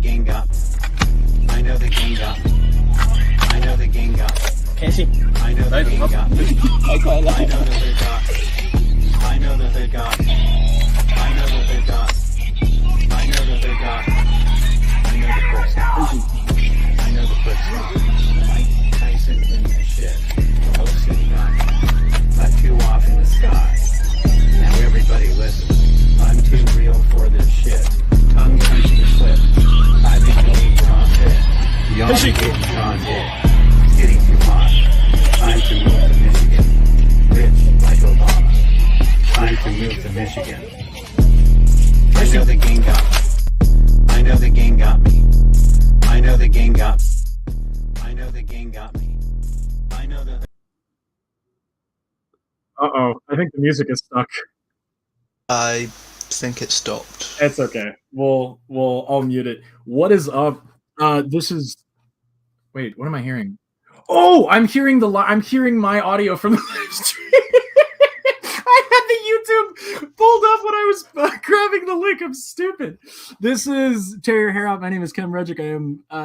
gang got me. I know the gang got me. I know the gang got me. Casey. I know the gang got me. I quite like I know that they got me. I know that they got me. I know that they got me. I know that they got me. I know the first time. I know the first time. Mike Tyson in this shit. Posting back. Not too off in the sky. Now everybody listen. I'm too real for this shit. Tongue punching clip. I've been getting drawn dead. Y'all be getting drawn dead. It's getting too hot. Time to move to Michigan. Rich like Obama. Time to move to Michigan. I know the gang got me. I know the gang got me. I know the gang got me. I know the gang got me. I know the... Uh-oh, I think the music is stuck. I think it stopped. It's okay. I'll mute it. What is up? This is... Wait, what am I hearing? Oh, I'm hearing my audio from the live stream. I had the YouTube pulled up when I was grabbing the link. I'm stupid. This is Tear Your Hair Out. My name is Ken Regic.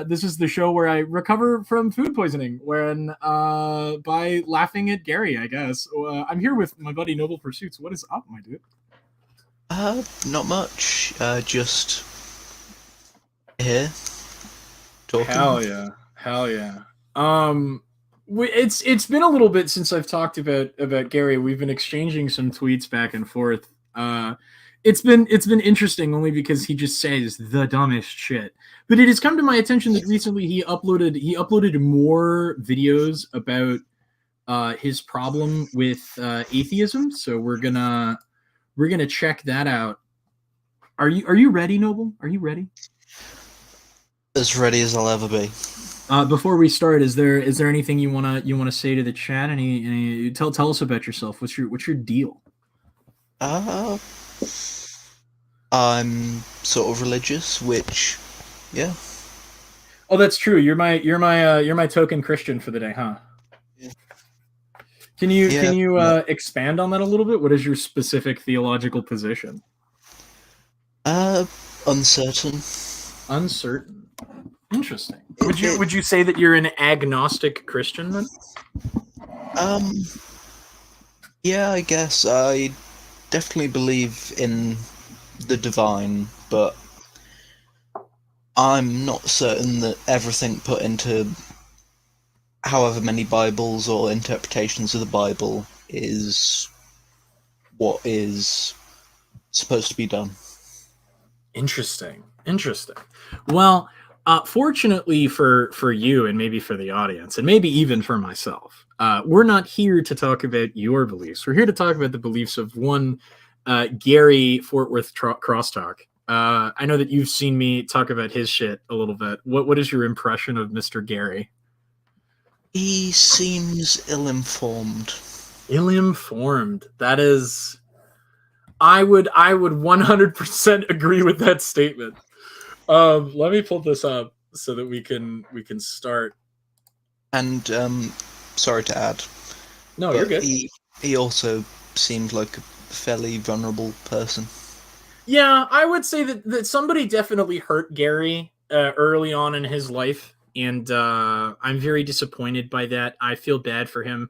This is the show where I recover from food poisoning by laughing at Gary, I guess. I'm here with my buddy Noble Pursuits. What is up, my dude? Not much. Just here talking. Hell yeah. It's been a little bit since I've talked about Gary. We've been exchanging some tweets back and forth. It's been interesting only because he just says the dumbest shit. But it has come to my attention that recently he uploaded more videos about his problem with atheism. So we're gonna check that out. Are you ready, Noble? Are you ready? As ready as I'll ever be. Before we start, is there anything you wanna say to the chat? Any tell us about yourself. What's your deal? I'm sort of religious, which, yeah. Oh, that's true. You're my token Christian for the day, huh? Yeah. Can you expand on that a little bit? What is your specific theological position? Uncertain. Uncertain. Interesting. Would you say that you're an agnostic Christian then? Yeah, I guess. I definitely believe in the divine, but I'm not certain that everything put into however many Bibles or interpretations of the Bible is what is supposed to be done. Interesting. Well, fortunately for you and maybe for the audience and maybe even for myself, we're not here to talk about your beliefs. We're here to talk about the beliefs of one Gary Fort Worth Crosstalk. I know that you've seen me talk about his shit a little bit. What is your impression of Mr. Gary? He seems ill-informed. Ill-informed. That is... I would 100% agree with that statement. Let me pull this up so that we can start. And sorry to add. No, you're good. He also seemed like a fairly vulnerable person. Yeah, I would say that somebody definitely hurt Gary early on in his life, and I'm very disappointed by that. I feel bad for him.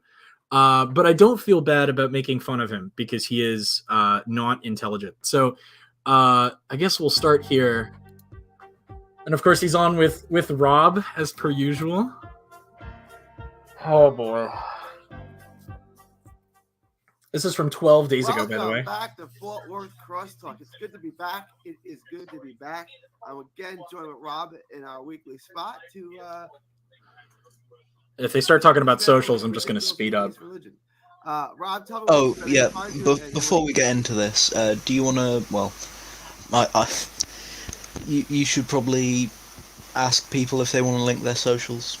But I don't feel bad about making fun of him because he is not intelligent. So I guess we'll start here. And of course, he's on with Rob as per usual. Oh boy. This is from 12 days ago, by the way. Welcome back to Fort Worth Crosstalk. It's good to be back. It is good to be back. I'm again joined with Rob in our weekly spot to. If they start talking about socials, I'm just going to speed up. Rob, tell me. Oh yeah. Before we get into this, do you want to? Well, you should probably ask people if they want to link their socials.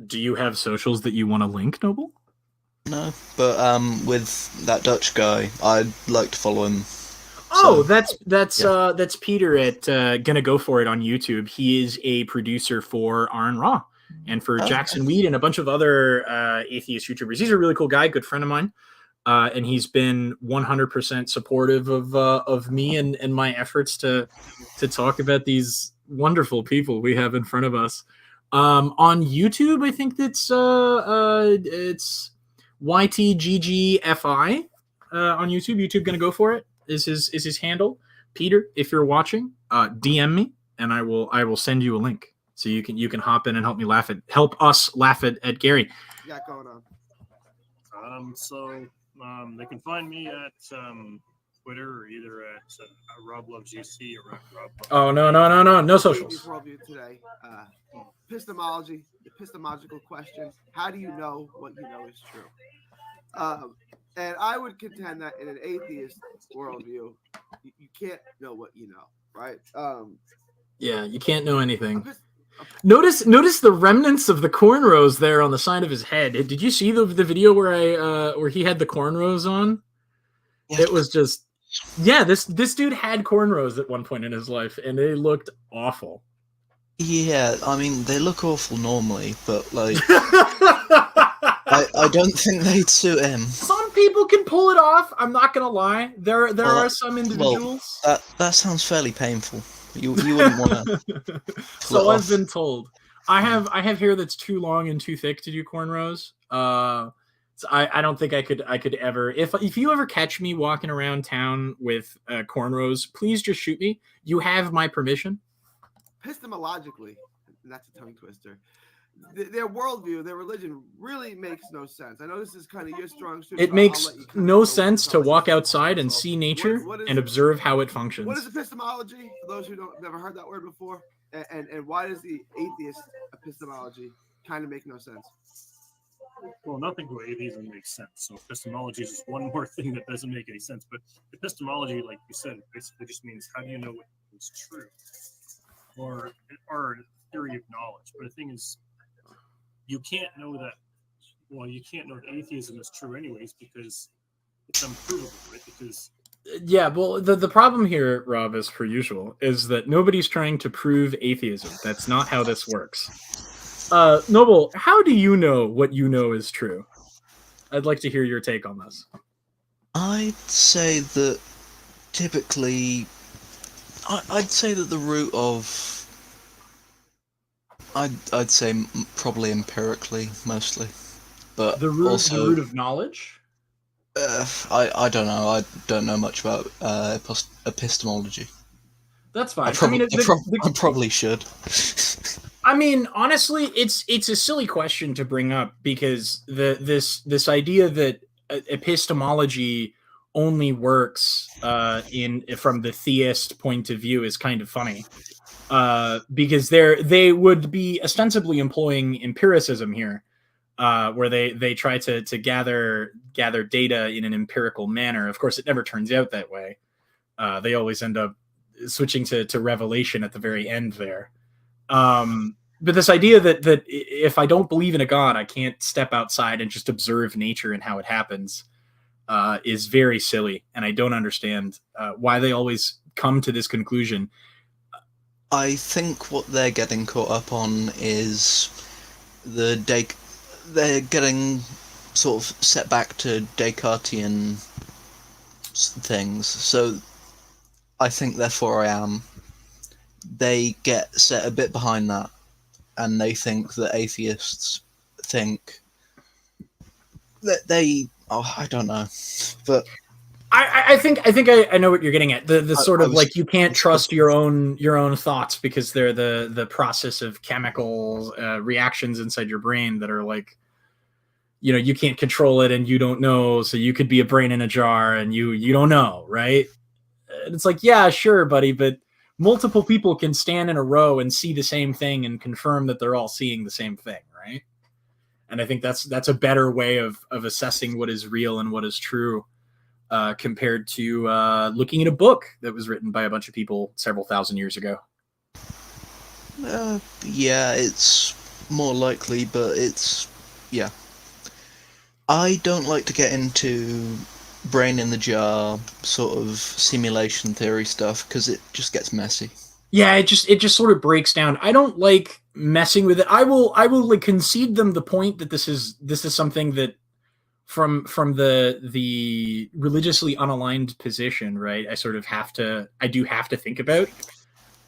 Do you have socials that you want to link, Noble? No, but with that Dutch guy, I'd like to follow him. Oh, that's Peter at Gonna Go For It on YouTube. He is a producer for Aaron Raw and for Jackson Weed and a bunch of other atheist YouTubers. He's a really cool guy, good friend of mine. and he's been 100% supportive of me and my efforts to talk about these wonderful people we have in front of us. On YouTube, I think it's YTGGFI on YouTube. YouTube gonna go for it. Is his handle. Peter, if you're watching, DM me and I will send you a link so you can hop in and help us laugh at Gary. Yeah, going on. They can find me at Twitter or either at Rob Loves UC or at Rob Loves. Oh no socials. Worldview today. Epistemology, epistemological questions. How do you know what you know is true? And I would contend that in an atheist worldview, you can't know what you know, right? Yeah, you can't know anything. Notice the remnants of the cornrows there on the side of his head. Did you see the video where he had the cornrows on? Yeah. It was just this dude had cornrows at one point in his life, and they looked awful. Yeah, I mean they look awful normally, but like I don't think they'd suit him. Some people can pull it off. I'm not gonna lie. There are some individuals. Well, that sounds fairly painful. You wouldn't want to. So I've been told. I have hair that's too long and too thick to do cornrows. So I don't think I could ever. If you ever catch me walking around town with cornrows, please just shoot me. You have my permission. Epistemologically, and that's a tongue twister. Their worldview, their religion, really makes no sense. I know this is kind of your strong suit. It makes no sense to walk outside and see nature and observe how it functions. What is epistemology? For those who never heard that word before, and why does the atheist epistemology kind of make no sense? Well, nothing to atheism makes sense. So epistemology is just one more thing that doesn't make any sense. But epistemology, like you said, basically just means how do you know what is true, or theory of knowledge. But the thing is, you can't know that. Well, you can't know that atheism is true anyways because it's unprovable, right? Because yeah, well, the problem here, Rob, is per usual, is that nobody's trying to prove atheism. That's not how this works. Noble, how do you know what you know is true? I'd like to hear your take on this. I'd say that typically, I'd say that the root of, I'd say probably empirically mostly, but the root also, of knowledge. I don't know. I don't know much about epistemology. That's fine. I probably should. I mean, honestly, it's a silly question to bring up because this idea that epistemology only works from the theist point of view is kind of funny. Because they would be ostensibly employing empiricism here, where they try to gather data in an empirical manner. Of course, it never turns out that way. They always end up switching to revelation at the very end there. But this idea that if I don't believe in a God, I can't step outside and just observe nature and how it happens is very silly, and I don't understand why they always come to this conclusion. I think what they're getting caught up on is they're getting sort of set back to Descartesian things. So I think therefore I am. They get set a bit behind that, and they think that atheists think that I don't know, but I think I know what you're getting at. The sort of like you can't trust your own thoughts because they're the process of chemical reactions inside your brain that are like, you can't control it and you don't know. So you could be a brain in a jar and you don't know, right? And it's like, yeah, sure, buddy, but multiple people can stand in a row and see the same thing and confirm that they're all seeing the same thing, right? And I think that's a better way of assessing what is real and what is true. Compared to looking at a book that was written by a bunch of people several thousand years ago. Yeah, it's more likely, but yeah. I don't like to get into brain in the jar sort of simulation theory stuff because it just gets messy. Yeah, it just sort of breaks down. I don't like messing with it. I will like concede them the point that this is something that from the religiously unaligned position, right? I do have to think about.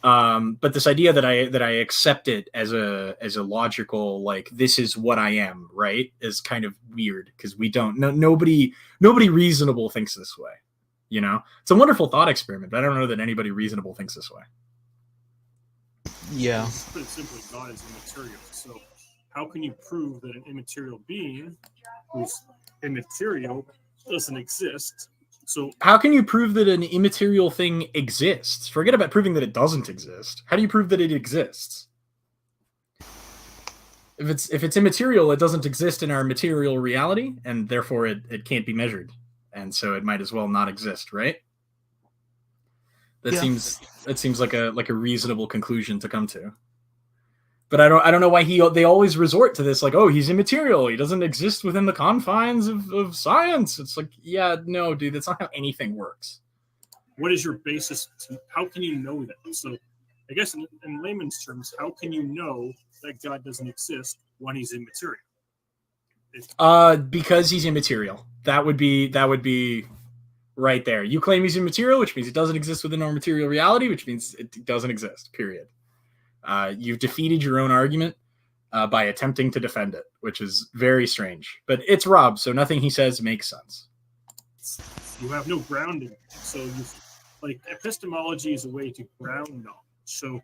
But this idea that I accept it as a logical, like, this is what I am, right, is kind of weird, because nobody reasonable thinks this way. You know, it's a wonderful thought experiment, but I don't know that anybody reasonable thinks this way. Yeah. Put it simply, God is immaterial. So how can you prove that an immaterial being who's immaterial doesn't exist? So how can you prove that an immaterial thing exists? Forget about proving that it doesn't exist. How do you prove that it exists? If it's immaterial, it doesn't exist in our material reality, and therefore it can't be measured. And so it might as well not exist, right? That seems like a reasonable conclusion to come to. But I don't know why they always resort to this, like, oh, he's immaterial, he doesn't exist within the confines of science. It's like, yeah, no, dude, that's not how anything works. What is your basis how can you know that? So I guess in layman's terms, how can you know that God doesn't exist when he's immaterial? Because he's immaterial. That would be right there. You claim he's immaterial, which means it doesn't exist within our material reality, which means it doesn't exist, period. You've defeated your own argument by attempting to defend it, which is very strange. But it's Rob, so nothing he says makes sense. You have no grounding. So epistemology is a way to ground knowledge. So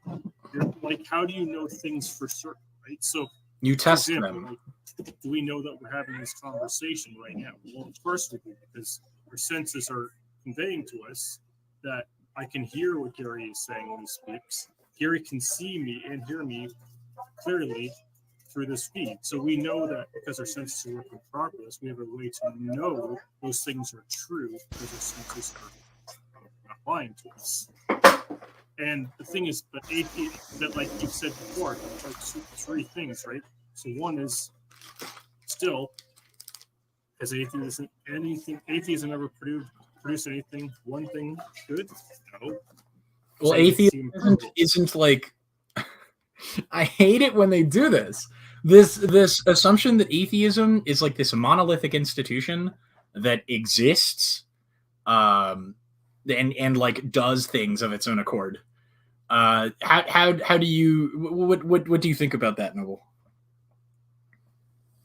how do you know things for certain, right? So you test them. Do we know that we're having this conversation right now? Well, of course we do, because our senses are conveying to us that I can hear what Gary is saying when he speaks. Gary can see me and hear me clearly through this feed. So we know that because our senses are working properly, we have a way to know those things are true because our senses are not lying to us. And the thing is, that like you said before, like three things, right? So one is still, has atheism ever produced anything, one thing good? No. Well, atheism isn't like, I hate it when they do this. This assumption that atheism is like this monolithic institution that exists, and like does things of its own accord. How do you what do you think about that, Noble?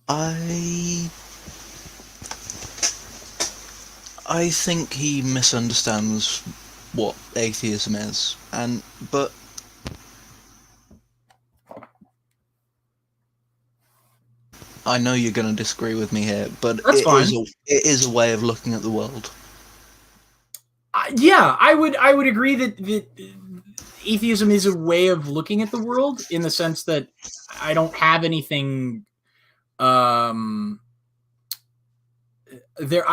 I think he misunderstands what atheism is, but I know you're going to disagree with me here, but it is a way of looking at the world. Yeah, I would agree that atheism is a way of looking at the world, in the sense that I don't have anything. I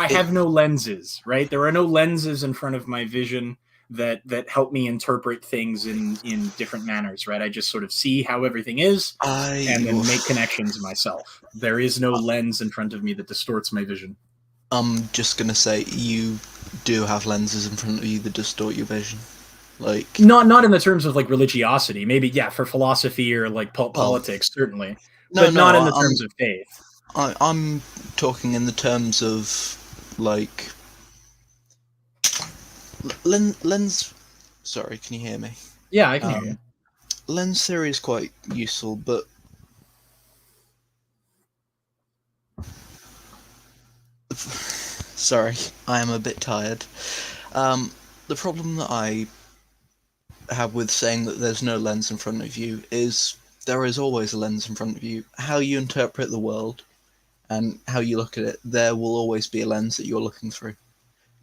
have no lenses, right? There are no lenses in front of my vision that help me interpret things in different manners, right? I just sort of see how everything is and then make connections myself. There is no lens in front of me that distorts my vision. I'm just gonna say, you do have lenses in front of you that distort your vision. Like, not in the terms of like religiosity, maybe, yeah, for philosophy or like politics, certainly, but not in the terms of faith. I'm talking in the terms of like lens. Sorry, can you hear me? Yeah, I can hear you. Lens theory is quite useful, but sorry, I am a bit tired. The problem that I have with saying that there's no lens in front of you is there is always a lens in front of you. How you interpret the world and how you look at it, there will always be a lens that you're looking through.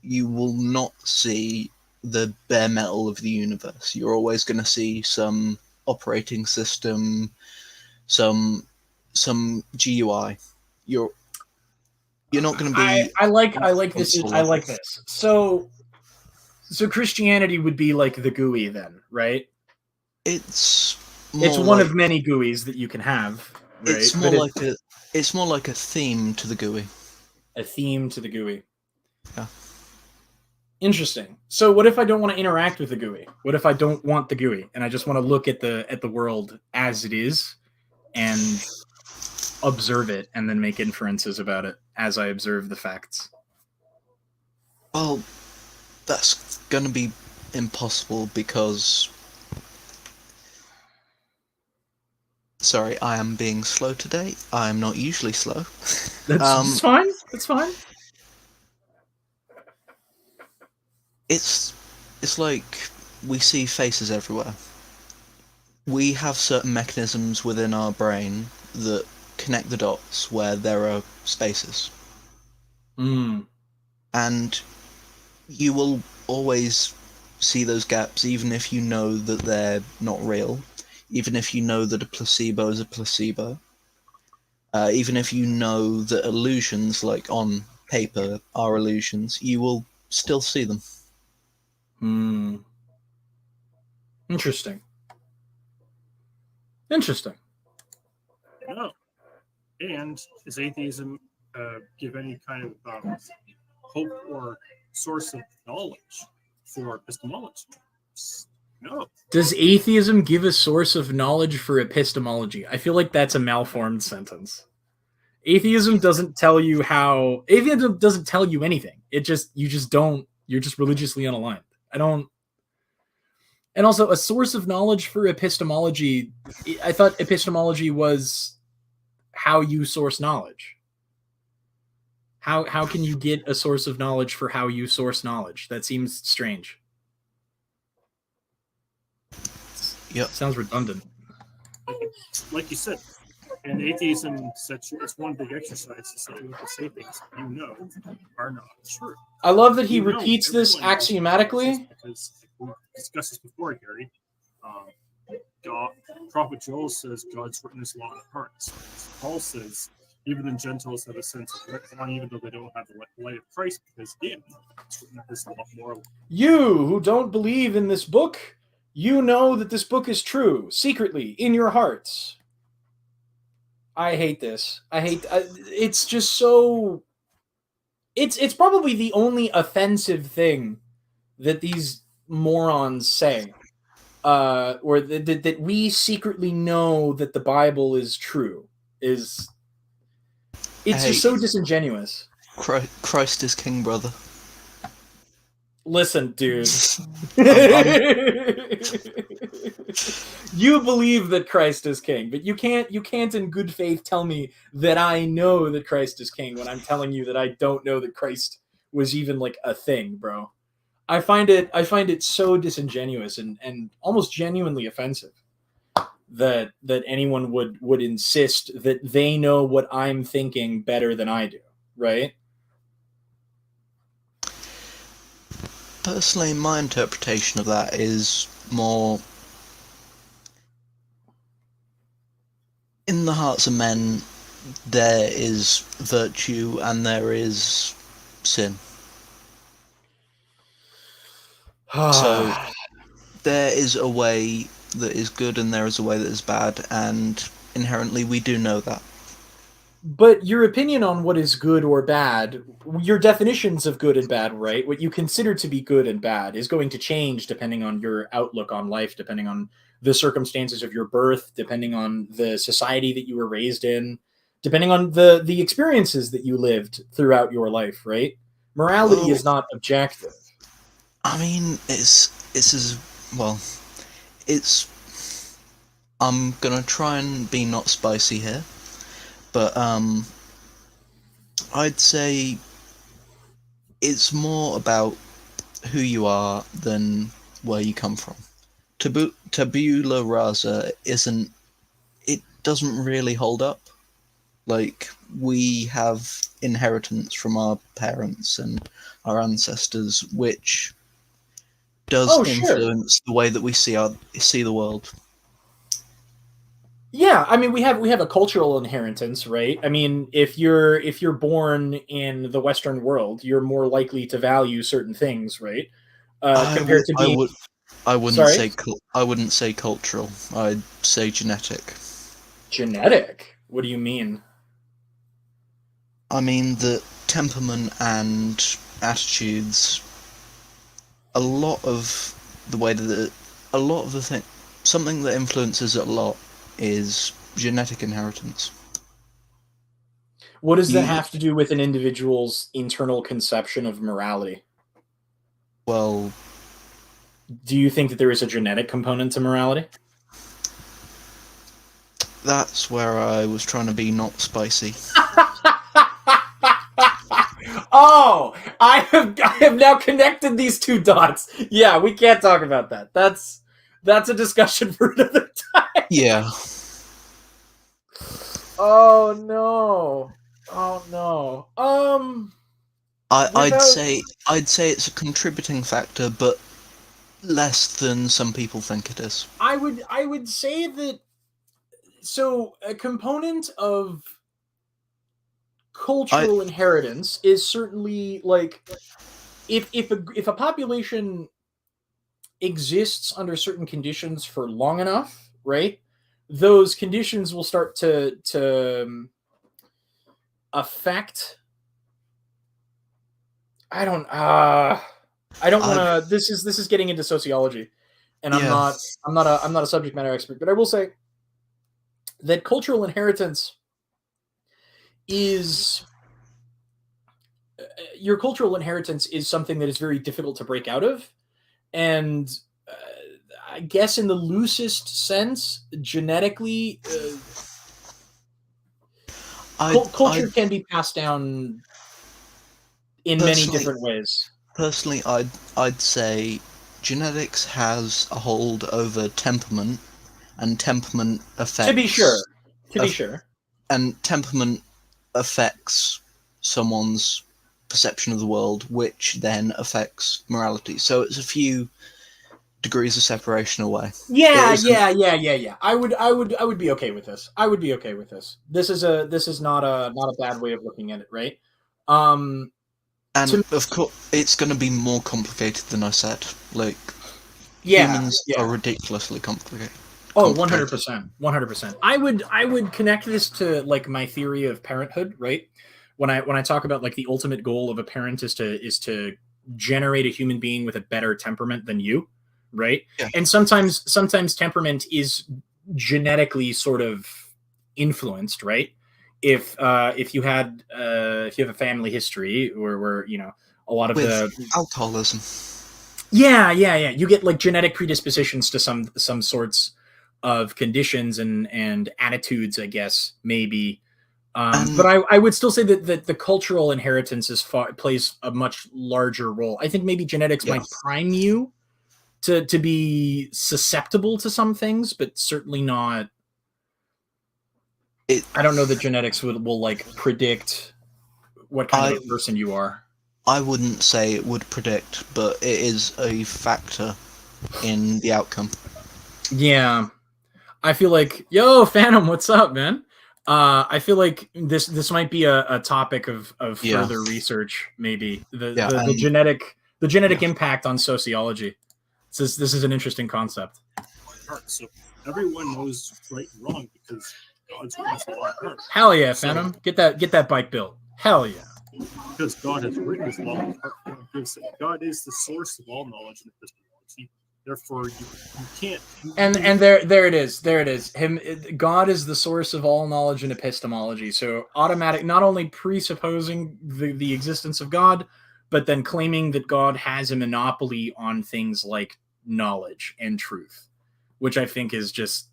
You will not see the bare metal of the universe. You're always going to see some operating system, some GUI. You're not going to be. I like this. So Christianity would be like the GUI then, right? It's one of many GUIs that you can have. Right? It's more like a theme to the GUI. A theme to the GUI. Yeah. Interesting. So what if I don't want to interact with the GUI? What if I don't want the GUI and I just want to look at the world as it is, and observe it and then make inferences about it as I observe the facts. Well, that's gonna be impossible because... Sorry, I am being slow today. I am not usually slow. That's fine. That's fine. It's like we see faces everywhere. We have certain mechanisms within our brain that connect the dots where there are spaces. Mm. And you will always see those gaps, even if you know that they're not real, even if you know that a placebo is a placebo, even if you know that illusions, like on paper, are illusions, you will still see them. Hmm. Interesting. Interesting. No. And does atheism give any kind of hope or source of knowledge for epistemology? No. Does atheism give a source of knowledge for epistemology? I feel like that's a malformed sentence. Atheism doesn't tell you how. Atheism doesn't tell you anything. You just don't. You're just religiously unaligned. I don't. And also, a source of knowledge for epistemology. I thought epistemology was how you source knowledge. How can you get a source of knowledge for how you source knowledge? That seems strange. Yep. Sounds redundant. Like you said, and atheism sets you, it's one big exercise to set you up to say things you know are not true. I love that he You know repeats this everyone knows axiomatically. because we discussed this before, Gary. God, Prophet Joel says God's written his law in their hearts. Paul says even the Gentiles have a sense of right, even though they don't have the light of Christ, because again, it's written his law more. You who don't believe in this book, you know that this book is true, secretly, in your hearts. I hate this. It's just so... It's probably the only offensive thing that these morons say. Or that we secretly know that the Bible is true. It's just so disingenuous. Christ is king, brother. Listen, dude. I'm- You believe that Christ is king, but you can't in good faith tell me that I know that Christ is king when I'm telling you that I don't know that Christ was even like a thing, bro. I find it so disingenuous and almost genuinely offensive that anyone would insist that they know what I'm thinking better than I do, right? Personally, my interpretation of that is more... In the hearts of men, there is virtue and there is sin. So there is a way that is good and there is a way that is bad, and inherently we do know that. But your opinion on what is good or bad, your definitions of good and bad, right? What you consider to be good and bad is going to change depending on your outlook on life, depending on the circumstances of your birth, depending on the society that you were raised in, depending on the experiences that you lived throughout your life, right? Morality is not objective. I mean, it's as well. I'm gonna try and be not spicy here, but I'd say it's more about who you are than where you come from. Tabula rasa doesn't really hold up. Like, we have inheritance from our parents and our ancestors, which does influence the way that we see the world. Yeah, I mean we have a cultural inheritance, right? I mean, if you're born in the Western world, you're more likely to value certain things, right? Compared to being... I wouldn't say cultural. I'd say genetic. Genetic? What do you mean? I mean the temperament and attitudes. A lot of the something that influences it a lot is genetic inheritance. What does that You- have to do with an individual's internal conception of morality? Well, Do you think that there is a genetic component to morality? that's where I was trying to be not spicy. Oh, I have now connected these two dots. Yeah, we can't talk about that. That's a discussion for another time. Yeah. Oh no. Oh no. I'd Without- say it's a contributing factor, but less than some people think it is. I would say that, so a component of cultural inheritance is certainly like, if a population exists under certain conditions for long enough, right? Those conditions will start to affect. I don't want to. This is getting into sociology, and Yeah. I'm not a subject matter expert, but I will say that cultural inheritance is your cultural inheritance is something that is very difficult to break out of, and I guess in the loosest sense, genetically, culture can be passed down in many Personally- different ways. Personally, I'd say genetics has a hold over temperament, and temperament affects. To be sure. And temperament affects someone's perception of the world, which then affects morality. So it's a few degrees of separation away. Yeah. I would be okay with this. I would be okay with this. This is not a bad way of looking at it, right? And of course, it's going to be more complicated than I said. Like, Yeah, humans yeah. are ridiculously complicated. Oh, complicated. 100%. 100%. I would connect this to like my theory of parenthood, right? When I talk about like the ultimate goal of a parent is to generate a human being with a better temperament than you, right? Yeah. And sometimes temperament is genetically sort of influenced, right? If you have a family history where a lot of With the alcoholism. Yeah. You get like genetic predispositions to some sorts of conditions and attitudes, I guess, maybe. But I would still say that the cultural inheritance plays a much larger role. I think maybe genetics might prime you to be susceptible to some things, but certainly not. I don't know that genetics will like predict what kind of a person you are. I wouldn't say it would predict, but it is a factor in the outcome. Yeah. I feel like, yo, Phantom, what's up, man? I feel like this might be a topic of further research, maybe. The genetic impact on sociology. This is an interesting concept. So everyone knows right and wrong because God's written his law in heart. Hell yeah, Phantom. Get that bike built. Hell yeah. Because God has written his law in heart. God is the source of all knowledge and epistemology. Therefore, you can't. And there it is. God is the source of all knowledge and epistemology. So not only presupposing the existence of God, but then claiming that God has a monopoly on things like knowledge and truth, which I think is just,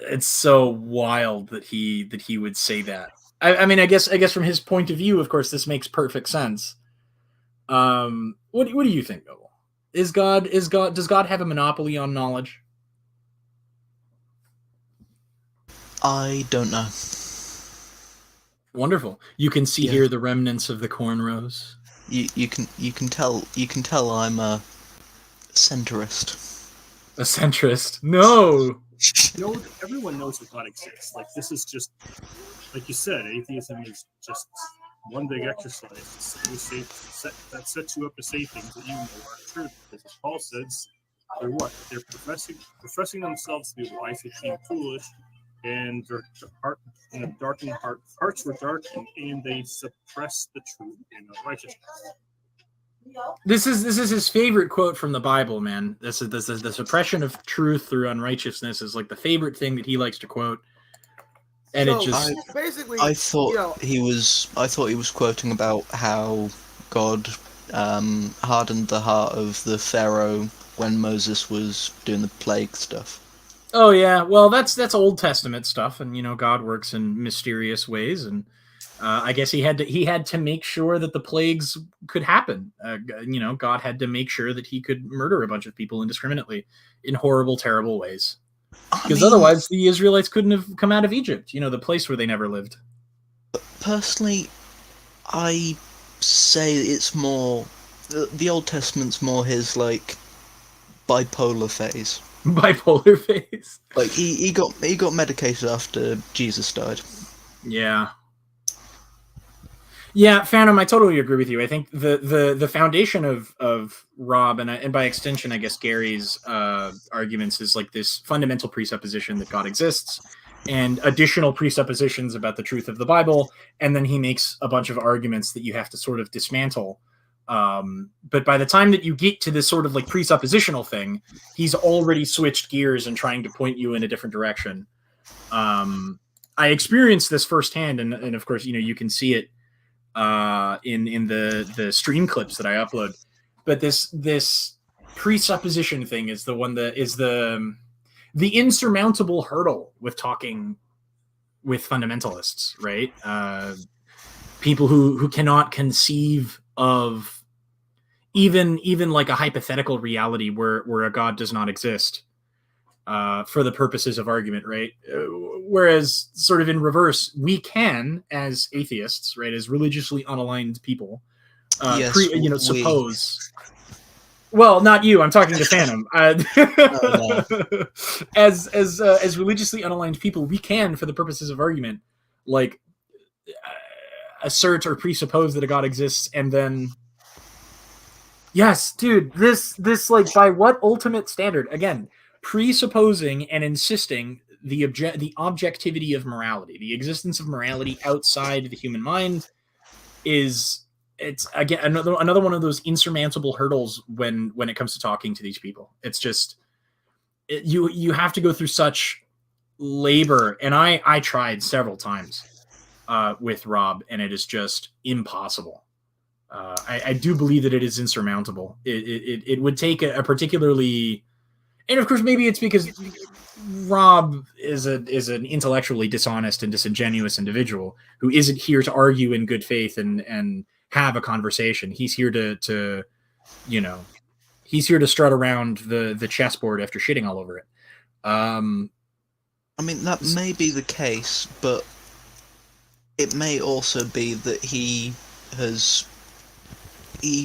it's so wild that he would say that. I mean, I guess from his point of view, of course, this makes perfect sense. What do you think, Noble? Does God have a monopoly on knowledge? I don't know. Wonderful. You can see here the remnants of the cornrows. You can tell I'm a centrist. A centrist? No. Everyone knows that God exists. Like, this is just, like you said, atheism is just one big exercise that sets you up to say things that you know aren't true. Because as Paul says, they're what? They're professing themselves to be wise, became foolish, and their hearts were darkened, and they suppressed the truth in unrighteousness. This is his favorite quote from the Bible, man. This is the suppression of truth through unrighteousness is like the favorite thing that he likes to quote. And So it just basically, I thought you know, he was. I thought he was quoting about how God hardened the heart of the Pharaoh when Moses was doing the plague stuff. oh yeah, well that's Old Testament stuff, and God works in mysterious ways, and I guess he had to make sure that the plagues could happen. God had to make sure that he could murder a bunch of people indiscriminately in horrible, terrible ways. I Because mean, otherwise, the Israelites couldn't have come out of Egypt, the place where they never lived. personally, I say it's more the Old Testament's more his like bipolar phase. Bipolar phase. Like he got medicated after Jesus died. Yeah. Yeah, Phantom, I totally agree with you. I think the foundation of Rob and by extension, I guess Gary's arguments is like this fundamental presupposition that God exists, and additional presuppositions about the truth of the Bible, and then he makes a bunch of arguments that you have to sort of dismantle. But by the time that you get to this sort of like presuppositional thing, he's already switched gears and trying to point you in a different direction. I experienced this firsthand, and of course, you can see it in the stream clips that I upload. But this presupposition thing is the one that is the insurmountable hurdle with talking with fundamentalists, right? People who cannot conceive of even like a hypothetical reality where a God does not exist for the purposes of argument, right? Whereas sort of in reverse, we can, as atheists, right, as religiously unaligned people, Yes, suppose. Well, not you. I'm talking to Phantom. No. As religiously unaligned people, we can, for the purposes of argument, like assert or presuppose that a God exists, and then yes, dude, this like by what ultimate standard? Again, presupposing and insisting the objectivity of morality, the existence of morality outside the human mind, it's again another one of those insurmountable hurdles when it comes to talking to these people. It's just you have to go through such labor, and I tried several times with Rob, and it is just impossible. I do believe that it is insurmountable. It would take a particularly, and of course maybe it's because Rob is an intellectually dishonest and disingenuous individual who isn't here to argue in good faith and have a conversation. He's here to he's here to strut around the chessboard after shitting all over it. I mean, that may be the case, but it may also be that he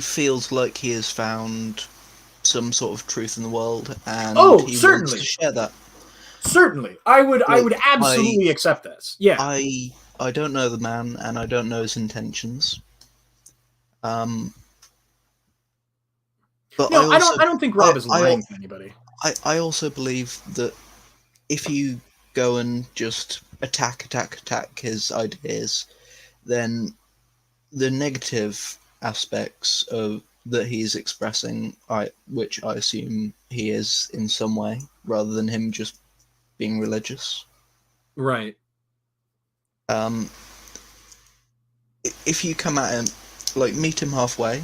feels like he has found some sort of truth in the world, and he certainly wants to share that. Certainly, I would absolutely accept this. Yeah, I don't know the man, and I don't know his intentions. But no, I don't think Rob is lying to anybody. I also believe that if you go and just attack his ideas, then the negative aspects of that he's expressing, which I assume he is in some way, rather than him just being religious. Right. If you come at him, like, meet him halfway,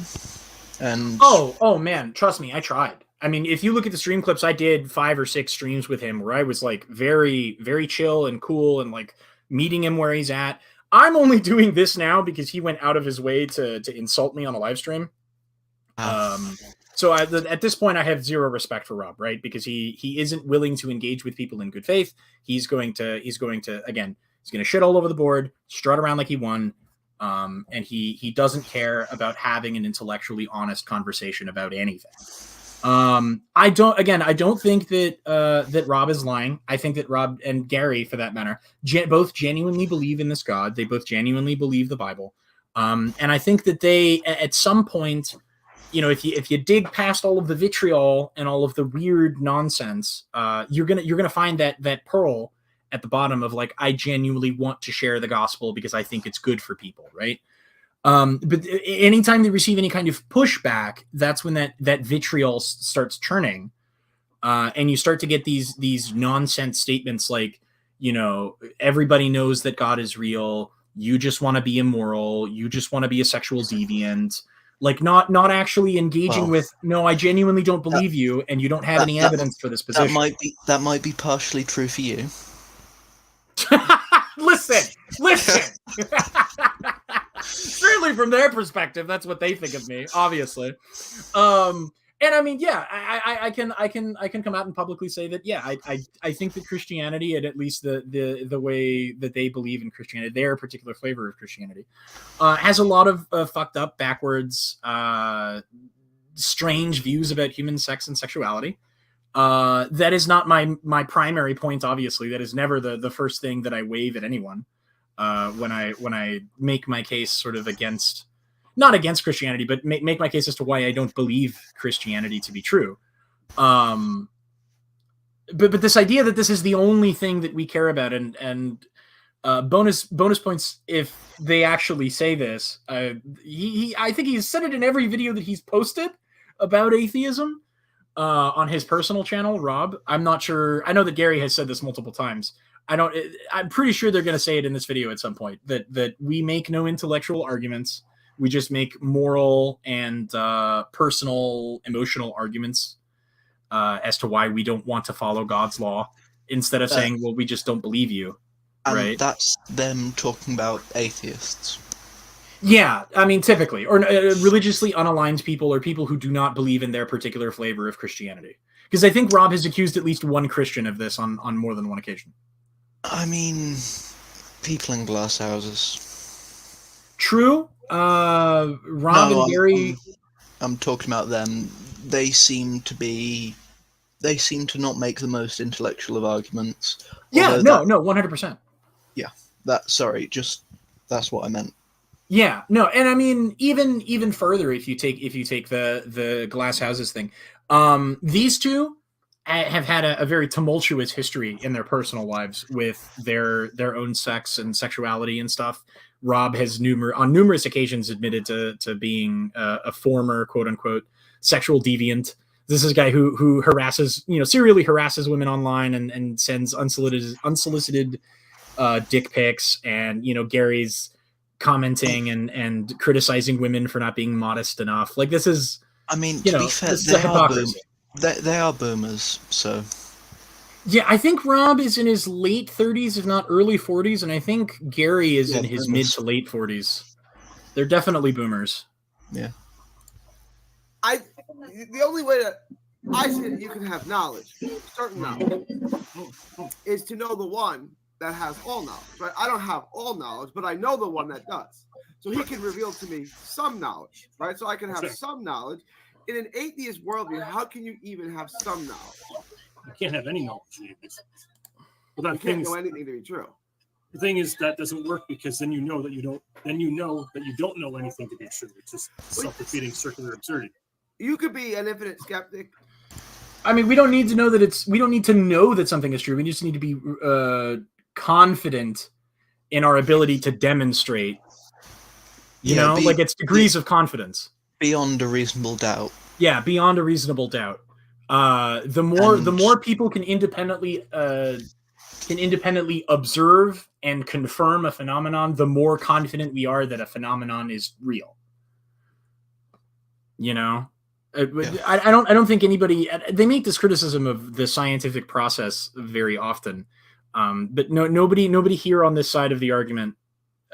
and oh man, trust me, I tried. I mean, if you look at the stream clips, I did 5 or 6 streams with him where I was like very, very chill and cool and like meeting him where he's at. I'm only doing this now because he went out of his way to insult me on a live stream. So at this point, I have zero respect for Rob, right? Because he isn't willing to engage with people in good faith. He's going to shit all over the board, strut around like he won, and he doesn't care about having an intellectually honest conversation about anything. I don't think that Rob is lying. I think that Rob and Gary, for that matter, both genuinely believe in this God. They both genuinely believe the Bible. And I think that they, at some point, if you dig past all of the vitriol and all of the weird nonsense, you're gonna find that pearl at the bottom of like, I genuinely want to share the gospel because I think it's good for people, right? But anytime they receive any kind of pushback, that's when that vitriol starts churning, and you start to get these nonsense statements like, you know, everybody knows that God is real. You just want to be immoral. You just want to be a sexual deviant. Like not actually engaging Well, with, no, I genuinely don't believe you, and you don't have any evidence for this position. That might be partially true for you. Listen. Certainly from their perspective, that's what they think of me, obviously. And I mean, yeah, I can come out and publicly say that, yeah, I think that Christianity, and at least the way that they believe in Christianity, their particular flavor of Christianity, has a lot of fucked up, backwards, strange views about human sex and sexuality. That is not my primary point, obviously. That is never the first thing that I wave at anyone when I make my case sort of against, not against Christianity, but make my case as to why I don't believe Christianity to be true. But this idea that this is the only thing that we care about, and bonus points if they actually say this. I think he's said it in every video that he's posted about atheism on his personal channel, Rob. I'm not sure. I know that Gary has said this multiple times. I'm pretty sure they're going to say it in this video at some point, that we make no intellectual arguments. We just make moral and personal, emotional arguments as to why we don't want to follow God's law, instead of saying, well, we just don't believe you. And right? That's them talking about atheists. Yeah, I mean, typically, or religiously unaligned people, or people who do not believe in their particular flavor of Christianity. Because I think Rob has accused at least one Christian of this on more than one occasion. I mean, people in glass houses. True. Rob and Gary. I'm talking about them. They seem to not make the most intellectual of arguments. Yeah, no, 100%. Yeah, that's what I meant. Yeah, no, and I mean, even further, if you take the glass houses thing, these two have had a very tumultuous history in their personal lives with their own sex and sexuality and stuff. Rob has on numerous occasions admitted to being a former quote unquote sexual deviant. This is a guy who harasses, serially harasses women online and sends unsolicited dick pics, and Gary's commenting and criticizing women for not being modest enough. Like, this is, I mean, to be fair, they are boomers, so. Yeah, I think Rob is in his late 30s, if not early 40s, and I think Gary is in his mid to late 40s. They're definitely boomers. Yeah. The only way that I see that you can have knowledge, certain knowledge, is to know the one that has all knowledge, right? I don't have all knowledge, but I know the one that does. So he can reveal to me some knowledge, right? So I can have some knowledge. In an atheist worldview, how can you even have some knowledge? You can't have any knowledge in atheism. Well, you can't know anything to be true. The thing is, that doesn't work, because then you know that you don't know anything to be true. It's just self-defeating circular absurdity. You could be an infinite skeptic. I mean, we don't need to know that something is true. We just need to be confident in our ability to demonstrate. Like, it's degrees of confidence. Beyond a reasonable doubt. Yeah, beyond a reasonable doubt. The more people can independently observe and confirm a phenomenon, the more confident we are that a phenomenon is real. I don't think anybody. They make this criticism of the scientific process very often, but nobody here on this side of the argument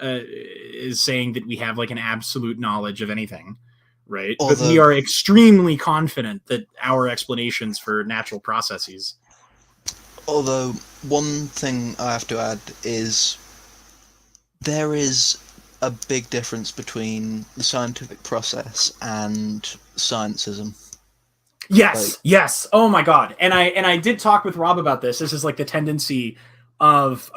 is saying that we have like an absolute knowledge of anything, right? But we are extremely confident that our explanations for natural processes. Although one thing I have to add is there is a big difference between the scientific process and scientism. Yes. Oh my God. And I did talk with Rob about this. This is like the tendency of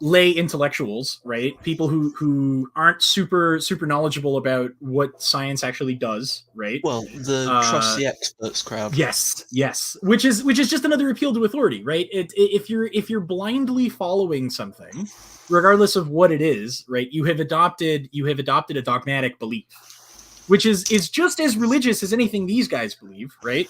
lay intellectuals, right? People who aren't super knowledgeable about what science actually does, right? Well, the trust the experts crowd. Yes. Which is just another appeal to authority, right? If you're blindly following something, regardless of what it is, right? You have adopted a dogmatic belief, which is just as religious as anything these guys believe, right?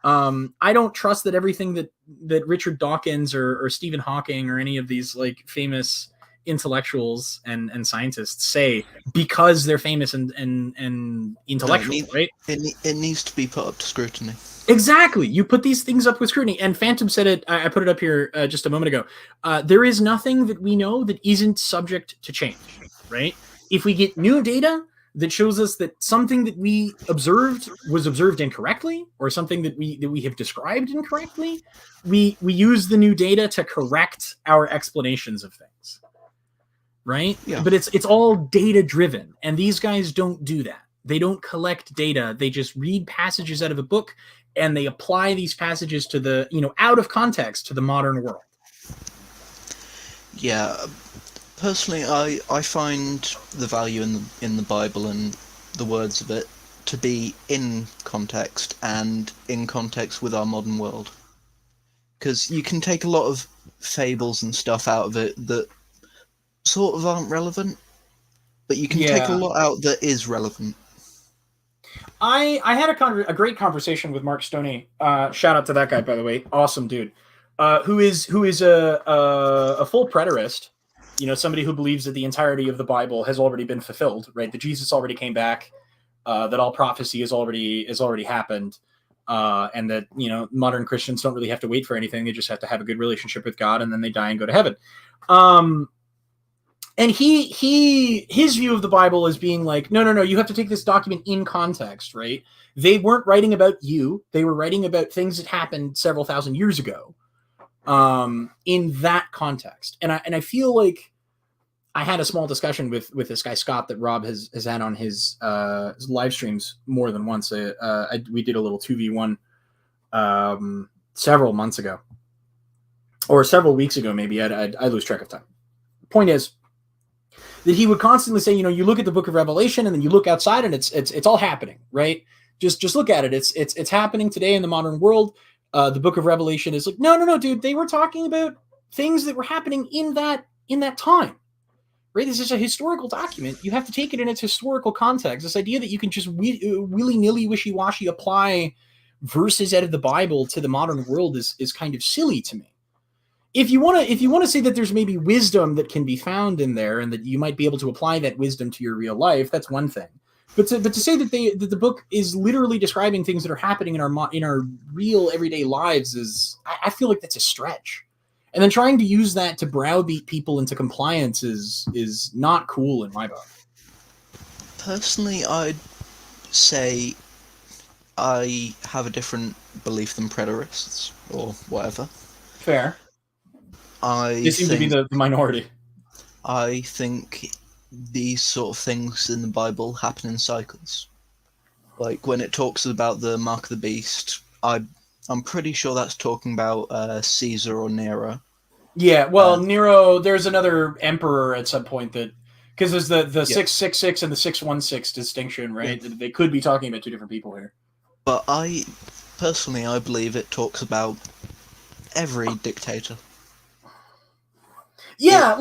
I don't trust that everything that Richard Dawkins or Stephen Hawking or any of these like famous intellectuals and scientists say because they're famous and intellectual, right? It needs to be put up to scrutiny. Exactly. You put these things up with scrutiny. And Phantom said it, I put it up here just a moment ago. There is nothing that we know that isn't subject to change, right? If we get new data that shows us that something that we observed was observed incorrectly, or something that we have described incorrectly, we use the new data to correct our explanations of things, right? Yeah. But it's all data driven, and these guys don't do that. They don't collect data. They just read passages out of a book, and they apply these passages to the, out of context to the modern world. Yeah. Personally, I find the value in the Bible and the words of it to be in context, and in context with our modern world. Because you can take a lot of fables and stuff out of it that sort of aren't relevant, but you can take a lot out that is relevant. I had a great conversation with Mark Stoney. Shout out to that guy, by the way. Awesome dude. Who is a full preterist. Somebody who believes that the entirety of the Bible has already been fulfilled, right? That Jesus already came back, that all prophecy has already happened, and that modern Christians don't really have to wait for anything; they just have to have a good relationship with God, and then they die and go to heaven. And his view of the Bible is being like, no, you have to take this document in context, right? They weren't writing about you; they were writing about things that happened several thousand years ago. In that context. And I feel like I had a small discussion with this guy, Scott, that Rob has had on his live streams more than once. We did a little 2v1 several months ago, or several weeks ago, maybe. I lose track of time. The point is that he would constantly say, you look at the book of Revelation and then you look outside and it's all happening, right? Just look at it. It's happening today in the modern world. The book of Revelation is like, no, dude. They were talking about things that were happening in that time, right? This is a historical document. You have to take it in its historical context. This idea that you can just willy-nilly, wishy-washy apply verses out of the Bible to the modern world is kind of silly to me. If you want to say that there's maybe wisdom that can be found in there, and that you might be able to apply that wisdom to your real life, that's one thing. But to say that the book is literally describing things that are happening in our real everyday lives I feel like that's a stretch. And then trying to use that to browbeat people into compliance is not cool in my book. Personally, I'd say I have a different belief than preterists or whatever. Fair. They seem to be the minority. I think these sort of things in the Bible happen in cycles. Like when it talks about the mark of the beast, I'm pretty sure that's talking about Caesar or Nero. Yeah, well, Nero, there's another emperor at some point that, because there's the 666 and the 616 distinction, right? Yeah. They could be talking about two different people here. But I believe it talks about every dictator. Yeah,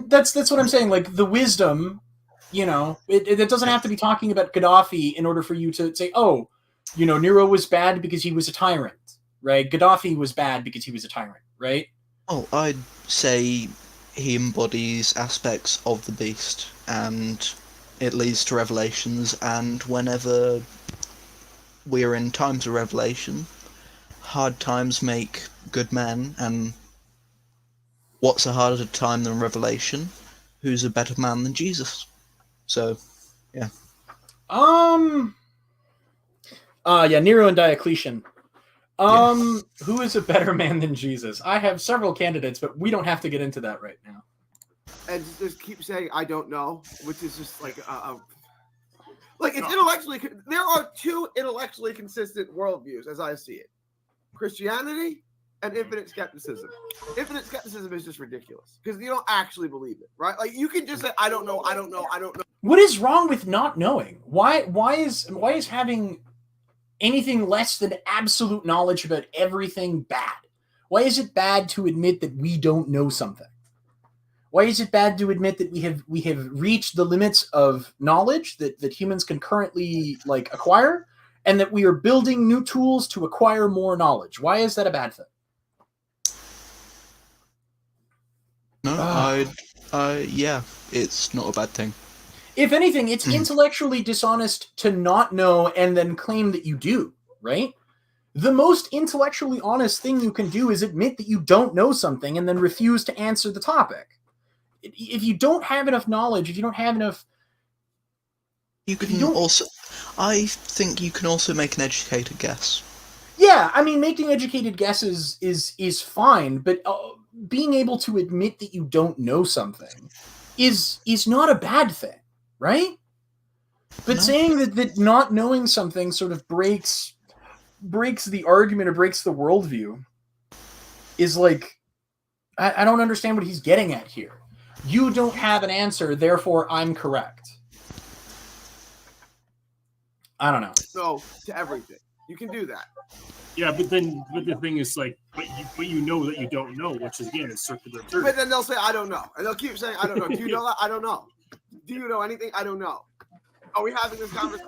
that's what I'm saying. Like the wisdom, it doesn't have to be talking about Gaddafi in order for you to say, oh, Nero was bad because he was a tyrant, right? Gaddafi was bad because he was a tyrant, right? Oh, I'd say he embodies aspects of the beast, and it leads to revelations, and whenever we're in times of revelation, hard times make good men, and what's a harder time than revelation? Who's a better man than Jesus? So, yeah. Nero and Diocletian. Who is a better man than Jesus? I have several candidates, but we don't have to get into that right now. And just keep saying, I don't know, which is just like it's intellectually, there are two intellectually consistent worldviews as I see it. Christianity and infinite skepticism. Infinite skepticism is just ridiculous because you don't actually believe it, right? Like you can just say, I don't know. What is wrong with not knowing? Why is having anything less than absolute knowledge about everything bad? Why is it bad to admit that we don't know something? Why is it bad to admit that we have reached the limits of knowledge that humans can currently acquire, and that we are building new tools to acquire more knowledge. Why is that a bad thing? No, yeah, it's not a bad thing. If anything, it's intellectually dishonest to not know and then claim that you do, right? The most intellectually honest thing you can do is admit that you don't know something and then refuse to answer the topic. If you don't have enough knowledge, if you don't have enough... I think you can also make an educated guess. Yeah, I mean, making educated guesses is fine, but being able to admit that you don't know something is not a bad thing, right? But saying that not knowing something sort of breaks the argument or breaks the worldview is like, I don't understand what he's getting at here. You don't have an answer, therefore I'm correct. I don't know. So to everything, you can do that. Yeah, but the thing is, like, but you know that you don't know, which is, again, is circular. But then they'll say, I don't know. And they'll keep saying, I don't know. Do you know that? I don't know. Do you know anything? I don't know. Are we having this conversation?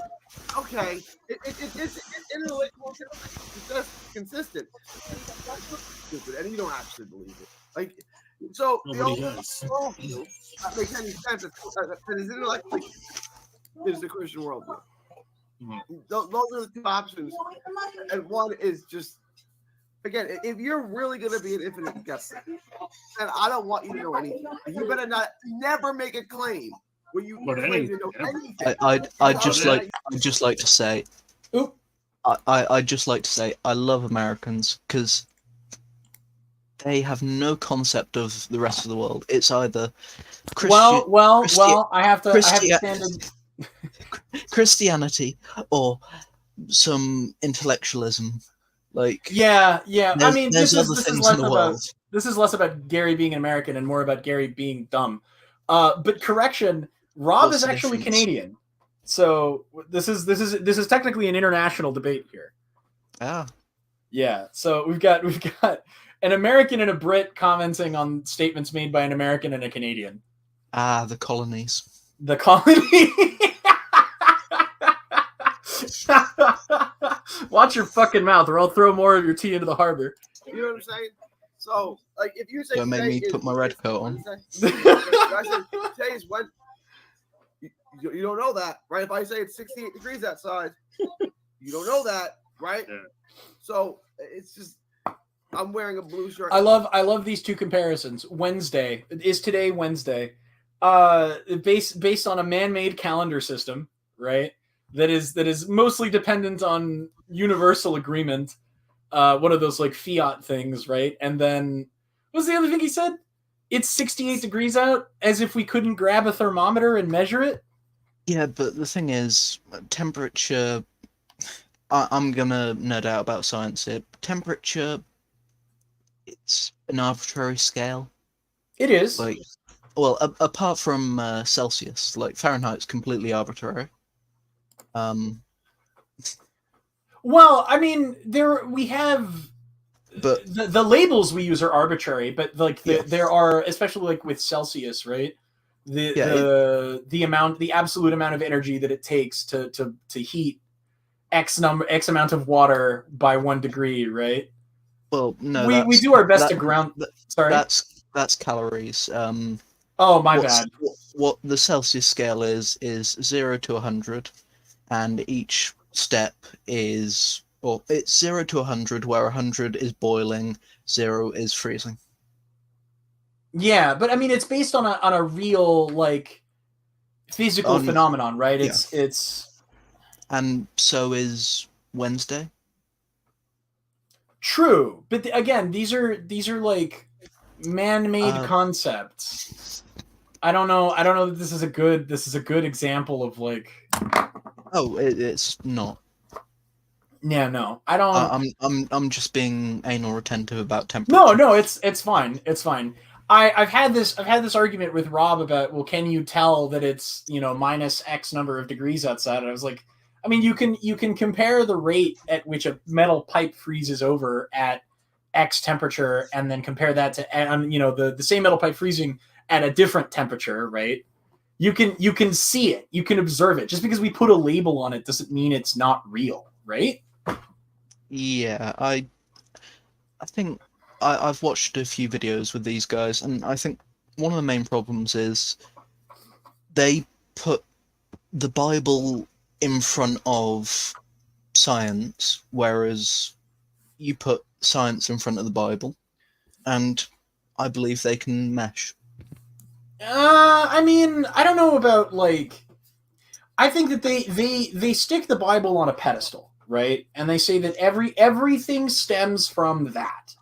Okay. It's intellectual. It's consistent. Stupid. And you don't actually believe it. Like, so Nobody does. That makes any sense. It's intellectually is the Christian worldview. Those are the two options, and one is just, again, if you're really going to be an infinite guesser, then I don't want you to know anything. You better never make a claim where you claim to know anything. I'd just like to say, I love Americans because they have no concept of the rest of the world. It's either I have to stand in. Christianity or some intellectualism. Like, yeah. I mean, there's other things in the world. This is less about Gary being an American and more about Gary being dumb. But correction, Rob is actually Canadian, so this is technically an international debate here. Yeah. So we've got an American and a Brit commenting on statements made by an American and a Canadian. The colonies. The colony. Watch your fucking mouth, or I'll throw more of your tea into the harbor. You know what I'm saying? So, like, if you say don't make me put my red coat on. Today is when you don't know that, right? If I say it's 68 degrees outside, you don't know that, right? Yeah. So it's just, I'm wearing a blue shirt. I love these two comparisons. Wednesday is today. Wednesday, based on a man-made calendar system, right? That is mostly dependent on universal agreement. One of those like fiat things, right? And then what was the other thing he said? It's 68 degrees out, as if we couldn't grab a thermometer and measure it. Yeah, but the thing is, temperature. I'm gonna nerd out about science here. Temperature, it's an arbitrary scale. It is. Like, well, apart from Celsius, like Fahrenheit's completely arbitrary. Well, I mean, we have, but the labels we use are arbitrary, but like there are, especially like with Celsius, right? The absolute amount of energy that it takes to heat X amount of water by 1 degree, right? Well, no, we do our best to ground. Sorry, that's calories. Oh, my bad. What the Celsius scale is 0 to 100. And each step is, well, it's 0 to 100, where 100 is boiling, 0 is freezing. Yeah, but I mean, it's based on a real like physical phenomenon, right? It's. And so is Wednesday. True, but again, these are like man-made concepts. I don't know that this is a good example of like. Oh, it's not. Yeah, no, I don't. I'm just being anal retentive about temperature. No, it's fine. It's fine. I've had this argument with Rob about, well, can you tell that it's, minus X number of degrees outside? And I was like, I mean, you can compare the rate at which a metal pipe freezes over at X temperature, and then compare that to the same metal pipe freezing at a different temperature, right? You can see it, you can observe it. Just because we put a label on it doesn't mean it's not real, right? Yeah, I think I've watched a few videos with these guys, and I think one of the main problems is they put the Bible in front of science, whereas you put science in front of the Bible, and I believe they can mesh. I mean, I don't know about like. I think that they stick the Bible on a pedestal, right? And they say that everything stems from that.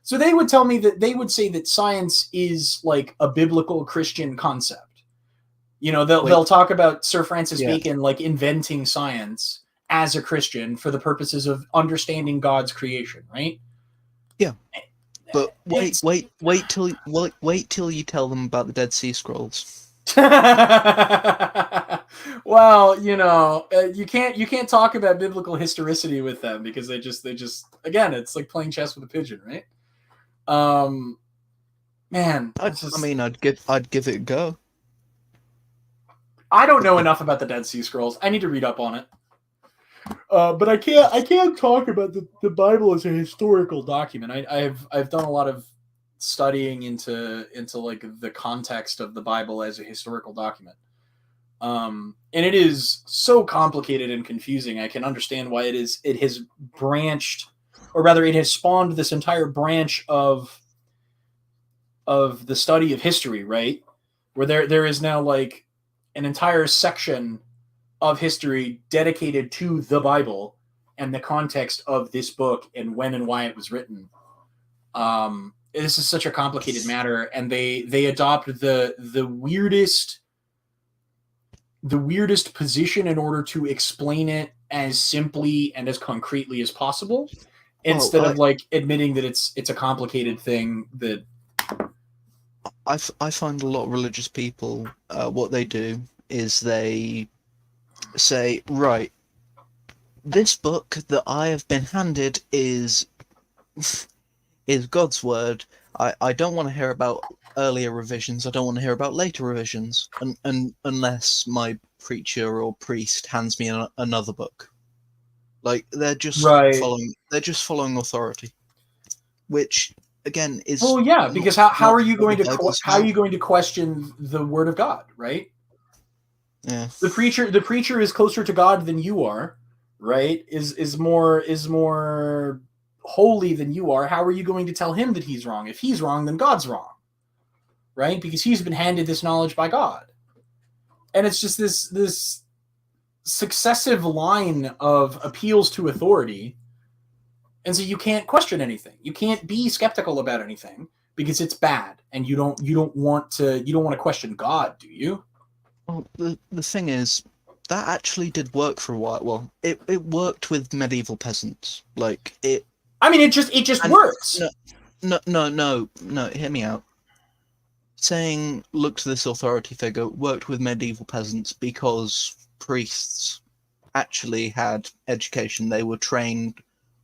So they would tell me that they would say that science is like a biblical Christian concept. You know, they'll talk about Sir Francis Bacon like inventing science as a Christian for the purposes of understanding God's creation, right? Yeah. But wait till you tell them about the Dead Sea Scrolls. Well, you know, you can't talk about biblical historicity with them because they just again, it's like playing chess with a pigeon, right? Man, I'd give it a go. I don't know enough about the Dead Sea Scrolls. I need to read up on it. But I can't talk about the Bible as a historical document. I've done a lot of studying into like the context of the Bible as a historical document. And it is so complicated and confusing. I can understand why it has branched, or rather it has spawned this entire branch of the study of history, right? Where there is now like an entire section of history dedicated to the Bible and the context of this book and when and why it was written. This is such a complicated matter, and they adopt the weirdest position in order to explain it as simply and as concretely as possible, instead of like admitting that it's a complicated thing. That I find a lot of religious people, what they do is they say, right, this book that I have been handed is God's word. I don't want to hear about earlier revisions. I don't want to hear about later revisions, unless my preacher or priest hands me another book. Like they're just following authority, which again is because how are you going to question the word of God, right? Yeah. The preacher is closer to God than you are, right? Is more holy than you are. How are you going to tell him that he's wrong? If he's wrong, then God's wrong, right? Because he's been handed this knowledge by God. And it's just this successive line of appeals to authority. And so you can't question anything. You can't be skeptical about anything because it's bad, and you don't want to question God, do you? Well, the thing is, that actually did work for a while. Well, it worked with medieval peasants. Like it. I mean, it just works. No. Hear me out. Saying look to this authority figure worked with medieval peasants because priests actually had education. They were trained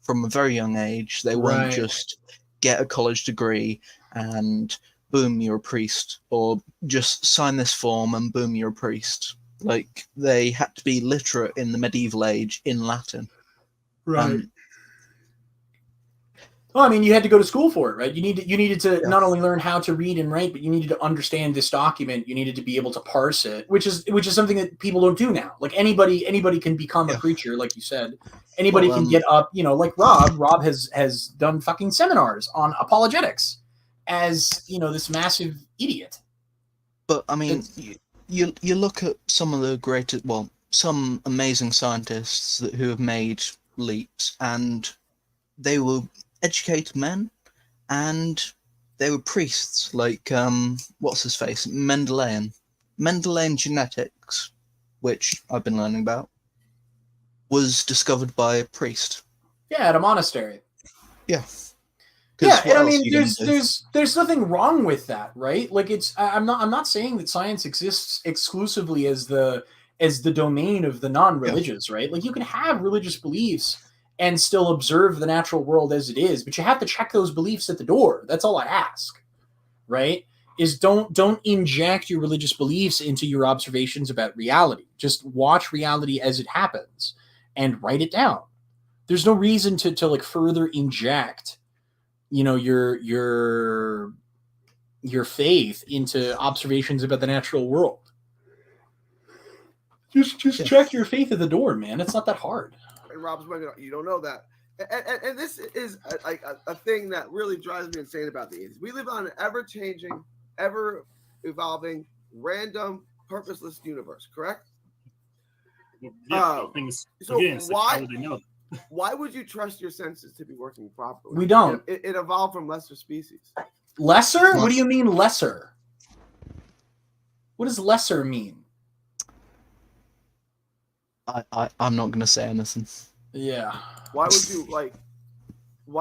from a very young age. They weren't just get a college degree and boom, you're a priest, or just sign this form and boom, you're a priest. Like they had to be literate in the medieval age in Latin. Right. Well, I mean, you had to go to school for it, right? You needed to not only learn how to read and write, but you needed to understand this document. You needed to be able to parse it, which is something that people don't do now. Like anybody can become a preacher, like you said. Anybody can get up, you know, like Rob. Rob has done fucking seminars on apologetics as, you know, this massive idiot. But I mean, you look at some of the greatest, some amazing scientists who have made leaps, and they were educated men, and they were priests, like what's his face, Mendelean genetics, which I've been learning about, was discovered by a priest. Yeah, at a monastery. Yeah. Yeah, and I mean, there's nothing wrong with that, right? Like I'm not saying that science exists exclusively as the domain of the non-religious, right? Like you can have religious beliefs and still observe the natural world as it is, but you have to check those beliefs at the door. That's all I ask, right? Is don't inject your religious beliefs into your observations about reality. Just watch reality as it happens and write it down, There's no reason to like further inject, you know, your faith into observations about the natural world. Just check your faith at the door, man. It's not that hard. And Rob's like, you don't know that. And this is a thing that really drives me insane about the 80s. We live on an ever-changing, ever-evolving, random, purposeless universe, correct? Yeah, things. So again, it's like, how would they know that? why would you trust your senses to be working properly? We don't. It evolved from lesser species. Lesser? What do you mean lesser? What does lesser mean? I'm not gonna say anything. Yeah. Why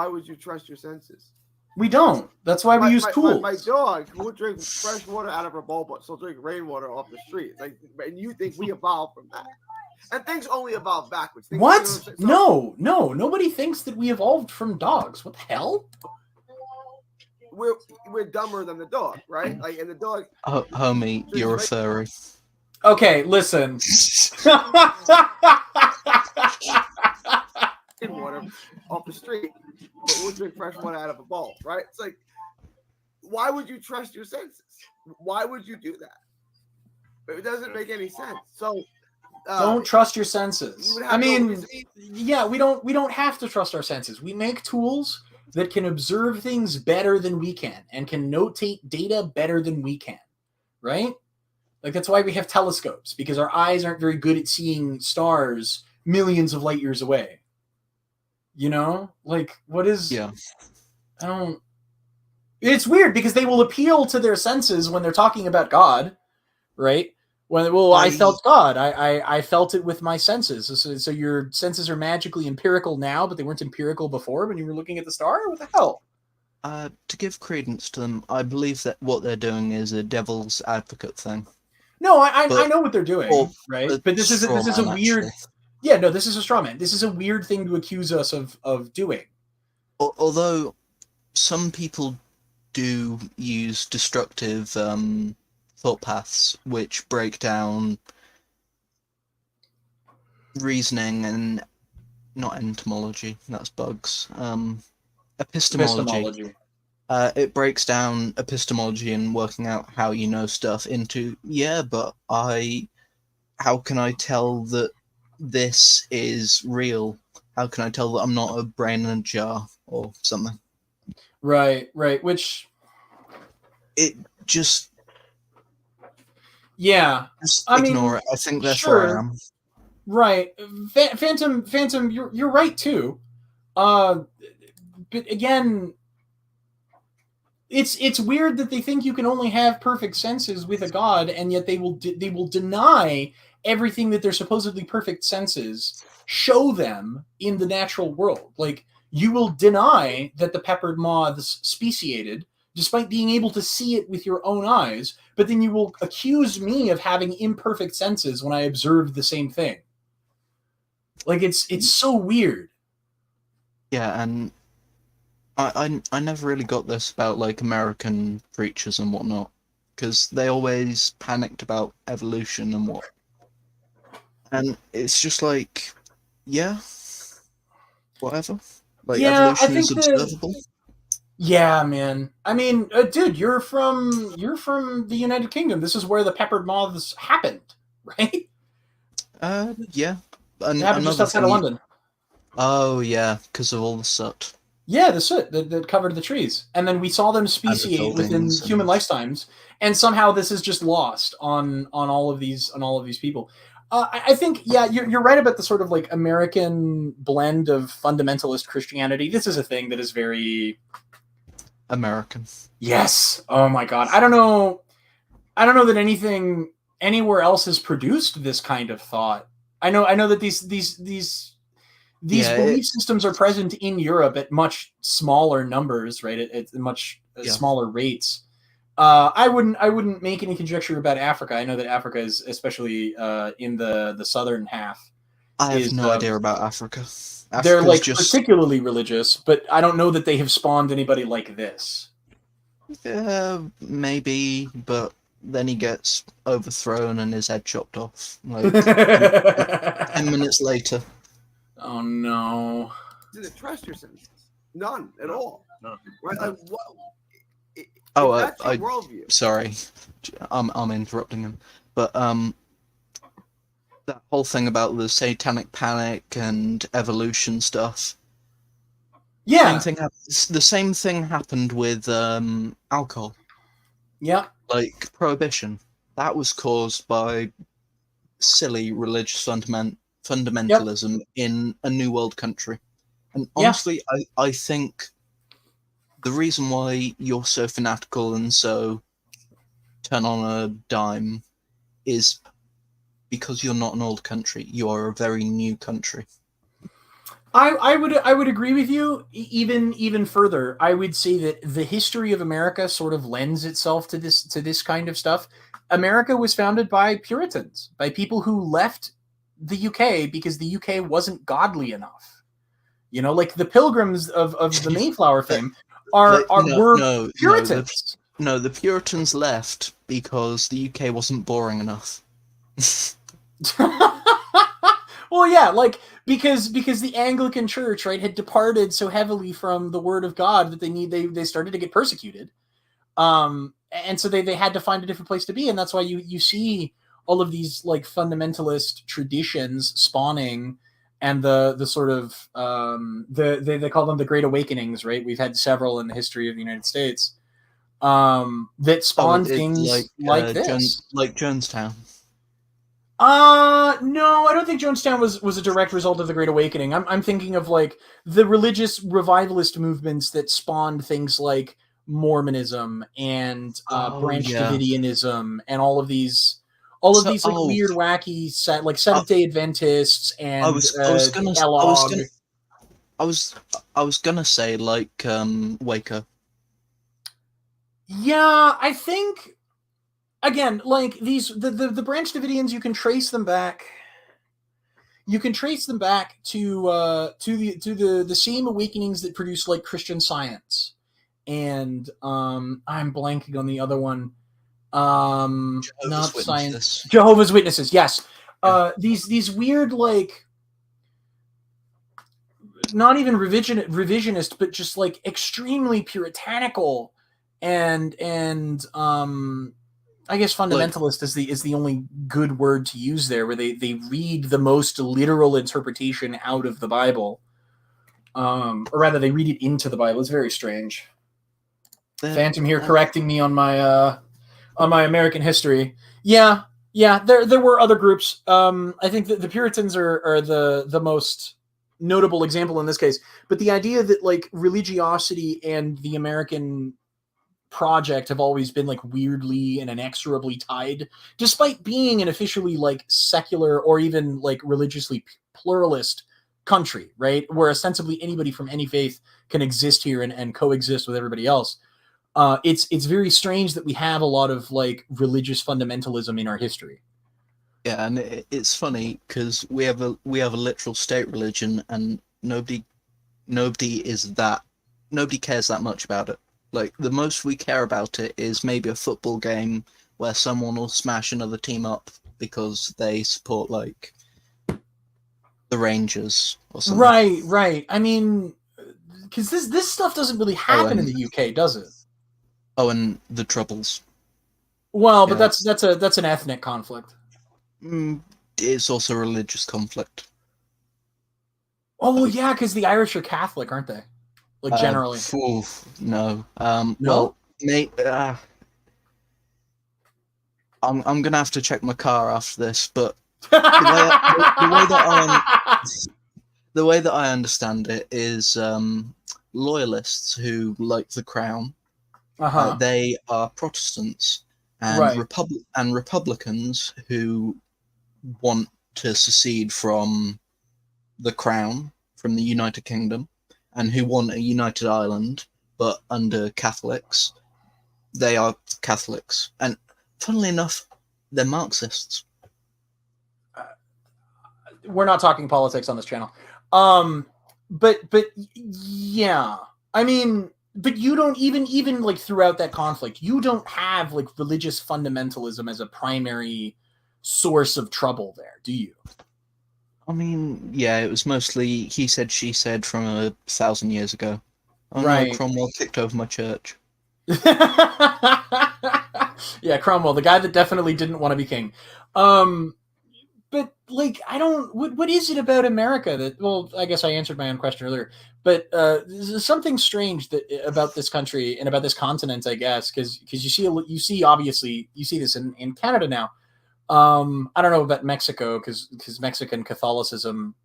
would you trust your senses? We don't. That's why we use tools. My dog will drink fresh water out of her bowl, but she'll drink rainwater off the street. Like, and you think we evolved from that? And things only evolve backwards. What? No. Nobody thinks that we evolved from dogs. What the hell? We're dumber than the dog, right? Like, and the dog. Oh, homie, you're a furry. Okay, listen. Water off the street, but we'll drink fresh water out of a bowl, right? It's like, why would you trust your senses? Why would you do that? It doesn't make any sense. So don't trust your senses. I mean, yeah, we don't have to trust our senses. We make tools that can observe things better than we can and can notate data better than we can, right? Like, that's why we have telescopes, because our eyes aren't very good at seeing stars millions of light years away. You know, like, what is? Yeah. I don't. It's weird because they will appeal to their senses when they're talking about God, right? I felt God. I felt it with my senses. So your senses are magically empirical now, but they weren't empirical before when you were looking at the star. What the hell? To give credence to them, I believe that what they're doing is a devil's advocate thing. No, I know what they're doing, right? But this is a weird. Actually. Yeah, no, this is a straw man. This is a weird thing to accuse us of doing. Although some people do use destructive thought paths which break down reasoning and not entomology, that's bugs. Epistemology. It breaks down epistemology and working out how you know stuff into, but how can I tell that this is real? How can I tell that I'm not a brain in a jar or something? Right. Which it just ignore it. I think that's where I am. Right. Phantom, you're right too. But again, it's weird that they think you can only have perfect senses with a god, and yet they will deny everything that their supposedly perfect senses show them in the natural world. Like, you will deny that the peppered moths speciated, despite being able to see it with your own eyes, but then you will accuse me of having imperfect senses when I observed the same thing. Like, it's so weird. Yeah, and I never really got this about, like, American preachers and whatnot, because they always panicked about evolution and what. And it's just like, whatever. Like, evolution is observable. Yeah, man. I mean, dude, you're from the United Kingdom. This is where the peppered moths happened, right? Yeah. It happened just outside of London. Oh, yeah, because of all the soot. Yeah, the soot that covered the trees. And then we saw them speciate within human lifetimes, and somehow this is just lost on all of these people. I think, you're right about the sort of like American blend of fundamentalist Christianity. This is a thing that is very American. Yes. Oh my God. I don't know that anything anywhere else has produced this kind of thought. I know that these belief systems are present in Europe at much smaller numbers, right? At much smaller rates. I wouldn't make any conjecture about Africa. I know that Africa is, especially in the southern half. I have no idea about Africa. They're like particularly religious, but I don't know that they have spawned anybody like this. Maybe, but then he gets overthrown and his head chopped off. Like 10 minutes later. Oh no. Didn't trust your senses. None at all. No. Right? Like what? Oh, If that's your I worldview. sorry, I'm interrupting him, but that whole thing about the satanic panic and evolution stuff. Yeah. The same thing happened with alcohol, Yeah. like prohibition. That was caused by silly religious fundamentalism in a new world country. And honestly, I think the reason why you're so fanatical and so turn on a dime is because you're not an old country. You are a very new country. I would agree with you even further. I would say that the history of America sort of lends itself to this kind of stuff. America was founded by Puritans, by people who left the UK because the UK wasn't godly enough. You know, like the Pilgrims of the Mayflower fame were Puritans. No, the Puritans left because the UK wasn't boring enough. Well, yeah, like because the Anglican Church, right, had departed so heavily from the Word of God that they started to get persecuted, and so they had to find a different place to be, and that's why you see all of these like fundamentalist traditions spawning, and the sort of they call them the Great Awakenings, right? We've had several in the history of the United States that spawned things like this, like Jonestown. No, I don't think Jonestown was a direct result of the Great Awakening. I'm thinking of like the religious revivalist movements that spawned things like Mormonism and Branch Davidianism and all of these like weird, wacky Seventh Day Adventists and I was gonna say like Waco. Yeah, I think. Again, like the Branch Davidians, you can trace them back. You can trace them back to the same awakenings that produced like Christian Science, and I'm blanking on the other one. Not Science. Jehovah's Witnesses. Yes. These weird like not even revisionist, but just like extremely puritanical and I guess fundamentalist is the only good word to use there, where they read the most literal interpretation out of the Bible, or rather, they read it into the Bible. It's very strange. Phantom here correcting me on my American history. Yeah. There were other groups. I think that the Puritans are the most notable example in this case. But the idea that like religiosity and the American project have always been like weirdly and inexorably tied, despite being an officially like secular or even like religiously pluralist country, right, where ostensibly anybody from any faith can exist here and coexist with everybody else. It's very strange that we have a lot of like religious fundamentalism in our history. Yeah, and it's funny because we have a literal state religion, and nobody cares that much about it. Like, the most we care about it is maybe a football game where someone will smash another team up because they support, like, the Rangers or something. Right. I mean, because this stuff doesn't really happen in the UK, does it? Oh, and the Troubles. Well, but that's an ethnic conflict. It's also a religious conflict. Oh, well, yeah, because the Irish are Catholic, aren't they? Like, generally. No. No? Well, mate, I'm gonna have to check my car after this, but the way that I understand it is loyalists who like the crown. They are Protestants, and Republicans who want to secede from the crown, from the United Kingdom, and who want a united Ireland, but under Catholics. They are Catholics, and funnily enough, they're Marxists. We're not talking politics on this channel, but yeah, I mean, but you don't even like throughout that conflict, you don't have like religious fundamentalism as a primary source of trouble there, do you? I mean, yeah, it was mostly he said, she said from 1,000 years ago. Oh Right. no, Cromwell kicked over my church. Yeah, Cromwell, the guy that definitely didn't want to be king. But like, I don't. What is it about America that? Well, I guess I answered my own question earlier. But there's something strange that about this country and about this continent, I guess, because you see obviously you see this in Canada now. I don't know about Mexico because Mexican Catholicism,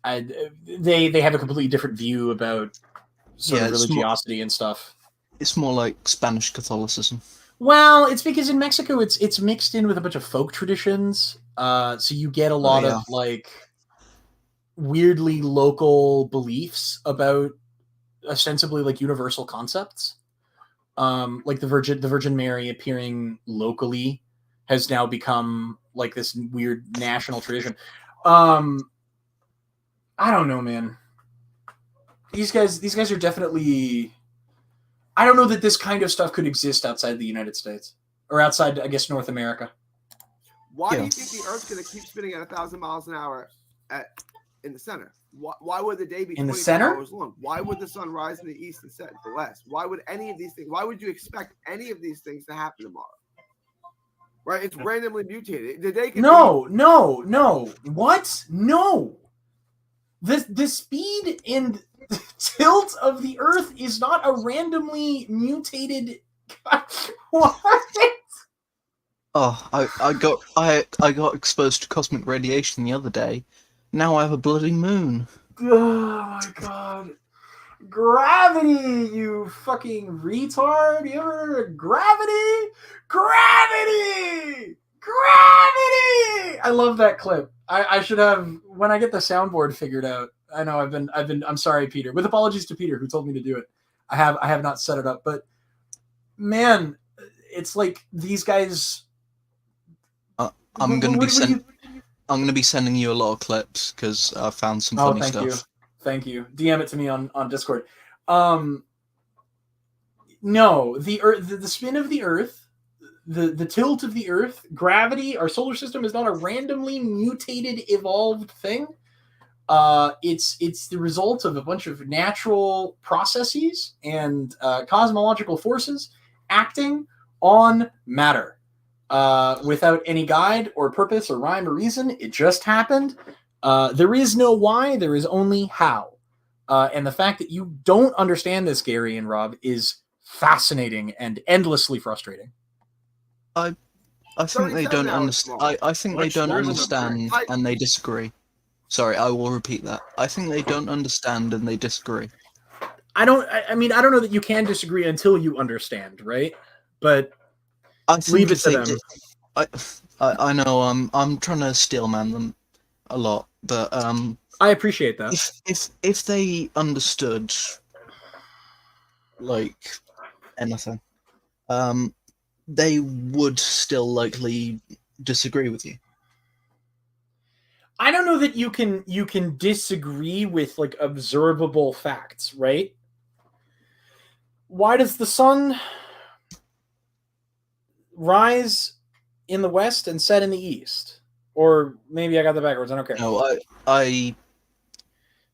they have a completely different view about sort Yeah, of religiosity and stuff. It's more like Spanish Catholicism. Well, it's because in Mexico it's mixed in with a bunch of folk traditions. So you get a lot yeah. of like weirdly local beliefs about ostensibly like universal concepts. Like the Virgin Mary appearing locally has now become like this weird national tradition. I don't know, man. These guys are definitely. I don't know that this kind of stuff could exist outside the United States or outside, I guess, North America. Why do Yeah. you think the Earth's going to keep spinning at 1,000 miles an hour in the center? Why would the day be In the 24 center? hours long? Why would the sun rise in the east and set in the west? Why would any of these things? Why would you expect any of these things to happen tomorrow? Right? It's randomly mutated. The day could No. What? No. The speed and tilt of the Earth is not a randomly mutated. What? Oh, I got exposed to cosmic radiation the other day. Now I have a bloody moon. Oh my god. Gravity, you fucking retard. You ever gravity? Gravity! Gravity! I love that clip. I should have when I get the soundboard figured out. I know I'm sorry, Peter. With apologies to Peter who told me to do it. I have not set it up, but man, it's like these guys. I'm gonna be sending you a lot of clips because I found some funny stuff. Thank you. DM it to me on Discord. No, the spin of the Earth, the tilt of the Earth, gravity, our solar system is not a randomly mutated, evolved thing. It's the result of a bunch of natural processes and cosmological forces acting on matter. Without any guide or purpose or rhyme or reason, it just happened. There is no why, there is only how. And the fact that you don't understand this, Gary and Rob, is fascinating and endlessly frustrating. I think they don't understand. I think they don't understand and they disagree. Sorry, I will repeat that. I think they don't understand and they disagree. I don't know that you can disagree until you understand, right? But I think leave it to them. I know I'm trying to steelman them a lot, but I appreciate that. If they understood like anything, they would still likely disagree with you. I don't know that you can disagree with like observable facts, right? Why does the sun rise in the west and set in the east? Or maybe I got that backwards. I don't care. No,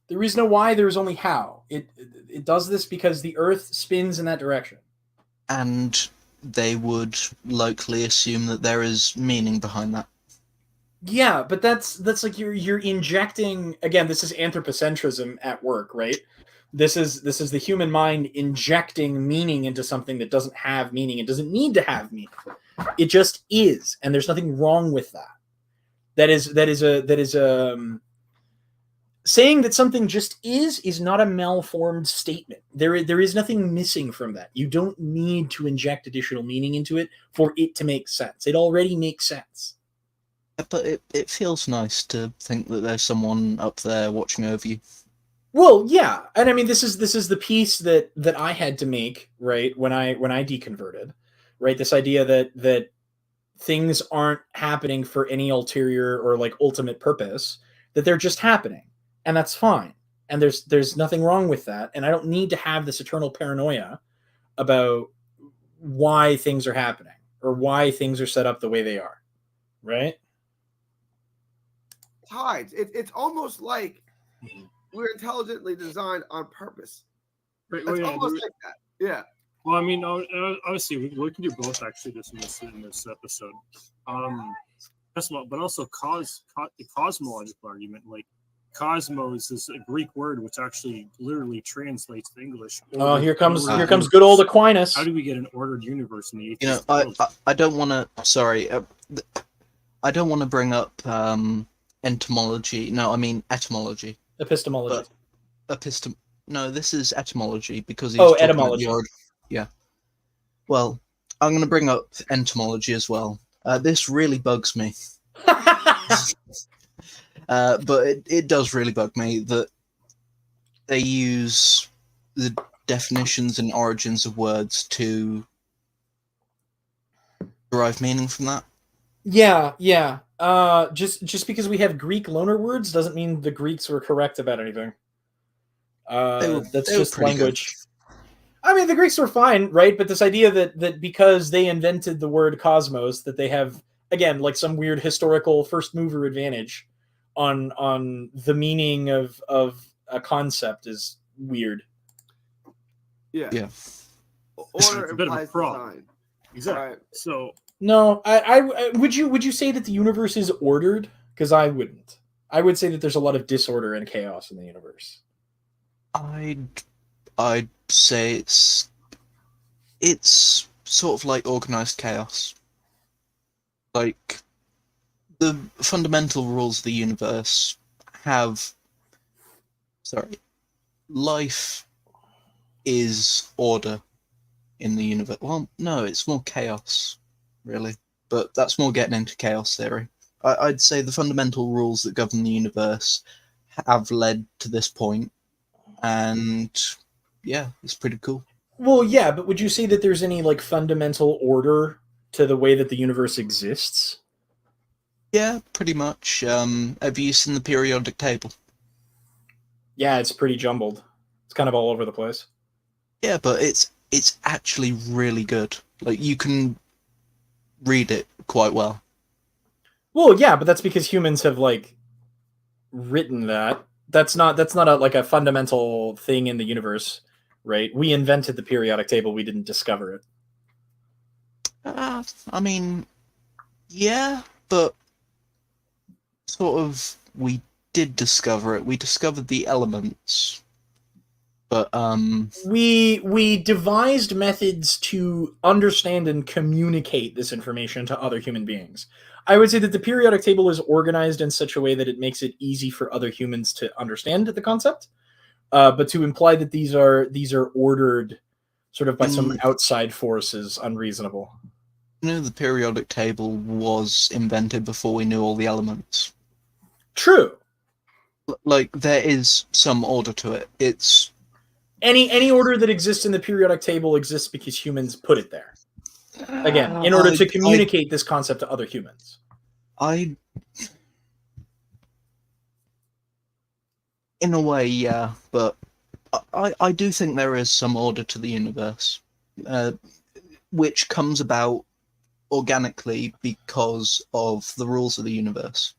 There is no why. There is only how. It does this because the Earth spins in that direction. And they would likely assume that there is meaning behind that. Yeah, but that's like you're injecting again. This is anthropocentrism at work, right? This is the human mind injecting meaning into something that doesn't have meaning. It doesn't need to have meaning. It just is, and there's nothing wrong with that. That is saying that something just is not a malformed statement. There is nothing missing from that. You don't need to inject additional meaning into it for it to make sense. It already makes sense. But it feels nice to think that there's someone up there watching over you. Well, yeah, and I mean this is the piece that I had to make, right, when I deconverted, right? This idea that things aren't happening for any ulterior or like ultimate purpose, that they're just happening, and that's fine. And there's nothing wrong with that, and I don't need to have this eternal paranoia about why things are happening or why things are set up the way they are, right? hides. It's almost like Mhm. we're intelligently designed on purpose. Right, It's well, yeah, almost like that. Yeah. well, I mean, obviously, we can do both actually. In this episode, but also the cosmological argument. Like, cosmos is a Greek word which actually literally translates to English. Oh, here comes Ordered good old universe. Aquinas. How do we get an ordered universe in the You know, atheist I, world? I don't want to. Sorry, I don't want to bring up entomology. No, I mean etymology. Epistemology. But No, this is etymology because he's Oh, talking etymology. about the origin. Yeah. Well, I'm going to bring up entomology as well. This really bugs me. But it does really bug me that they use the definitions and origins of words to derive meaning from that. Yeah. Just because we have Greek loaner words doesn't mean the Greeks were correct about anything. That's they were just pretty good. language. I mean, the Greeks were fine, right? But this idea that because they invented the word cosmos, that they have, again, like some weird historical first mover advantage on the meaning of a concept is weird. Yeah. Yeah. Order It's a bit of a implies problem. design. Exactly. Right. So No, I would you say that the universe is ordered? Because I wouldn't. I would say that there's a lot of disorder and chaos in the universe. I'd say it's sort of like organized chaos. Like the fundamental rules of the universe have life is order in the universe. Well, no, it's more chaos, really. But that's more getting into chaos theory. I'd say the fundamental rules that govern the universe have led to this point, and yeah, it's pretty cool. Well, yeah, but would you say that there's any like fundamental order to the way that the universe exists? Yeah, pretty much. Have you seen the periodic table? Yeah, it's pretty jumbled. It's kind of all over the place. Yeah, but it's actually really good. Like you can read it quite well. Well, yeah, but that's because humans have like written that. That's not like a fundamental thing in the universe, right? We invented the periodic table. We didn't discover it. I mean, yeah, but sort of we did discover it. We discovered the elements, but we devised methods to understand and communicate this information to other human beings. I would say that the periodic table is organized in such a way that it makes it easy for other humans to understand the concept. But to imply that these are ordered sort of by some outside force is unreasonable. you know, the periodic table was invented before we knew all the elements. True. Like there is some order to it. It's Any order that exists in the periodic table exists because humans put it there. Again, in order to communicate this concept to other humans. in a way, yeah, but I do think there is some order to the universe, which comes about organically because of the rules of the universe.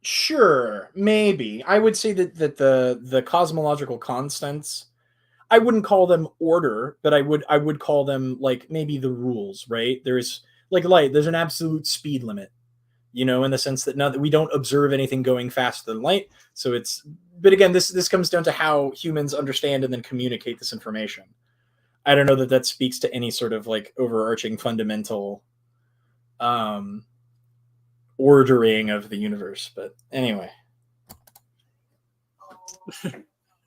Sure, maybe. I would say that the cosmological constants, I wouldn't call them order, but I would call them like maybe the rules, right? There's like light, there's an absolute speed limit, you know, in the sense that we don't observe anything going faster than light. So but again, this comes down to how humans understand and then communicate this information. I don't know that speaks to any sort of like overarching fundamental ordering of the universe, but anyway.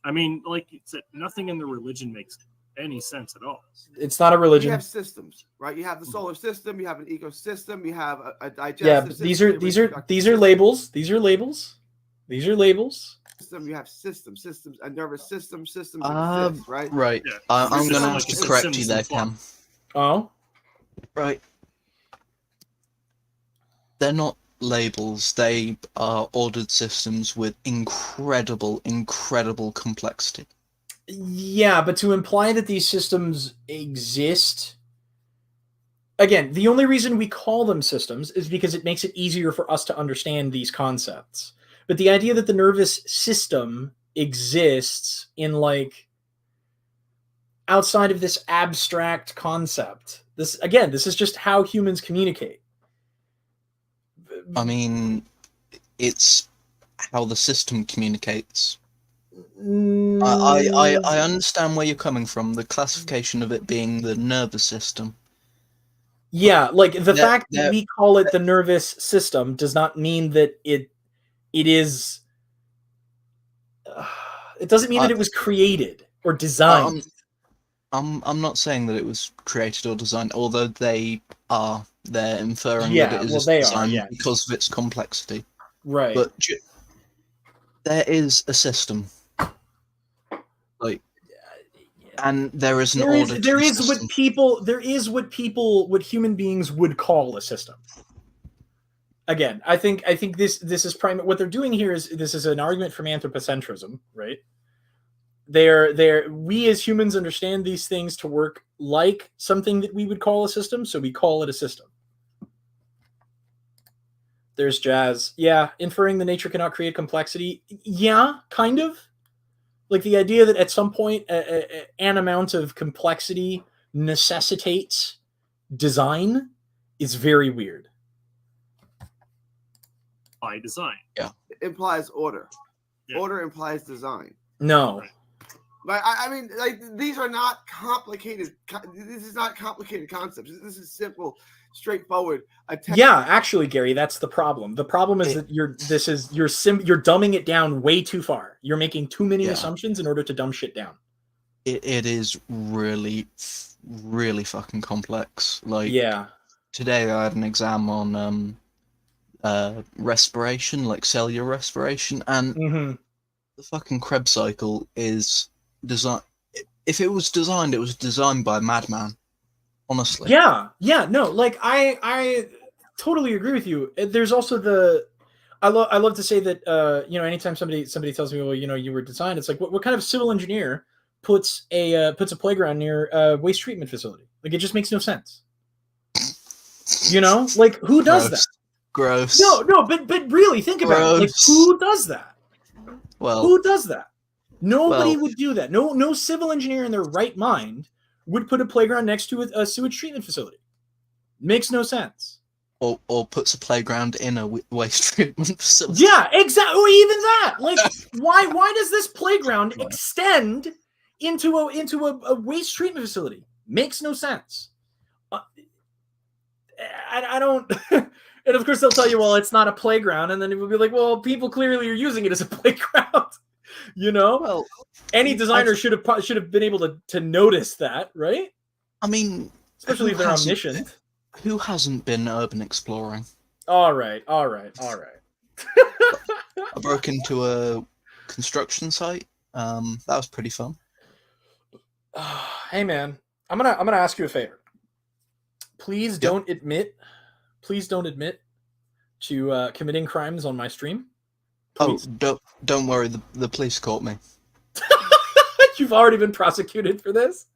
I mean, like you said, nothing in the religion makes any sense at all. It's not a religion. You have systems, right? You have the solar system, you have an ecosystem, you have a digestive Yeah, but system. these are labels. These are labels. These are labels. System, you have systems, a nervous system exist, right? Right. Yeah. I'm going to have Like to you correct said, you there, Simpsons Cam. Oh, Right. They're not labels. They are ordered systems with incredible complexity. yeah, but to imply that these systems exist again, the only reason we call them systems is because it makes it easier for us to understand these concepts. But the idea that the nervous system exists in like outside of this abstract concept, this is just how humans communicate. I mean, it's how the system communicates. I understand where you're coming from. The classification of it being the nervous system. Yeah, like the fact that we call it the nervous system does not mean that it is. It doesn't mean that it was created or designed. I'm not saying that it was created or designed, although they're inferring Yeah, that it well, is they are, designed yeah. because of its complexity. Right. But there is a system, like, and there is an order. There is what human beings would call a system. Again, I think this is prime. What they're doing here is this is an argument from anthropocentrism, right? We as humans understand these things to work like something that we would call a system, so we call it a system. There's Jazz. Yeah, inferring that nature cannot create complexity. Yeah, kind of. Like the idea that at some point an amount of complexity necessitates design is very weird. By design. Yeah. It implies order. Yeah. Order implies design. No. Right. But I mean, like, these are not complicated. This is not complicated concepts. This is simple, straightforward. Yeah, actually, Gary, that's the problem. The problem is that you're dumbing it down way too far. You're making too many assumptions in order to dumb shit down. It is really, really fucking complex. Like, today I had an exam on respiration, like cellular respiration, and the fucking Krebs cycle is designed. If it was designed, it was designed by a madman. Honestly. Yeah, no, like I totally agree with you. There's also I love to say that anytime somebody tells me, well, you were designed, it's like what kind of civil engineer puts a playground near a waste treatment facility? Like, it just makes no sense. Like, who does that? Gross. No, but really think about it. Like, who does that? Well, who does that? Nobody would do that. No civil engineer in their right mind would put a playground next to a sewage treatment facility. Makes no sense. Or puts a playground in a waste treatment facility. Yeah, exactly. Or even that. Like, why does this playground extend into a waste treatment facility? Makes no sense. I don't. And of course they'll tell you, well, it's not a playground, and then it will be like, well, people clearly are using it as a playground. Well, any designer should have been able to notice that, right? I mean, especially if they're omniscient. Who hasn't been urban exploring? All right. I broke into a construction site. That was pretty fun. Hey man, I'm gonna ask you a favor. Please don't admit to committing crimes on my stream. Please. Oh, don't worry. The police caught me. You've already been prosecuted for this?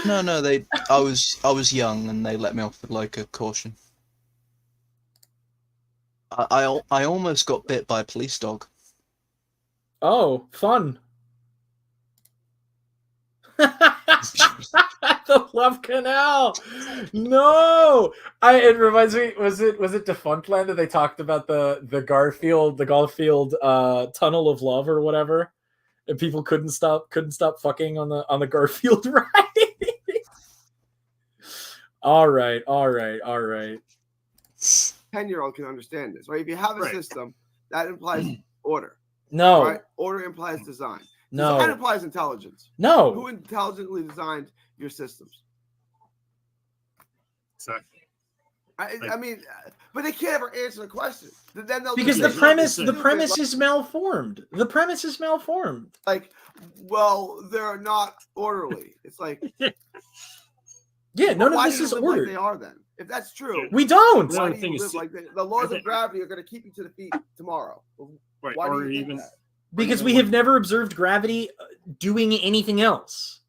No. I was young, and they let me off with like a caution. I almost got bit by a police dog. Oh, fun. The Love Canal. No, it reminds me. Was it Defunctland that they talked about the Garfield tunnel of love or whatever, and people couldn't stop fucking on the Garfield ride. All right. 10-year-old can understand this, right? If you have a system, that implies order. No, right? Order implies design. No, design implies intelligence. No, who intelligently designed your systems? Exactly. I mean, but they can't ever answer the question. Then because the premise is malformed. The premise is malformed. Like, well, they're not orderly. It's like, yeah, none of this is ordered. Like they are then. If that's true, we don't. Why do you live like the laws of gravity are going to keep you to the feet tomorrow? Right. Why or do you even think that? Because we have never observed gravity doing anything else.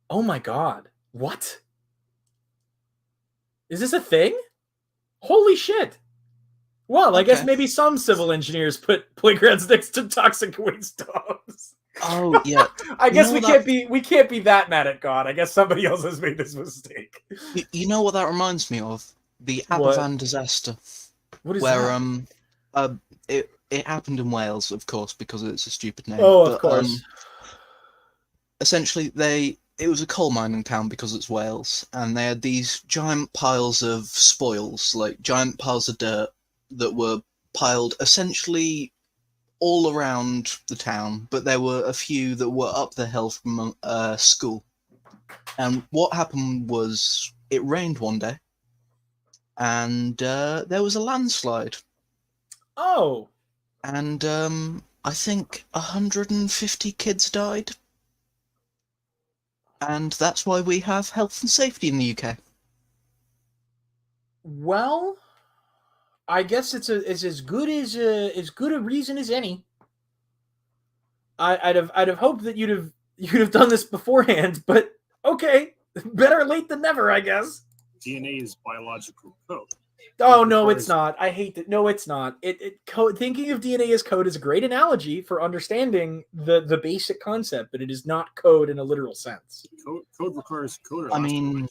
Oh my God! What? Is this a thing? Holy shit! Well, I guess Okay. maybe some civil engineers put playgrounds next to toxic waste dumps. Oh yeah. I guess know we that- can't be that mad at God. I guess somebody else has made this mistake. You know what that reminds me of? The What? Aberfan disaster, What is where that? it happened in Wales, of course, because it's a stupid name. Oh, of but, course. Essentially, it was a coal mining town because it's Wales, and they had these giant piles of spoils, like giant piles of dirt that were piled essentially all around the town, but there were a few that were up the hill from a school. And what happened was it rained one day, and there was a landslide, Oh, and I think 150 kids died. And that's why we have health and safety in the UK. well, I guess it's as good a reason as any. I'd have hoped that you'd have done this beforehand, but okay, better late than never, I guess. DNA is biological code. Oh no, requires- it's not. I hate that. No, it's not. Thinking of DNA as code is a great analogy for understanding the basic concept, but it is not code in a literal sense. Code requires coder. I mean,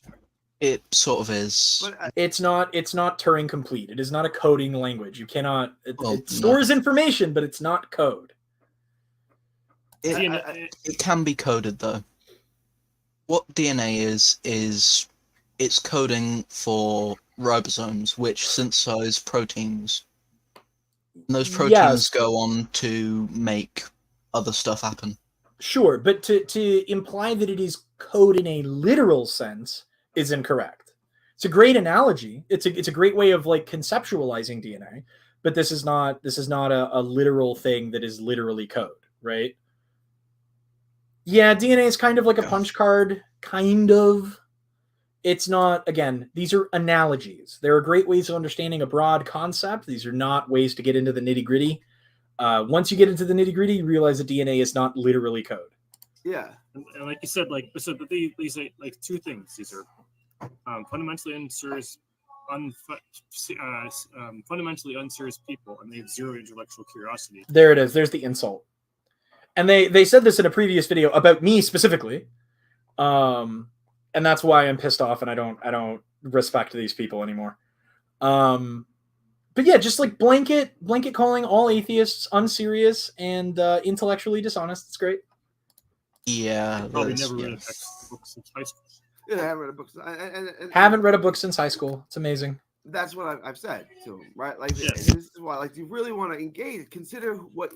it sort of is. But It's not Turing complete. It is not a coding language. You cannot. It Well, stores information, but it's not code. It can be coded though. What DNA is it's coding for ribosomes, which synthesize proteins. And those proteins Yes. go on to make other stuff happen. Sure, but to imply that it is code in a literal sense is incorrect. It's a great analogy. It's a great way of like conceptualizing DNA, but this is not a literal thing that is literally code, right? Yeah, DNA is kind of like a punch card, kind of. It's not, again, these are analogies. There are great ways of understanding a broad concept. These are not ways to get into the nitty-gritty. Once you get into the nitty-gritty, you realize that DNA is not literally code. yeah, and like you said, but these are like two things. These are fundamentally unserious people, and they have zero intellectual curiosity. There it is. There's the insult. And they said this in a previous video about me specifically. And that's why I'm pissed off and I don't respect these people anymore. But yeah, just like blanket calling all atheists unserious and intellectually dishonest. It's great. Yeah, Probably that's- never read a yes. textbook since high school. yeah, I haven't read a book. And Haven't read a book since high school. It's amazing. That's what I've said to him, right? Like, Yeah. this is why, like, you really want to engage. Consider what.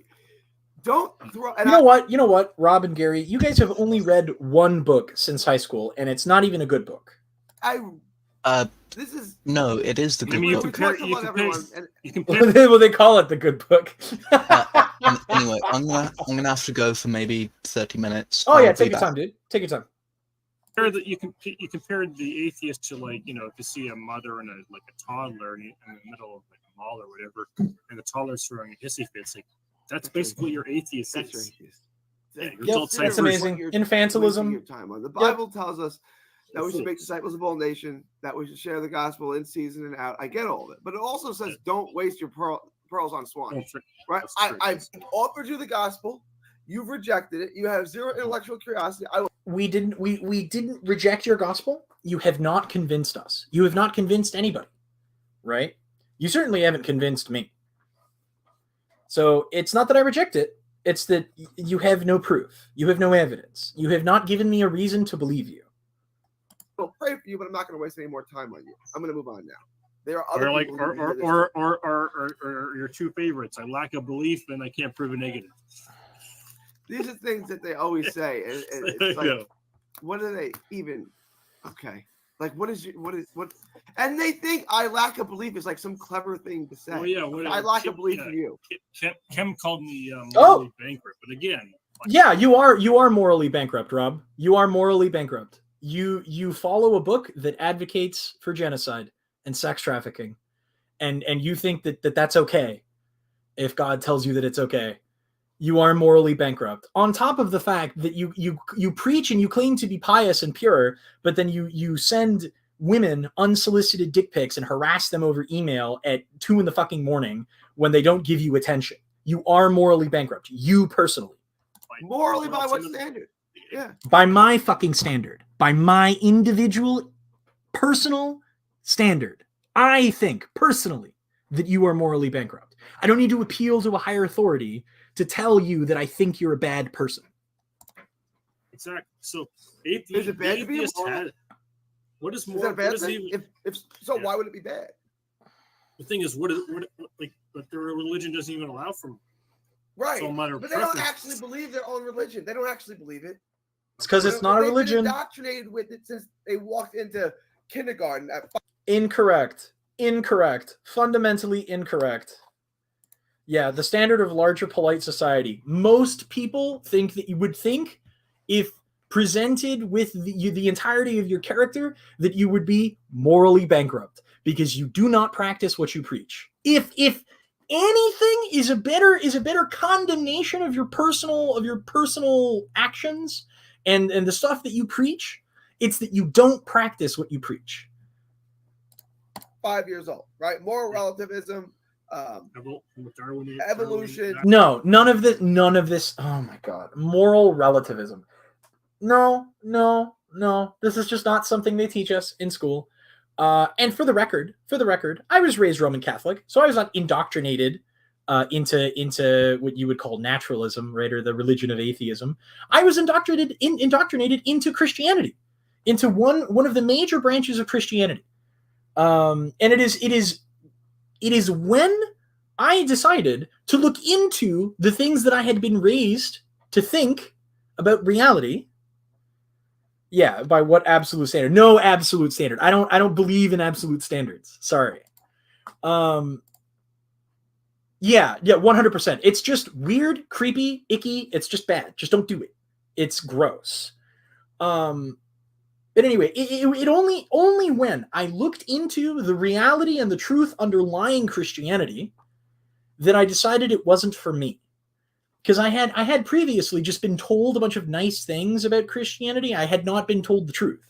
Don't throw. And You know what, Rob and Gary, you guys have only read one book since high school, and it's not even a good book. This is. No, it is the I good mean, you book. we compare- talked you about compare- everyone, and You compare Well, they call it the good book. Anyway, I'm gonna have to go for maybe 30 minutes. Oh yeah, I'll be take your back. time, dude. Take your time. you compared the atheist to, like, you know, if you see a mother and a toddler in the middle of like a mall or whatever, and the toddler's throwing a hissy fit, it's like that's basically your atheist. that's your is. atheist. Yeah, your Yep, adult that's cyphers. amazing. You're Infantilism. wasting your time on. The Bible tells us that we should make disciples of all nations, that we should share the gospel in season and out. I get all of it, but it also says don't waste your pearls on swine. Don't trick- Right? That's true. I've offered you the gospel. You've rejected it. You have zero intellectual curiosity. We didn't reject your gospel. You have not convinced us. You have not convinced anybody, right? You certainly haven't convinced me. So it's not that I reject it. It's that you have no proof. You have no evidence. You have not given me a reason to believe you. will pray for you, but I'm not going to waste any more time on you. I'm going to move on now. There are other Or like, people who can do this. or your two favorites. I lack a belief, and I can't prove a negative. These are things that they always say, and it's like, what do they even? Okay, like what is? And they think I lack a belief is like some clever thing to say. Well, yeah, whatever. I lack a Kim- belief yeah, in you. Kim called me morally bankrupt, but again, like, Yeah, you are morally bankrupt, Rob. You are morally bankrupt. You follow a book that advocates for genocide and sex trafficking, and you think that that's okay if God tells you that it's okay. You are morally bankrupt. On top of the fact that you preach and you claim to be pious and pure, but then you send women unsolicited dick pics and harass them over email at 2 a.m. when they don't give you attention. You are morally bankrupt. You personally. Morally, by what standard? Yeah. By my fucking standard. By my individual, personal standard. I think, personally, that you are morally bankrupt. I don't need to appeal to a higher authority to tell you that I think you're a bad person. Exactly. So, Is it bad to be immoral? What is Is more? that a bad What is thing? even, If so, Yeah. why would it be bad? the thing is, but their religion doesn't even allow for. Right. It's all a matter of But they don't preference. actually believe their own religion. They don't actually believe it. It's because it's not a They've been religion. indoctrinated with it since they walked into kindergarten. Incorrect. Incorrect. Fundamentally incorrect. Yeah, the standard of larger polite society. Most people think that you would think, if presented with the entirety of your character, that you would be morally bankrupt because you do not practice what you preach. If anything is a better condemnation of your personal actions and the stuff that you preach, it's that you don't practice what you preach. 5 years old, right? Moral relativism, evolution. No, none of this. Oh my God. Moral relativism. No. This is just not something they teach us in school. And for the record, I was raised Roman Catholic, so I was not indoctrinated into what you would call naturalism, right, or the religion of atheism. I was indoctrinated into Christianity, into one of the major branches of Christianity. And it is when I decided to look into the things that I had been raised to think about reality. Yeah, by what absolute standard? No absolute standard. I don't believe in absolute standards. Sorry. Yeah, 100%. It's just weird, creepy, icky. It's just bad. Just don't do it. It's gross. But anyway, it only when I looked into the reality and the truth underlying Christianity that I decided it wasn't for me. Because I had previously just been told a bunch of nice things about Christianity. I had not been told the truth.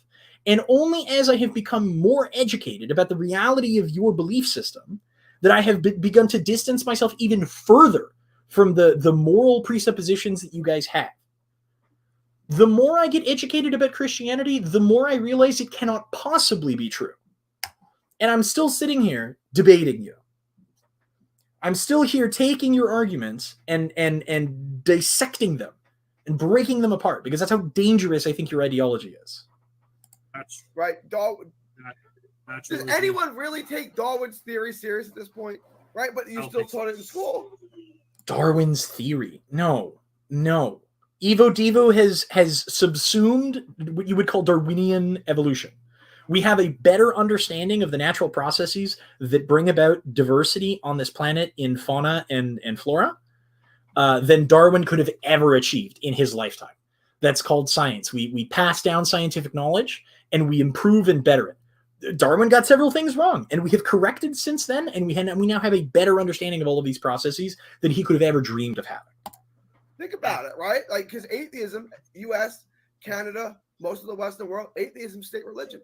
And only as I have become more educated about the reality of your belief system that I have begun to distance myself even further from the moral presuppositions that you guys have. The more I get educated about Christianity, the more I realize it cannot possibly be true. And I'm still sitting here debating you. I'm still here taking your arguments and dissecting them and breaking them apart, because that's how dangerous I think your ideology is. That's Right? Darwin. Does really anyone really take Darwin's theory serious at this point? Right? But you still taught it in school. Darwin's theory. No. Evo Devo has subsumed what you would call Darwinian evolution. We have a better understanding of the natural processes that bring about diversity on this planet in fauna and flora than Darwin could have ever achieved in his lifetime. That's called science. We pass down scientific knowledge and we improve and better it. Darwin got several things wrong, and we have corrected since then, and we now have a better understanding of all of these processes than he could have ever dreamed of having. Think about it, right? Like, because atheism, U.S., Canada, most of the Western world, atheism is state religion.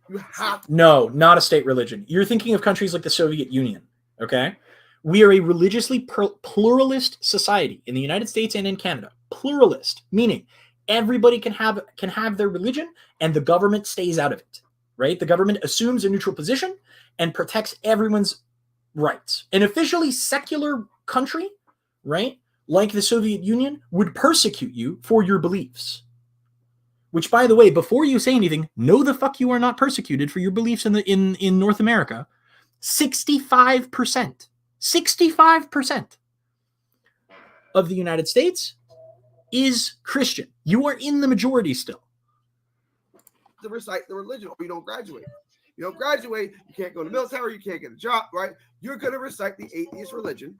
You have to. No, not a state religion. You're thinking of countries like the Soviet Union, okay? We are a religiously pluralist society in the United States and in Canada. Pluralist, meaning everybody can have their religion and the government stays out of it, right? The government assumes a neutral position and protects everyone's rights. An officially secular country, right, like the Soviet Union, would persecute you for your beliefs. Which, by the way, before you say anything, know the fuck you are not persecuted for your beliefs in North America. 65% of the United States is Christian. You are in the majority still. To recite the religion, or you don't graduate. You don't graduate, you can't go to the military, you can't get a job, right? You're going to recite the atheist religion.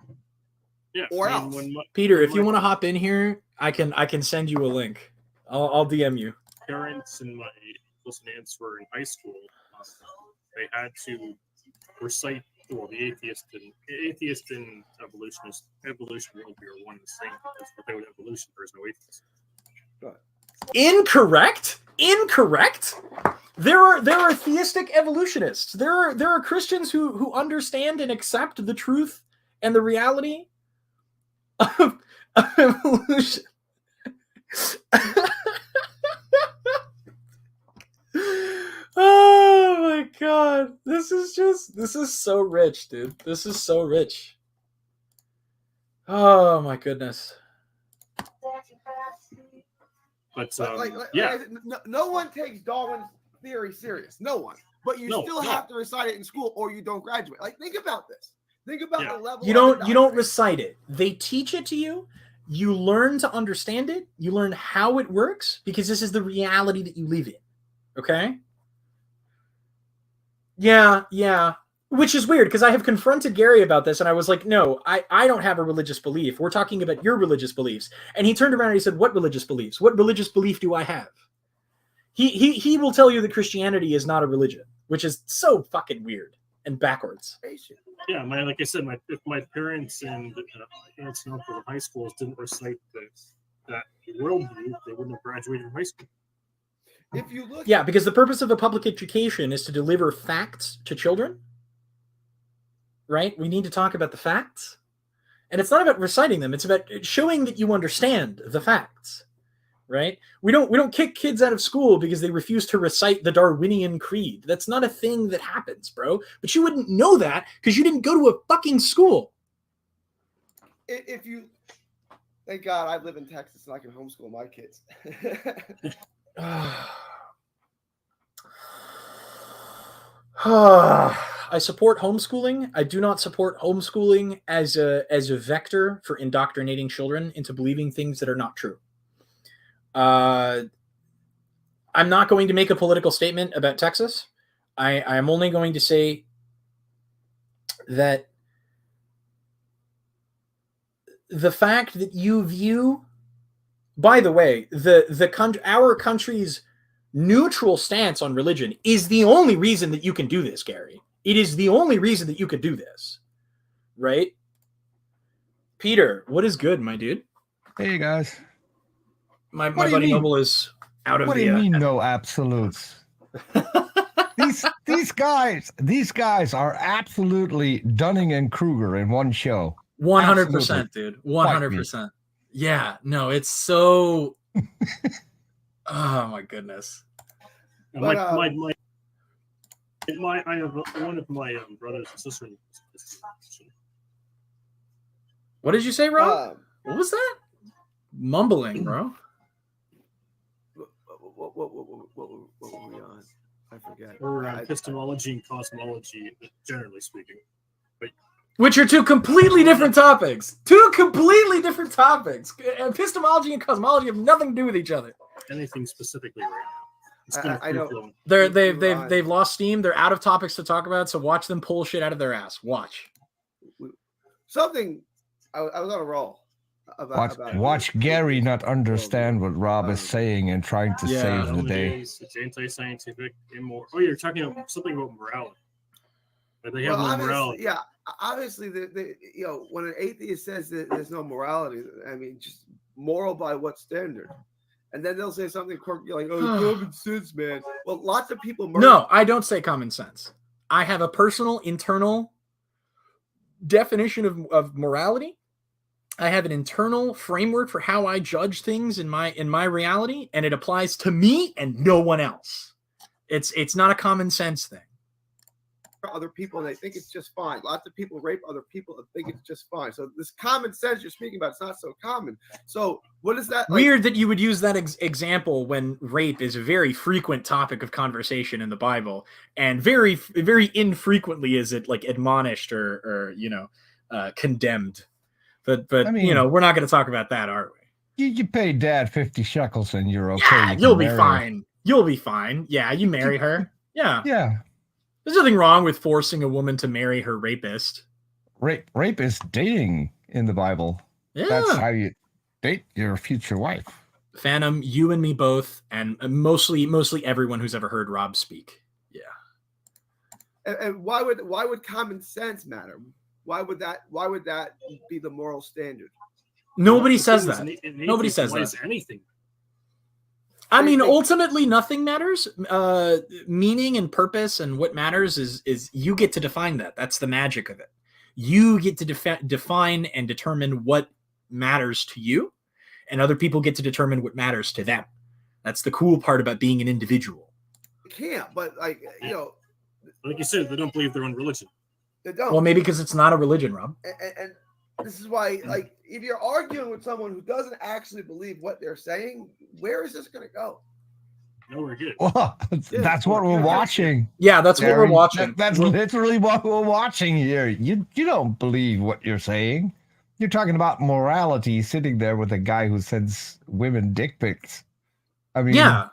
Yeah. Or else. Peter, if you want to hop in here, I can send you a link. I'll DM you. Parents and my close aunts were in high school. They had to recite, well, the atheist and evolution worldview are one and the same, because without evolution, there's no atheist. Incorrect. There are theistic evolutionists. There are Christians who understand and accept the truth and the reality of evolution. Oh my god. This is so rich, dude. This is so rich. Oh my goodness. But no one takes Darwin's theory serious. No one. But you still have to recite it in school, or you don't graduate. Like, think about this. Think about the level. You don't recite it. They teach it to you. You learn to understand it. You learn how it works because this is the reality that you live in. Okay? Yeah. Which is weird because I have confronted Gary about this and I was like, no, I don't have a religious belief. We're talking about your religious beliefs. And he turned around and he said, what religious beliefs? What religious belief do I have? He will tell you that Christianity is not a religion, which is so fucking weird and backwards. Yeah, like I said, if my parents and parents and uncles in high schools didn't recite that worldview, they wouldn't have graduated from high school. If you look, because the purpose of a public education is to deliver facts to children. Right? We need to talk about the facts. And it's not about reciting them. It's about showing that you understand the facts. Right? We don't kick kids out of school because they refuse to recite the Darwinian creed. That's not a thing that happens, bro. But you wouldn't know that because you didn't go to a fucking school. If you, thank God I live in Texas and I can homeschool my kids. I support homeschooling. I do not support homeschooling as a vector for indoctrinating children into believing things that are not true. I'm not going to make a political statement about Texas. I am only going to say that the fact that you view, by the way, our country's neutral stance on religion is the only reason that you can do this, Gary. It is the only reason that you could do this, right? Peter, what is good, my dude? Hey, guys. My buddy Noble is out of the... What do you mean, no absolutes? these guys are absolutely Dunning and Kruger in one show. 100%, dude. 100%. Yeah, no, it's so... Oh my goodness! But, I have one of my brothers and sisters. What did you say, Rob? What was that? Mumbling, bro. What were we on? I forget. We're on epistemology and cosmology, generally speaking. Which are two completely different topics. Two completely different topics. Epistemology and cosmology have nothing to do with each other. Anything specifically right now. I know. They've lost steam. They're out of topics to talk about. So watch them pull shit out of their ass. Watch. Something. I was on a roll. Watch Gary not understand what Rob is saying and trying to save the day. It's anti-scientific, immoral. Oh, you're talking about something about morality. But they have no morality. Yeah, obviously, when an atheist says that there's no morality, I mean, just moral by what standard? And then they'll say something quirky like, "Oh, common sense, man." Well, lots of people murder. No, I don't say common sense. I have a personal internal definition of morality. I have an internal framework for how I judge things in my reality, and it applies to me and no one else. It's not a common sense thing. Other people and they think it's just fine. Lots of people rape other people and think it's just fine. So this common sense you're speaking about, it's not so common. So what is that? Weird that you would use that example when rape is a very frequent topic of conversation in the Bible, and very, very infrequently is it like admonished or condemned. But I mean, we're not going to talk about that, are we? You pay Dad 50 shekels and you're okay. Yeah, you'll be fine. You'll be fine. Yeah, you marry her. Yeah. Yeah. There's nothing wrong with forcing a woman to marry her rapist. Rape is dating in the Bible. Yeah. That's how you date your future wife. Phantom, you and me both, and mostly everyone who's ever heard Rob speak. Yeah. And why would common sense matter? Why would that be the moral standard? Nobody says that. Nobody says that. Anything. I mean, ultimately, nothing matters. Meaning and purpose, and what matters is you get to define that. That's the magic of it. You get to define and determine what matters to you, and other people get to determine what matters to them. That's the cool part about being an individual. You can't, but like you said, they don't believe their own religion. They don't. Well, maybe because it's not a religion, Rob. And this is why, like, if you're arguing with someone who doesn't actually believe what they're saying, where is this going to go? Nowhere good. Well, that's what we're watching. Yeah, that's what we're watching. That's literally what we're watching here. You don't believe what you're saying. You're talking about morality, sitting there with a guy who sends women dick pics. I mean, yeah.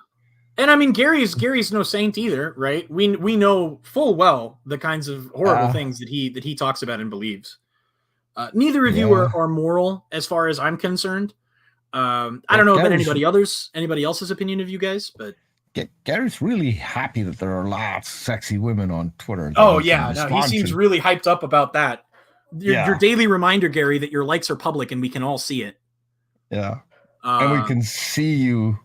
And I mean, Gary's no saint either, right? We know full well the kinds of horrible things that he talks about and believes. Neither of you are moral, as far as I'm concerned. I don't know about anybody else's opinion of you guys, but Gary's really happy that there are lots of sexy women on Twitter. Oh yeah, no, he seems really hyped up about that. Your daily reminder, Gary, that your likes are public and we can all see it. Yeah, and we can see you.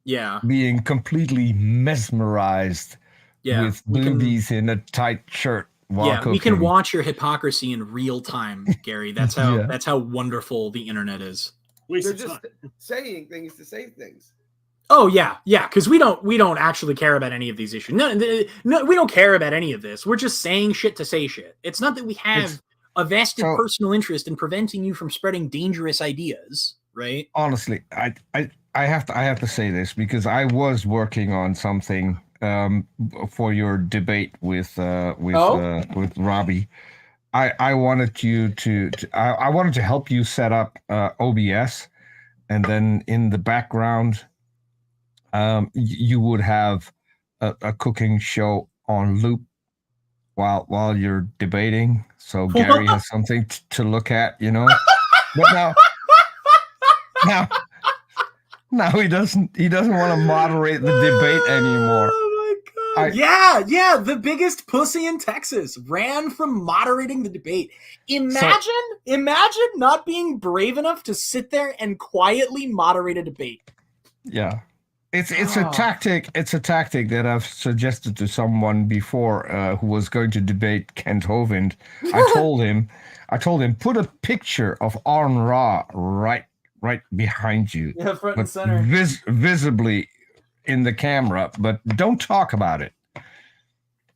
Yeah, being completely mesmerized with boobies in a tight shirt. We can watch your hypocrisy in real time, Gary. That's how wonderful the internet is. They're just saying things to say things. Oh yeah, because we don't actually care about any of these issues. No, we don't care about any of this. We're just saying shit to say shit. It's not that we have a vested personal interest in preventing you from spreading dangerous ideas, right? Honestly, I have to say this because I was working on something for your debate with Robbie. I wanted you I wanted to help you set up OBS, and then in the background, you would have a cooking show on loop while you're debating, so Gary has something to look at, you know. But now he doesn't want to moderate the debate anymore. Oh my god! Yeah, the biggest pussy in Texas ran from moderating the debate. Imagine not being brave enough to sit there and quietly moderate a debate. Yeah. It's a tactic. It's a tactic that I've suggested to someone before who was going to debate Kent Hovind. I told him put a picture of Arn Ra right behind you, front and center, visibly in the camera, but don't talk about it.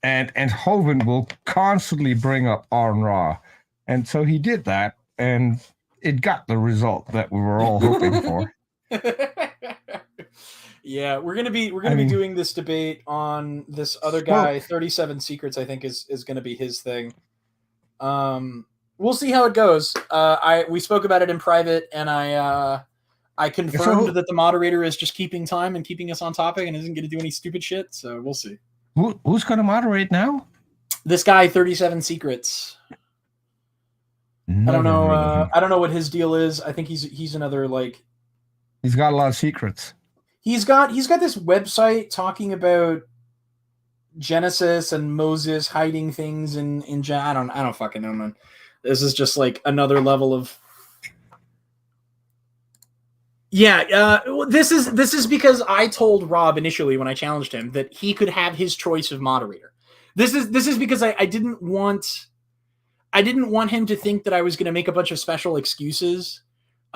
And Hovind will constantly bring up Arn Ra, and so he did that, and it got the result that we were all hoping for. Yeah, we're gonna be doing this debate on this other guy. 37 Secrets, I think, is gonna be his thing. We'll see how it goes. We spoke about it in private, and I confirmed that the moderator is just keeping time and keeping us on topic and isn't gonna do any stupid shit. So we'll see. Who's gonna moderate now? This guy, 37 Secrets. I don't know what his deal is. I think he's another like. He's got a lot of secrets. He's got this website talking about Genesis and Moses hiding things in I don't fucking know, man. This is just like another level of. Yeah, this is because I told Rob initially when I challenged him that he could have his choice of moderator. This is because I didn't want him to think that I was going to make a bunch of special excuses.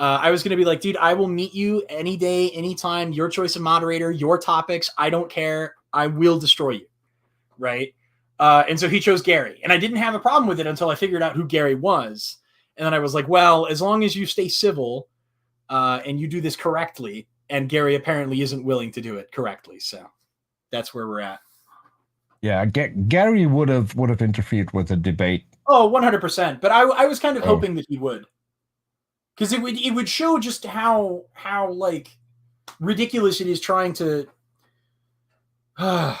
I was going to be like, dude, I will meet you any day, anytime, your choice of moderator, your topics. I don't care. I will destroy you. Right. And so he chose Gary, and I didn't have a problem with it until I figured out who Gary was. And then I was like, well, as long as you stay civil and you do this correctly, and Gary apparently isn't willing to do it correctly. So that's where we're at. Yeah. Gary would have interfered with the debate. Oh, 100%. But I was kind of hoping that he would. Because it would show just how like ridiculous it is trying to. Yeah.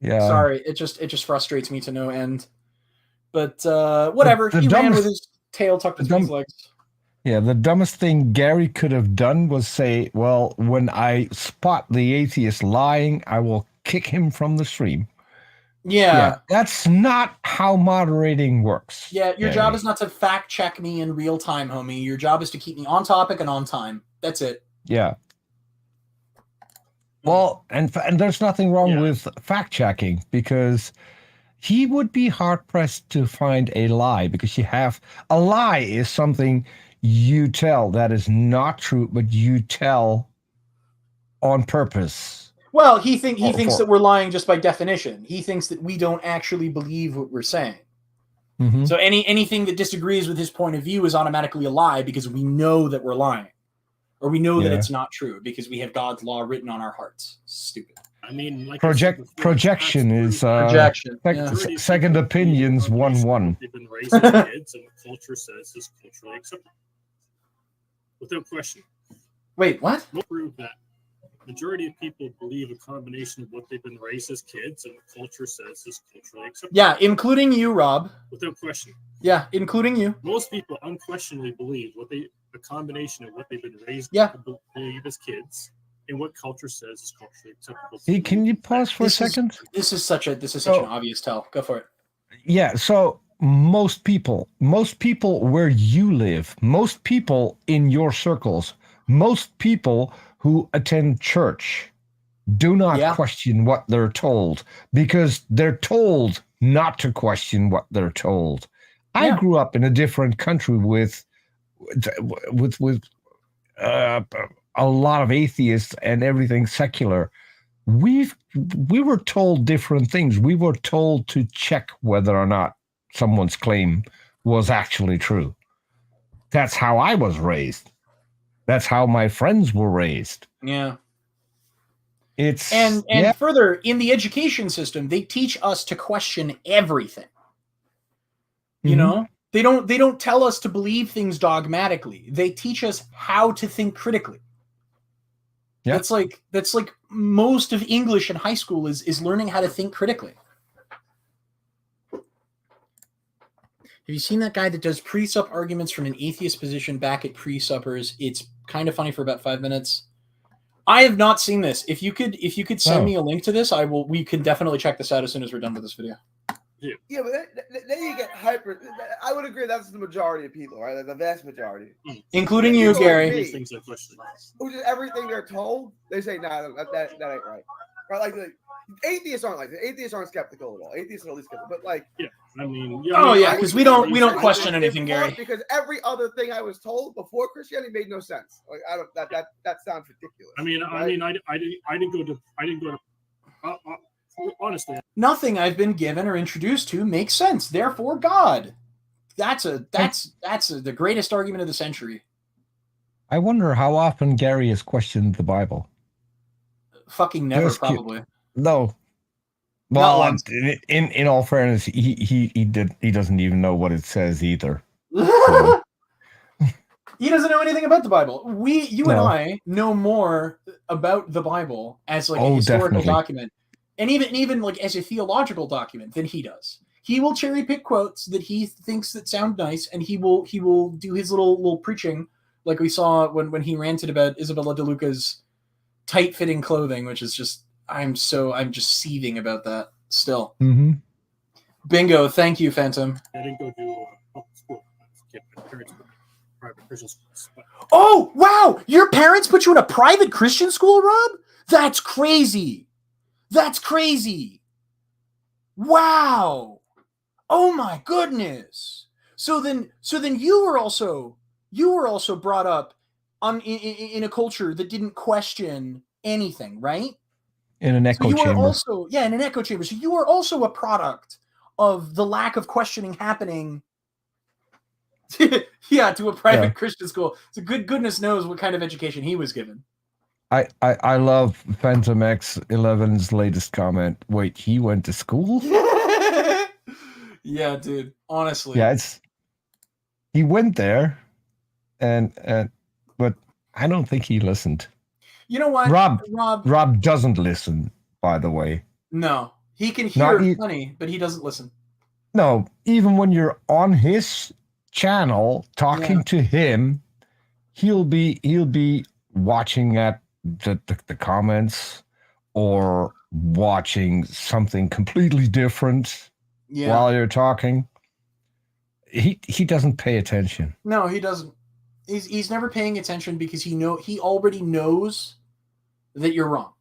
Sorry, it just frustrates me to no end. But whatever. He ran with his tail tucked between his legs. Yeah, the dumbest thing Gary could have done was say, "Well, when I spot the atheist lying, I will kick him from the stream." Yeah. That's not how moderating works. Yeah, your Gary. job is not to fact check me in real time, homie. Your job is to keep me on topic and on time. That's it. Yeah. Well, and there's nothing wrong Yeah. with fact checking, because he would be hard pressed to find a lie, because you have a lie is something you tell that is not true, but you tell on purpose. Well, he thinks for- that we're lying just by definition. He thinks that we don't actually believe what we're saying. Mhm. So anything that disagrees with his point of view is automatically a lie because we know that we're lying. Or we know that Yeah. it's not true because we have God's law written on our hearts. Stupid. I mean, like I said before, Projection that's is proof. Projection. sec- Yeah. Majority of second people believe opinions the combination of 1-1. what they've been raising their kids and what culture says is culturally acceptable. Without question. Wait, what? We'll prove that majority of people believe a combination of what they've been raised as kids and what culture says is culturally acceptable. Yeah, including you, Rob. Without question. Yeah, including you. Most people unquestionably believe a combination of what they've been raised Yeah. to believe as kids and what culture says is culturally acceptable. Hey, can you pause for a second? This is such an obvious tell. Go for it. Yeah, so most people where you live, most people in your circles, most people who attend church do not question what they're told, because they're told not to question what they're told. I grew up in a different country with a lot of atheists and everything secular. We were told different things. We were told to check whether or not someone's claim was actually true. That's how I was raised. That's how my friends were raised. Yeah. It's and further, in the education system, they teach us to question everything. You know? They don't tell us to believe things dogmatically. They teach us how to think critically. Yeah. That's like most of English in high school is learning how to think critically. Have you seen that guy that does pre-sup arguments from an atheist position back at pre-suppers? It's kind of funny for about 5 minutes. I have not seen this. If you could send me a link to this, we can definitely check this out as soon as we're done with this video. Yeah, but then you get hyper. I would agree that's the majority of people, right? Like the vast majority, including you, Gary. Things I question. Which is everything they're told. They say, "Nah, that ain't right." Right? Like atheists aren't like that. Atheists aren't skeptical at all. Atheists are at least skeptical, but like, yeah, I mean, because we don't question anything, Gary. Because every other thing I was told before Christianity made no sense. Like I don't that sounds ridiculous. I mean, right? I didn't go to. Honestly, nothing I've been given or introduced to makes sense. Therefore, God. That's the greatest argument of the century. I wonder how often Gary has questioned the Bible. Fucking never, probably. No. Well, in all fairness, he doesn't even know what it says either. So. He doesn't know anything about the Bible. You and I know more about the Bible as like a historical document, and even like as a theological document than he does. He will cherry pick quotes that he thinks that sound nice, and he will do his little preaching, like we saw when he ranted about Isabella De Luca's tight-fitting clothing, which is just I'm just seething about that still. Mm-hmm. Bingo, thank you, Phantom. I didn't go to public school. My parents put me in private Christian schools. Oh wow! Your parents put you in a private Christian school, Rob? That's crazy. That's crazy. Wow. Oh my goodness. So then you were also brought up in a culture that didn't question anything, right? In an echo chamber. In an echo chamber. So you were also a product of the lack of questioning happening. To a private Christian school. So goodness knows what kind of education he was given. I love Phantom X11's latest comment. Wait, he went to school? Yeah, dude. Honestly. Yeah, he went there, but I don't think he listened. You know what? Rob doesn't listen, by the way. No. He can hear plenty, but he doesn't listen. No, even when you're on his channel talking to him, he'll be watching at the comments or watching something completely different Yeah. while you're talking, he doesn't pay attention. No, he doesn't. He's never paying attention because he already knows that you're wrong,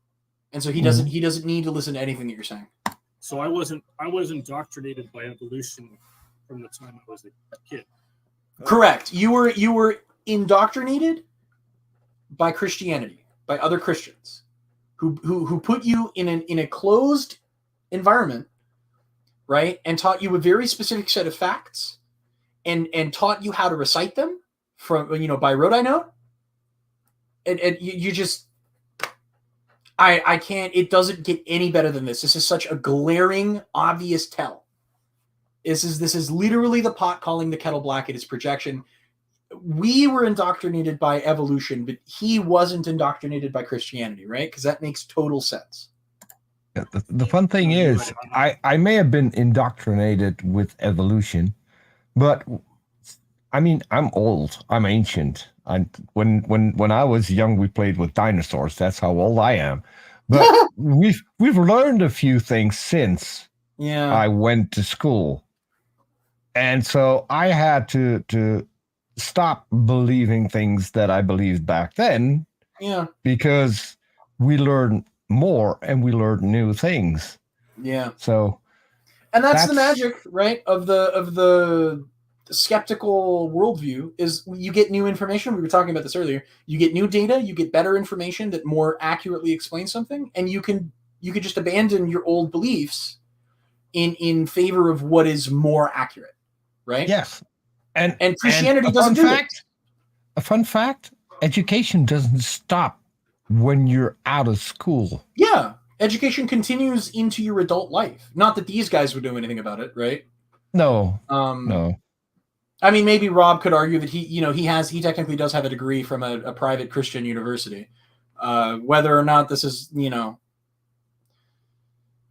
and so he doesn't need to listen to anything that you're saying. So I was indoctrinated by evolution from the time I was a kid. Correct. You were indoctrinated by Christianity, by other Christians, who put you in a closed environment, right, and taught you a very specific set of facts, and taught you how to recite them from by rote. I know, and you just. I can't. It doesn't get any better than this. This is such a glaring, obvious tell. This is literally the pot calling the kettle black. It is projection. We were indoctrinated by evolution, but he wasn't indoctrinated by Christianity, right? Because that makes total sense. The fun thing is, I may have been indoctrinated with evolution, but I mean, I'm old. I'm ancient. When I was young, we played with dinosaurs. That's how old I am. But we've learned a few things since I went to school, and so I had to stop believing things that I believed back then. Yeah, because we learn more and we learn new things. Yeah. So, and that's the magic, right, of the skeptical worldview is you get new information. We were talking about this earlier. You get new data, you get better information that more accurately explains something, and you can just abandon your old beliefs in favor of what is more accurate, right? Yes. And Christianity doesn't do it. A fun fact, education doesn't stop when you're out of school. Yeah. Education continues into your adult life. Not that these guys would do anything about it, right? No. No. I mean, maybe Rob could argue that he technically does have a degree from a private Christian university. Whether or not this is,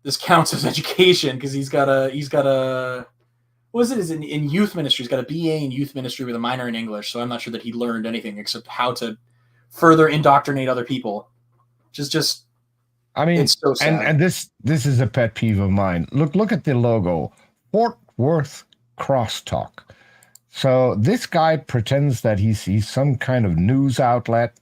this counts as education, because he's got a what is it? Is in youth ministry. He's got a BA in youth ministry with a minor in English. So I'm not sure that he learned anything except how to further indoctrinate other people. Just I mean, it's so sad. And this is a pet peeve of mine. Look at the logo, Fort Worth Crosstalk. So this guy pretends that he's some kind of news outlet,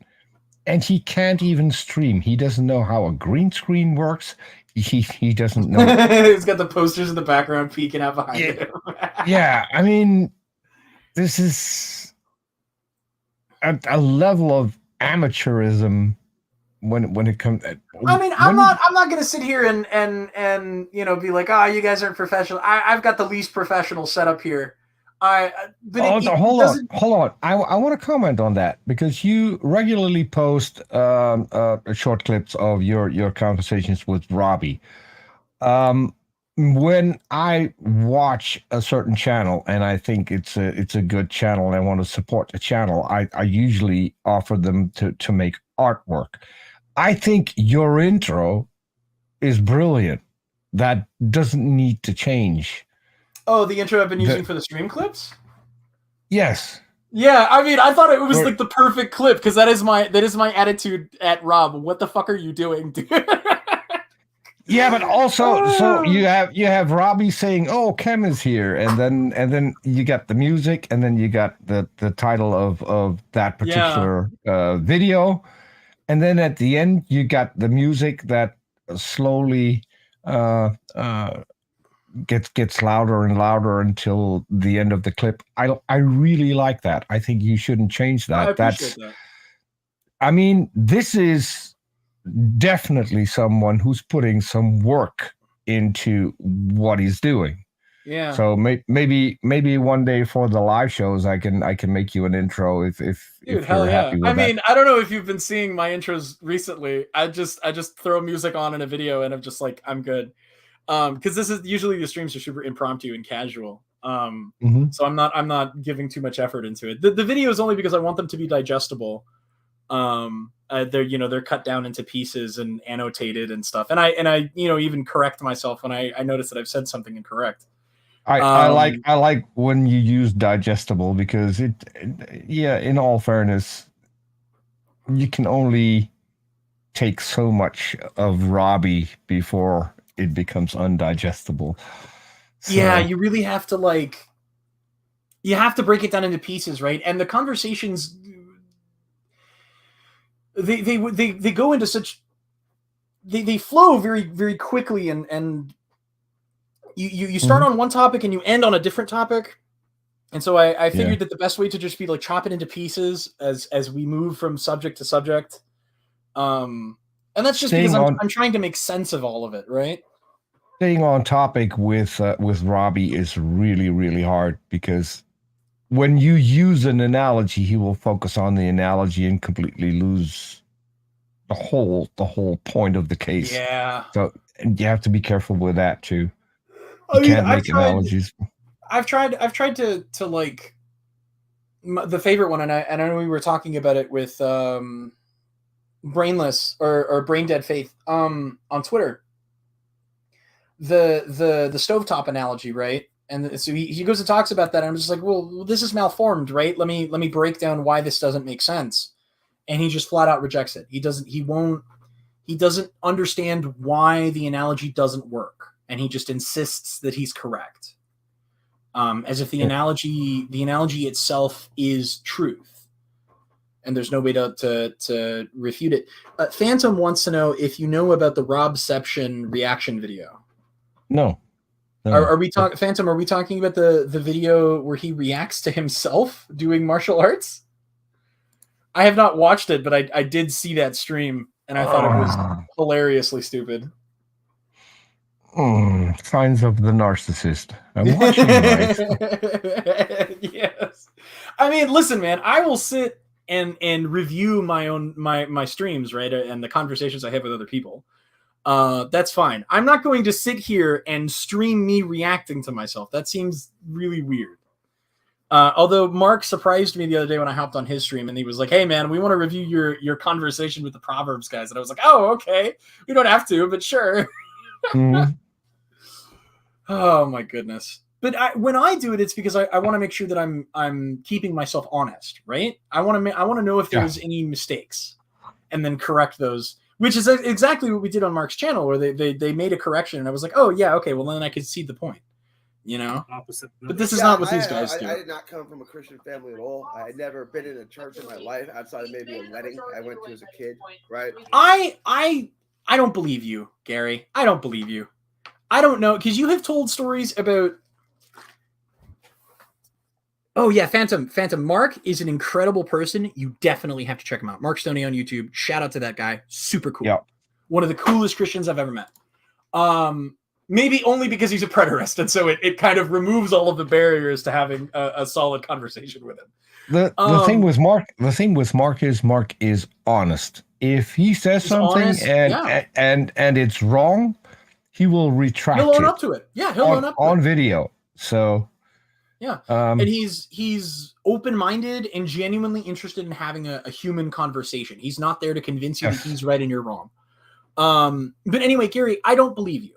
and he can't even stream. He doesn't know how a green screen works. He doesn't know. He's got the posters in the background peeking out behind him. Yeah, I mean, this is a level of amateurism when it comes. I mean, I'm not going to sit here and be like, you guys aren't professional. I've got the least professional setup here. Hold on. I want to comment on that, because you regularly post short clips of your conversations with Robbie. When I watch a certain channel and I think it's a good channel and I want to support the channel, I usually offer them to make artwork. I think your intro is brilliant. That doesn't need to change. Oh, the intro I've been using for the stream clips? Yes. Yeah, I mean, I thought it was like the perfect clip, because that is my attitude at Rob. What the fuck are you doing, dude? Yeah, but also, so you have Robbie saying, "Oh, Kem is here," and then you got the music, and then you got the title of that particular video, and then at the end you got the music that slowly gets louder and louder until the end of the clip. I really like that. I think you shouldn't change that. I appreciate that. I mean, this is definitely someone who's putting some work into what he's doing. Yeah. So maybe one day for the live shows, I can make you an intro if you're happy with that. I mean, I don't know if you've been seeing my intros recently. I just throw music on in a video and I'm just like, I'm good. Because this is usually the streams are super impromptu and casual. So I'm not giving too much effort into it. The video is only because I want them to be digestible. They're cut down into pieces and annotated and stuff. And I even correct myself when I notice that I've said something incorrect. I like when you use digestible, because in all fairness, you can only take so much of Robbie before it becomes undigestible. So, Yeah, you really have to like, you have to break it down into pieces, right? And the conversations, they go into such, they flow very, very quickly, and you start on one topic and you end on a different topic. And so I figured that the best way to just be like chop it into pieces as we move from subject to subject. And that's just because I'm trying to make sense of all of it, right? Staying on topic with Robbie is really, really hard, because when you use an analogy, he will focus on the analogy and completely lose the whole point of the case. Yeah. So you have to be careful with that too. I You mean, can't make analogies. I've tried to like the favorite one, and I know we were talking about it with Brainless or Brain Dead Faith on Twitter. The stovetop analogy, right? And so he goes and talks about that, and I'm just like, well, this is malformed, right? Let me break down why this doesn't make sense. And he just flat out rejects it. He doesn't understand why the analogy doesn't work, and he just insists that he's correct. As if the analogy itself is truth, and there's no way to refute it. Phantom wants to know if you know about the Robception reaction video. No. Are we talking, Phantom? Are we talking about the video where he reacts to himself doing martial arts? I have not watched it, but I did see that stream, and I thought it was hilariously stupid. Signs of the narcissist. I'm watching, right? Yes. I mean, listen, man, I will sit and review my streams, right? And the conversations I have with other people. That's fine. I'm not going to sit here and stream me reacting to myself. That seems really weird. Although Mark surprised me the other day when I hopped on his stream, and he was like, "Hey, man, we want to review your conversation with the Proverbs guys." And I was like, "Oh, okay. We don't have to, but sure." Oh my goodness. But when I do it, it's because I want to make sure that I'm keeping myself honest, right? I want to know if there's any mistakes, and then correct those. Which is exactly what we did on Mark's channel, where they made a correction, and I was like, "Oh yeah, okay. Well, then I could see the point." You know, Opposite. but this is not what these guys do. I did not come from a Christian family at all. I had never been in a church in my life outside of maybe a wedding I went to as a kid. Right? I don't believe you, Gary. I don't believe you. I don't know, because you have told stories about. Oh yeah, Phantom. Mark is an incredible person. You definitely have to check him out. Mark Stoney on YouTube. Shout out to that guy. Super cool. Yep. One of the coolest Christians I've ever met. Maybe only because he's a preterist, and so it kind of removes all of the barriers to having a solid conversation with him. The thing with Mark is honest. If he says something honest, and it's wrong, he will retract it. He'll own up to it. Yeah, he'll own up to it. On video. So yeah. And he's open-minded and genuinely interested in having a human conversation. He's not there to convince you that he's right and you're wrong. But anyway, Gary, I don't believe you.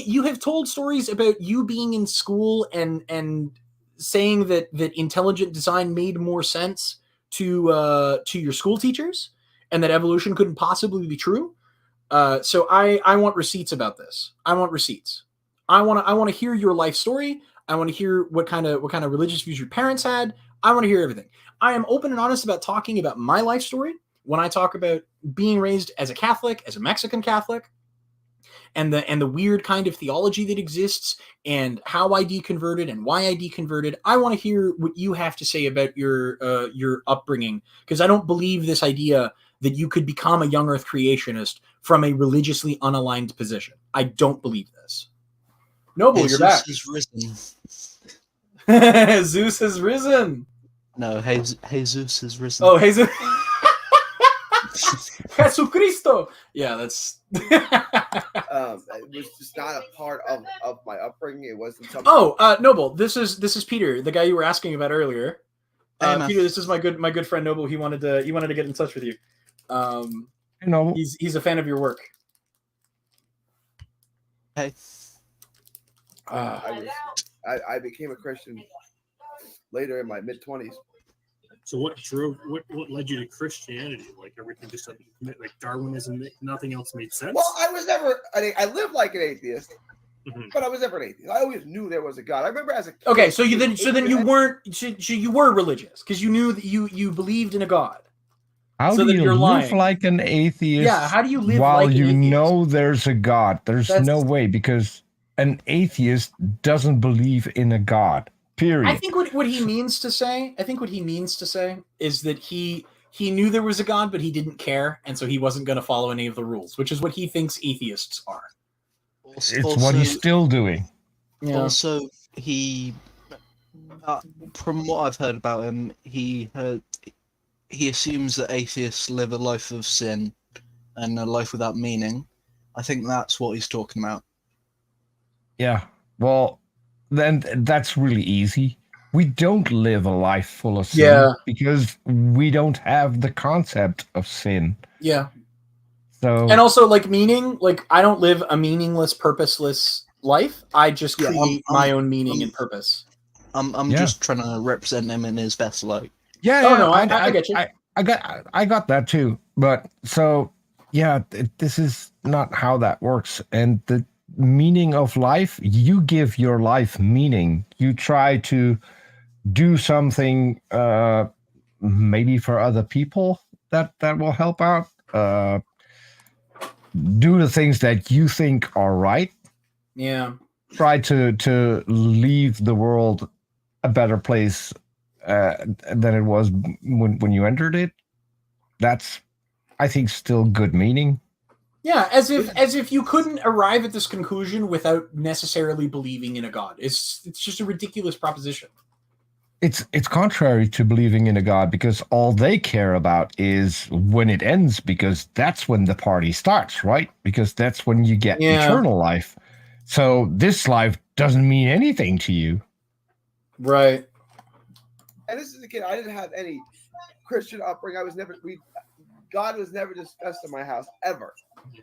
You have told stories about you being in school and saying that intelligent design made more sense to your school teachers, and that evolution couldn't possibly be true. So I want receipts about this. I want receipts. I want to hear your life story. I want to hear what kind of religious views your parents had. I want to hear everything. I am open and honest about talking about my life story when I talk about being raised as a Catholic, as a Mexican Catholic, and the weird kind of theology that exists, and how I deconverted and why I deconverted. I want to hear what you have to say about your upbringing, because I don't believe this idea that you could become a young Earth creationist from a religiously unaligned position. I don't believe this. Noble, you're back. Zeus has risen. Zeus has risen. No, Jesus has risen. Oh, Jesus. Jesucristo. Yeah, that's. It was just not a part of my upbringing. It wasn't something. Oh, Noble. This is Peter, the guy you were asking about earlier. Peter, this is my good friend Noble. He wanted to get in touch with you. He's a fan of your work. Hey. I became a Christian later in my mid-20s. So what led you to Christianity? Like everything just like Darwinism, nothing else made sense. Well, I was never. I lived like an atheist, Mhm. but I was never an atheist. I always knew there was a God. I remember as a kid, Okay, so you weren't. So you were religious because you knew that you believed in a God. How So do then you you're live lying. like an atheist? Yeah, how do you live while like an you atheist? know there's a God? There's That's- no way, because an atheist doesn't believe in a God. Period. I think what he means to say. I think what he means to say is that he knew there was a God, but he didn't care, and so he wasn't going to follow any of the rules, which is what he thinks atheists are. It's what he's still doing. Yeah. Also, he, from what I've heard about him, he assumes that atheists live a life of sin and a life without meaning. I think that's what he's talking about. Yeah. Well, then that's really easy. We don't live a life full of sin because we don't have the concept of sin. Yeah. So, and also like meaning, like I don't live a meaningless, purposeless life. I just create my own meaning and purpose. I'm just trying to represent him in his best light. Yeah. Oh no, I get you. I got that too. But so yeah, this is not how that works. And the meaning of life, you give your life meaning. You try to do something maybe for other people that will help out. Do the things that you think are right. Yeah. Try to leave the world a better place than it was when you entered it. That's, I think, still good meaning. Yeah, as if you couldn't arrive at this conclusion without necessarily believing in a God. It's just a ridiculous proposition. It's contrary to believing in a God, because all they care about is when it ends, because that's when the party starts, right? Because that's when you get eternal life. So this life doesn't mean anything to you. Right. And this is a kid. I didn't have any Christian upbringing. I was never. God was never discussed in my house ever.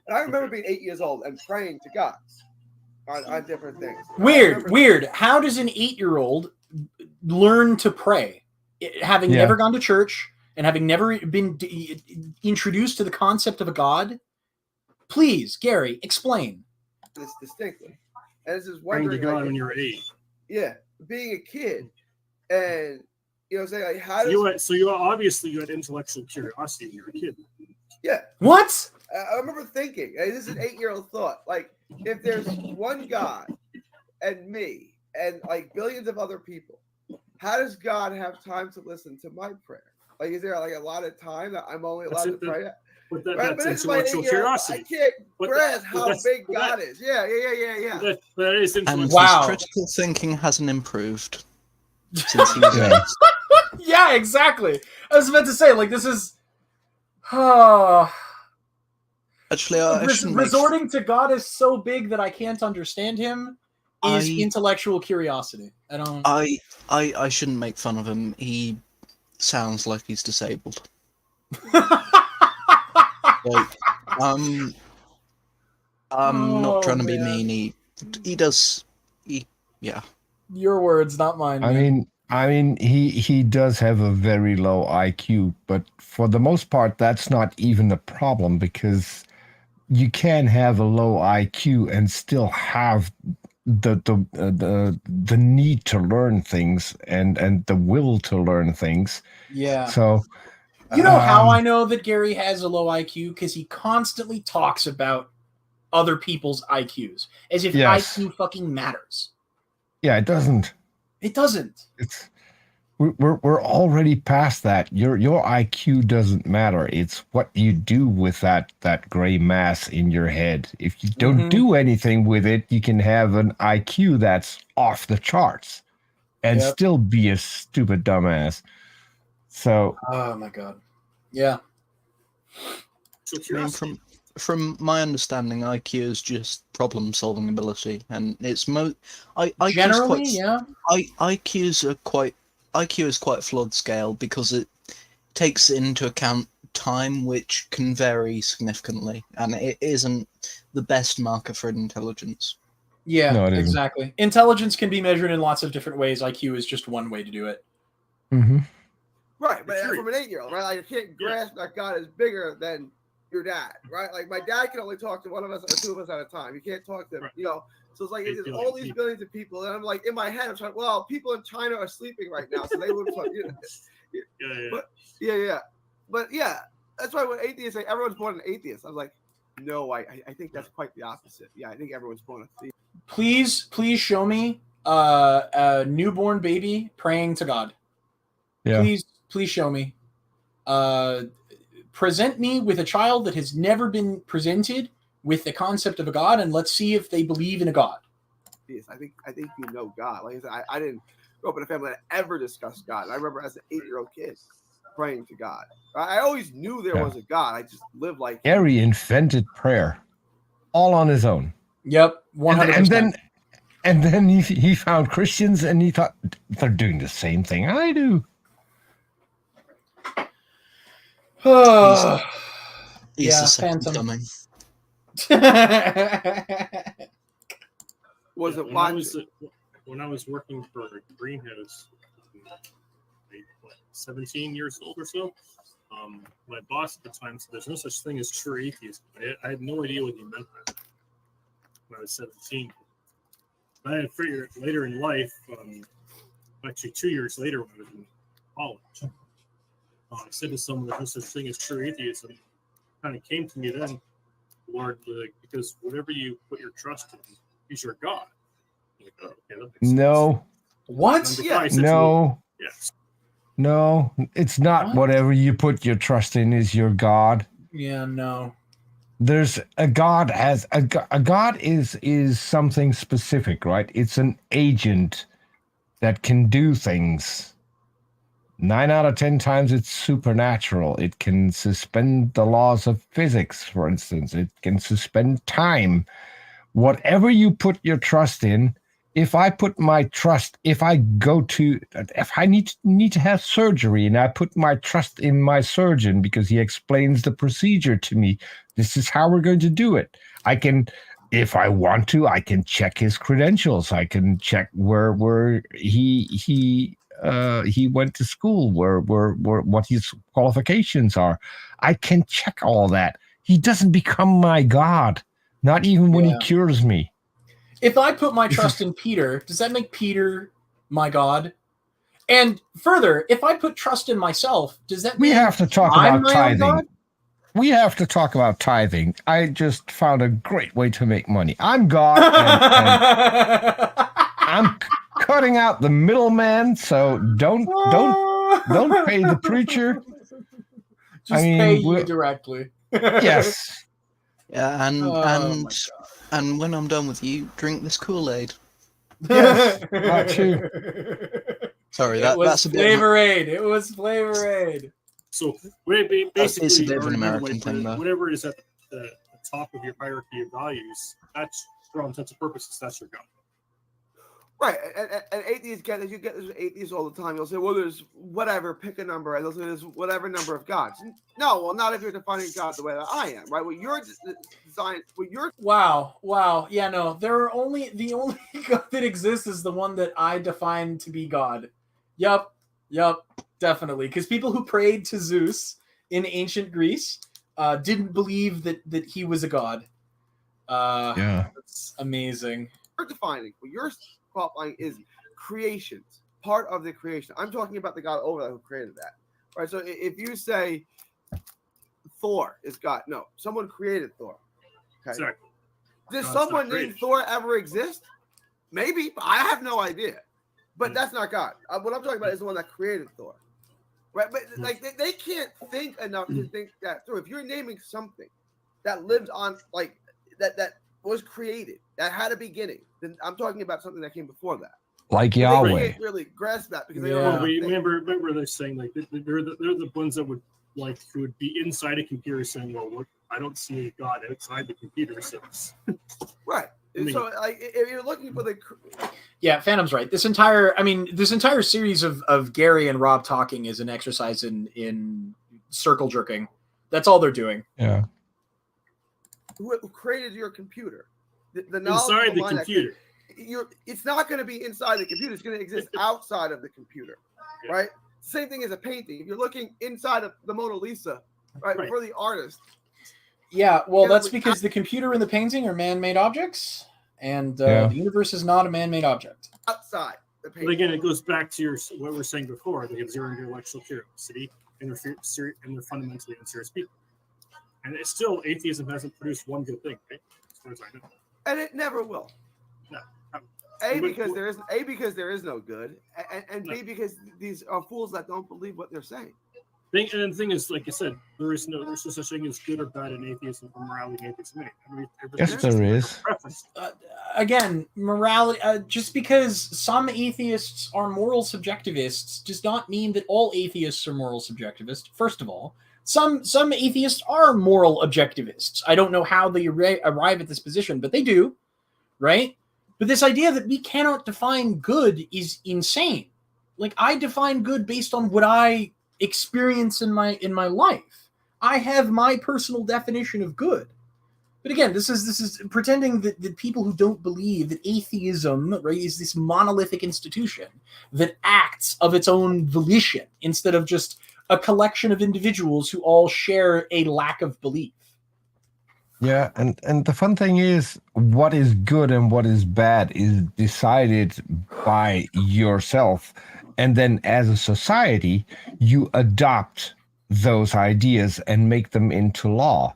And I remember being 8 years old and praying to God on different things. Weird. How does an 8-year-old learn to pray, having never gone to church and having never been introduced to the concept of a God? Please, Gary, explain. This distinctly. And this is Praying to wondering, God when you were 8. Yeah, being a kid, and saying like, how does you obviously you had intellectual curiosity when you were a kid. Yeah. What? I remember thinking, this is an 8-year-old thought. Like, if there's one God and me and like billions of other people, how does God have time to listen to my prayer? Like, is there like a lot of time that I'm only allowed to pray? But that's intellectual curiosity. I can't grasp how big God is. Yeah. That is and intellectual. his critical thinking hasn't improved since he was Yeah, exactly. I was about to say, like, this is actually resorting to God is so big that I can't understand him. Is intellectual curiosity. I don't. I shouldn't make fun of him. He sounds like he's disabled. Like, I'm not trying to be mean. He does. Yeah. Your words, not mine. I mean, he does have a very low IQ, but for the most part, that's not even a problem, because you can have a low IQ and still have the need to learn things and the will to learn things. Yeah. So, you know how I know that Gary has a low IQ? Because he constantly talks about other people's IQs as if IQ fucking matters. Yeah, it doesn't. It doesn't. We're already past that. Your IQ doesn't matter. It's what you do with that gray mass in your head. If you don't do anything with it, you can have an IQ that's off the charts and still be a stupid dumbass. So, oh my god, yeah. I mean, from my understanding, IQ is just problem-solving ability, and it's generally, IQ is quite a flawed scale because it takes into account time, which can vary significantly, and it isn't the best marker for intelligence. Yeah, no, exactly. Intelligence can be measured in lots of different ways. IQ is just one way to do it. Mm-hmm. Right, but Sure. from an 8-year-old, right? Like, you can't grasp that God is bigger than your dad, right? Like my dad can only talk to one of us or two of us at a time. You can't talk to, Right. So it's like Eight there's billion all these people. billions of people, and I'm like in my head, I'm trying. Well, people in China are sleeping right now, so they would. But yeah, that's why when atheists say everyone's born an atheist, I was like, no, I think that's quite the opposite. Yeah, I think everyone's born a theist. Please show me a newborn baby praying to God. Yeah. Please show me. Present me with a child that has never been presented with the concept of a God, and let's see if they believe in a God. Yes, I think you know God. Like I said, I didn't grow up in a family that ever discussed God. I remember as an 8-year-old kid praying to God. I always knew there was a God. I just lived like Gary invented prayer, all on his own. Yep, 100%. And then he found Christians, and he thought they're doing the same thing I do. He's the second Phantom. coming. was it when I was working for a greenhouse, like, 17 years old or so. My boss at the time said, "There's no such thing as true atheism." I had no idea what he meant by that when I was 17. I had figured later in life, actually 2 years later when I was in college, I said to someone, "There's no such thing as true atheism." It kind of came to me then, Lord, because whatever you put your trust in is your God. Like, oh, okay, that makes sense. No. What? Yeah. No. Yes. No, it's not. What? Whatever you put your trust in is your God. Yeah, no. There's a God a God is something specific, right? It's an agent that can do things. 9 out of 10 times it's supernatural. It can suspend the laws of physics, for instance. It can suspend time. Whatever you put your trust in, if I need to have surgery and I put my trust in my surgeon because he explains the procedure to me, this is how we're going to do it. I can, if I want to, I can check his credentials. I can check where he went to school, where what his qualifications are. I can check all that. He doesn't become my God, not even when he cures me. If I put my trust in Peter, does that make Peter my God? And further, if I put trust in myself, does that mean we have to talk I'm about my own God? tithing? We have to talk about tithing. I just found a great way to make money. I'm God, and I'm cutting out the middleman. So don't pay the preacher. Just pay you directly. Yes. Yeah, Oh, and when I'm done with you, drink this Kool-Aid. Yes, that too. Sorry, It was that's a bit. Flavor Aid. It was Flavor Aid. So It's a basically, bit of an or another American way, thing, though. whatever is at the top of your hierarchy of values, that's for all intents and purposes, that's your God. Right, and atheists get this. You get this with atheists all the time. You'll say, "Well, there's whatever, pick a number," and they'll say, "There's whatever number of gods." No, well, not if you're defining God the way that I am, right? What you're designed, what you're Wow. Yeah, no. The only God that exists is the one that I define to be God. Yup, definitely. Because people who prayed to Zeus in ancient Greece didn't believe that he was a god. That's amazing. defining, what you're qualifying is creations, part of the creation. I'm talking about the God over there who created that, right? So if you say Thor is God, no, someone created Thor. Okay. Exactly. Does No, someone it's not named Thor ever exist? Maybe, but I have no idea. But that's not God. What I'm talking about is the one that created Thor, right? But like they can't think enough to think that through. If you're naming something that lived on, like that was created, that had a beginning, then I'm talking about something that came before that. Like But they Yahweh. can't really grasp that because they Yeah. don't Well, know. remember they're saying like they're the ones that would who would be inside a computer saying, "Well, what, I don't see a God outside the computer." So Right. I mean- So like if you're looking for the Yeah, Phantom's right. This entire series of Gary and Rob talking is an exercise in circle jerking. That's all they're doing. Yeah. who created your computer, the knowledge inside the behind that computer. it's not going to be inside the computer. It's going to exist outside of the computer, right? Same thing as a painting. If you're looking inside of the Mona Lisa, right. For the artist. Yeah, well, that's because the computer and the painting are man-made objects, and the universe is not a man-made object. Outside the painting. But again, it goes back to what we were saying before. They have zero intellectual curiosity, and they're fundamentally unserious people. And it's still, atheism hasn't produced one good thing, right? As far as I know. And it never will. No. Because there is no good, and B, because these are fools that don't believe what they're saying. And the thing is, like you said, there's no such thing as good or bad in atheism or morality in atheism. Yes, there is. Again, morality. Just because some atheists are moral subjectivists does not mean that all atheists are moral subjectivists. First of all, some atheists are moral objectivists. I don't know how they arrive at this position, but they do, right? But this idea that we cannot define good is insane. Like, I define good based on what I experience in my life. I have my personal definition of good. But again, this is pretending that people who don't believe that atheism, right, is this monolithic institution that acts of its own volition instead of just a collection of individuals who all share a lack of belief. Yeah, and the fun thing is, what is good and what is bad is decided by yourself. And then as a society, you adopt those ideas and make them into law.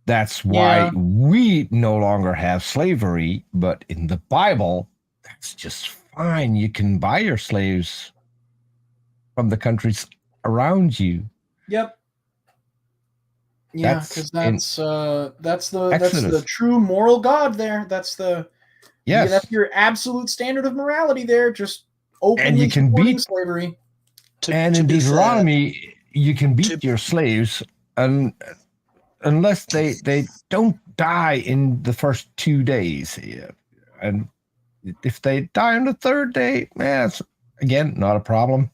That's why we no longer have slavery, but in the Bible, that's just fine. You can buy your slaves from the countries around you. Yep. Yeah, because that's the true moral God there. That's that's your absolute standard of morality there. Just openly supporting slavery. And in Deuteronomy, you can beat your slaves unless they don't die in the first 2 days. Yeah. And if they die on the third day, it's, again, not a problem.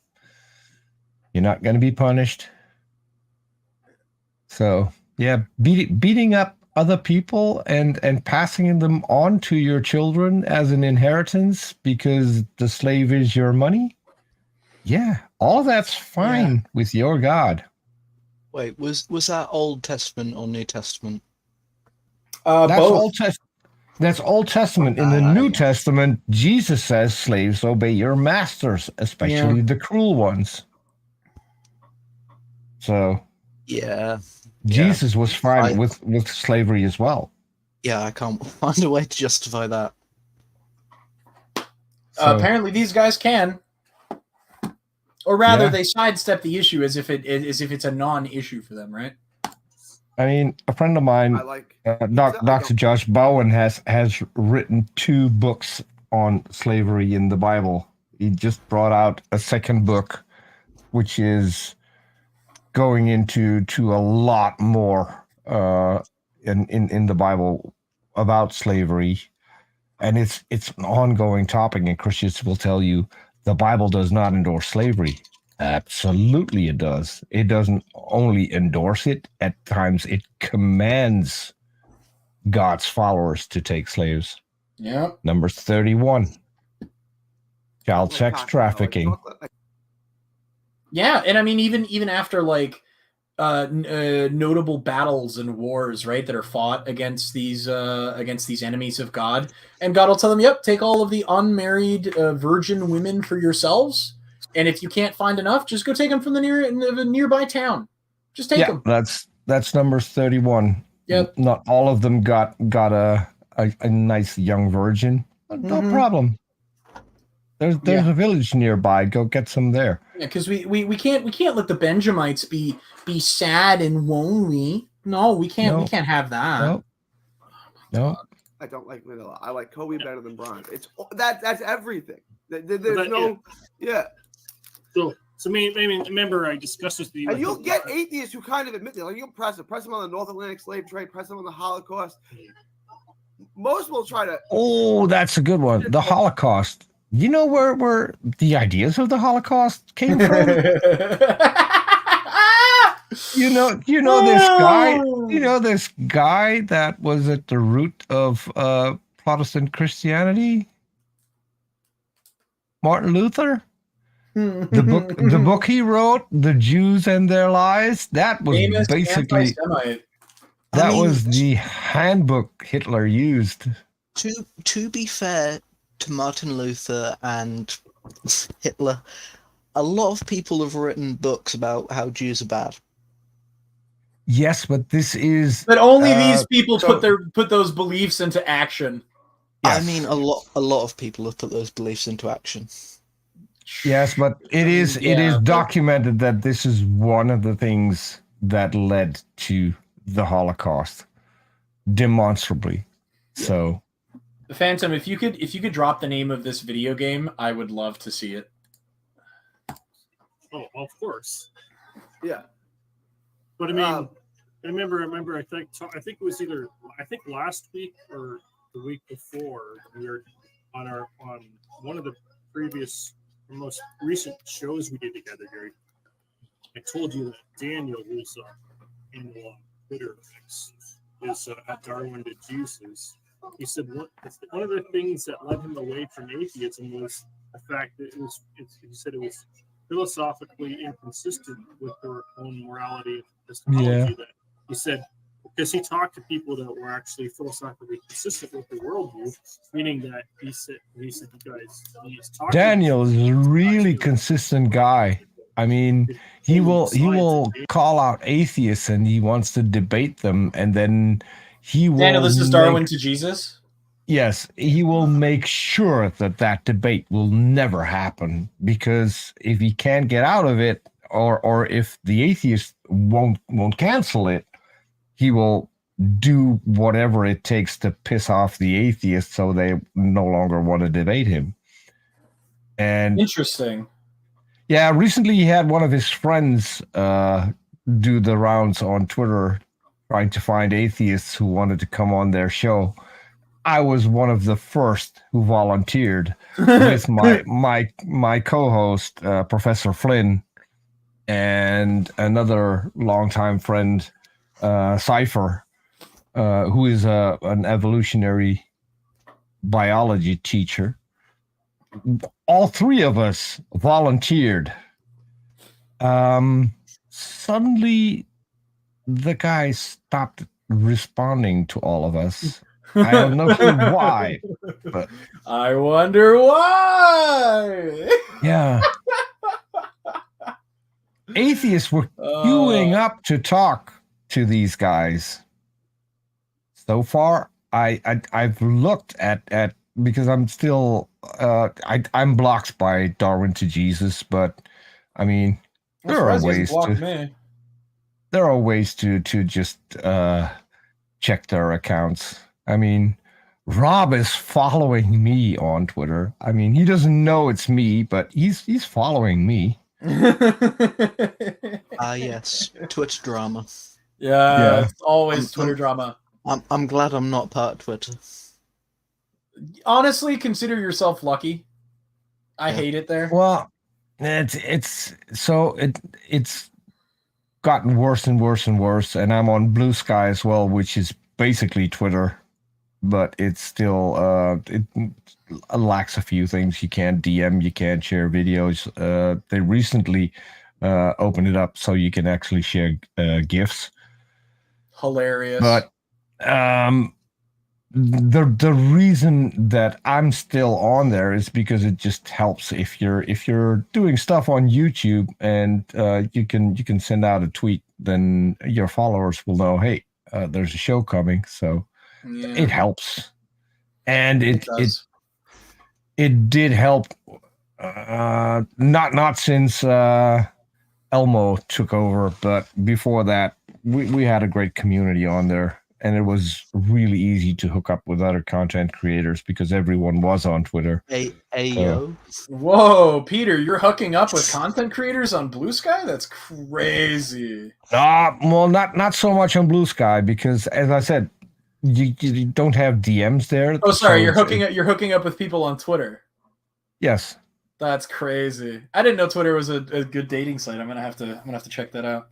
You're not going to be punished. So, yeah, beating up other people and passing them on to your children as an inheritance because the slave is your money. Yeah, all that's fine with your God. Wait, was that Old Testament or New Testament? That's both. That's Old Testament. In the New Testament, Jesus says, slaves, obey your masters, especially the cruel ones. So, Jesus was fine with slavery as well. Yeah, I can't find a way to justify that. Apparently, these guys can. Or rather, they sidestep the issue as if it's a non-issue for them, right? I mean, a friend of mine, Dr. Josh Bowen, has written 2 books on slavery in the Bible. He just brought out a second book, which is going into a lot more in the Bible about slavery, and it's an ongoing topic. And Christians will tell you the Bible does not endorse slavery. Absolutely, it does. It doesn't only endorse it; at times, it commands God's followers to take slaves. Yeah. Numbers 31. Child sex trafficking. Yeah, and I mean, even after like notable battles and wars, right, that are fought against these enemies of God, and God will tell them, "Yep, take all of the unmarried virgin women for yourselves, and if you can't find enough, just go take them from the nearby town. Just take them." That's Numbers 31. Yep. Not all of them got a nice young virgin. No problem. There's a village nearby. Go get some there. Yeah, because we can't let the Benjamites be sad and lonely. No, we can't. We can't have that. No. I don't like vanilla. I like Kobe better than bronze. It's that's everything. There's no. So maybe remember I discussed this with you. And you'll get atheists who kind of admit it. Like, you'll press them on the North Atlantic slave trade, press them on the Holocaust. Most will try to. Oh, that's a good one. The Holocaust. You know where the ideas of the Holocaust came from? You know this guy. You know this guy that was at the root of Protestant Christianity? Martin Luther. The book he wrote, The Jews and Their Lies, that was Famous basically anti-Semite. that I mean, was the handbook Hitler used. to be fair to Martin Luther and Hitler, a lot of people have written books about how Jews are bad. Yes, but this is But only these people so- put those beliefs into action. Yes. I mean, a lot of people have put those beliefs into action. Yes, but it is but- documented that this is one of the things that led to the Holocaust, demonstrably. So, Phantom, if you could drop the name of this video game, I would love to see it. Oh, of course. Yeah. But I mean, I remember. I think it was either last week or the week before we were on one of the previous most recent shows we did together, Gary. I told you that Daniel, who's in Twitter, is at Darwin to Jesus. He said one of the things that led him away from atheism was the fact that he said it was philosophically inconsistent with their own morality and epistemology. Yeah. That he said, because he talked to people that were actually philosophically consistent with the worldview, meaning that he said you guys, he's talking. Daniel is a really consistent guy. I mean, he will call out atheists and he wants to debate them, and then he will. Daniel, this is Darwin to Jesus. Yes, he will make sure that debate will never happen, because if he can't get out of it, or if the atheist won't cancel it, he will do whatever it takes to piss off the atheist so they no longer want to debate him. And Interesting. yeah, recently he had one of his friends do the rounds on Twitter trying to find atheists who wanted to come on their show. I was one of the first who volunteered with my co-host, Professor Flynn, and another longtime friend, Cypher, who is an evolutionary biology teacher. All three of us volunteered. Suddenly, the guy stopped responding to all of us. I don't know why, but I wonder why. yeah. Atheists were queuing up to talk to these guys. So far, I've looked at because I'm still I'm blocked by Darwin to Jesus, but I mean there are ways to just check their accounts. I mean, Rob is following me on Twitter. I mean, he doesn't know it's me, but he's following me. Yes, Twitter drama. Yeah, it's always Twitter drama. I'm glad I'm not part of Twitter. Honestly, consider yourself lucky. I hate it there. Well, it's gotten worse and worse and worse, and I'm on Blue Sky as well, which is basically Twitter, but it's still it lacks a few things. You can't DM, you can't share videos. They recently opened it up so you can actually share GIFs. Hilarious. But the reason that I'm still on there is because it just helps if you're doing stuff on YouTube and you can send out a tweet, then your followers will know, hey, there's a show coming. So it helps, and it did help. Not since Elmo took over, but before that, we had a great community on there. And it was really easy to hook up with other content creators because everyone was on Twitter. Ayo. Whoa, Peter, you're hooking up with content creators on Blue Sky? That's crazy. Well, not so much on Blue Sky because, as I said, you don't have DMs there. Oh, sorry, so you're hooking up with people on Twitter. Yes. That's crazy. I didn't know Twitter was a good dating site. I'm gonna have to check that out.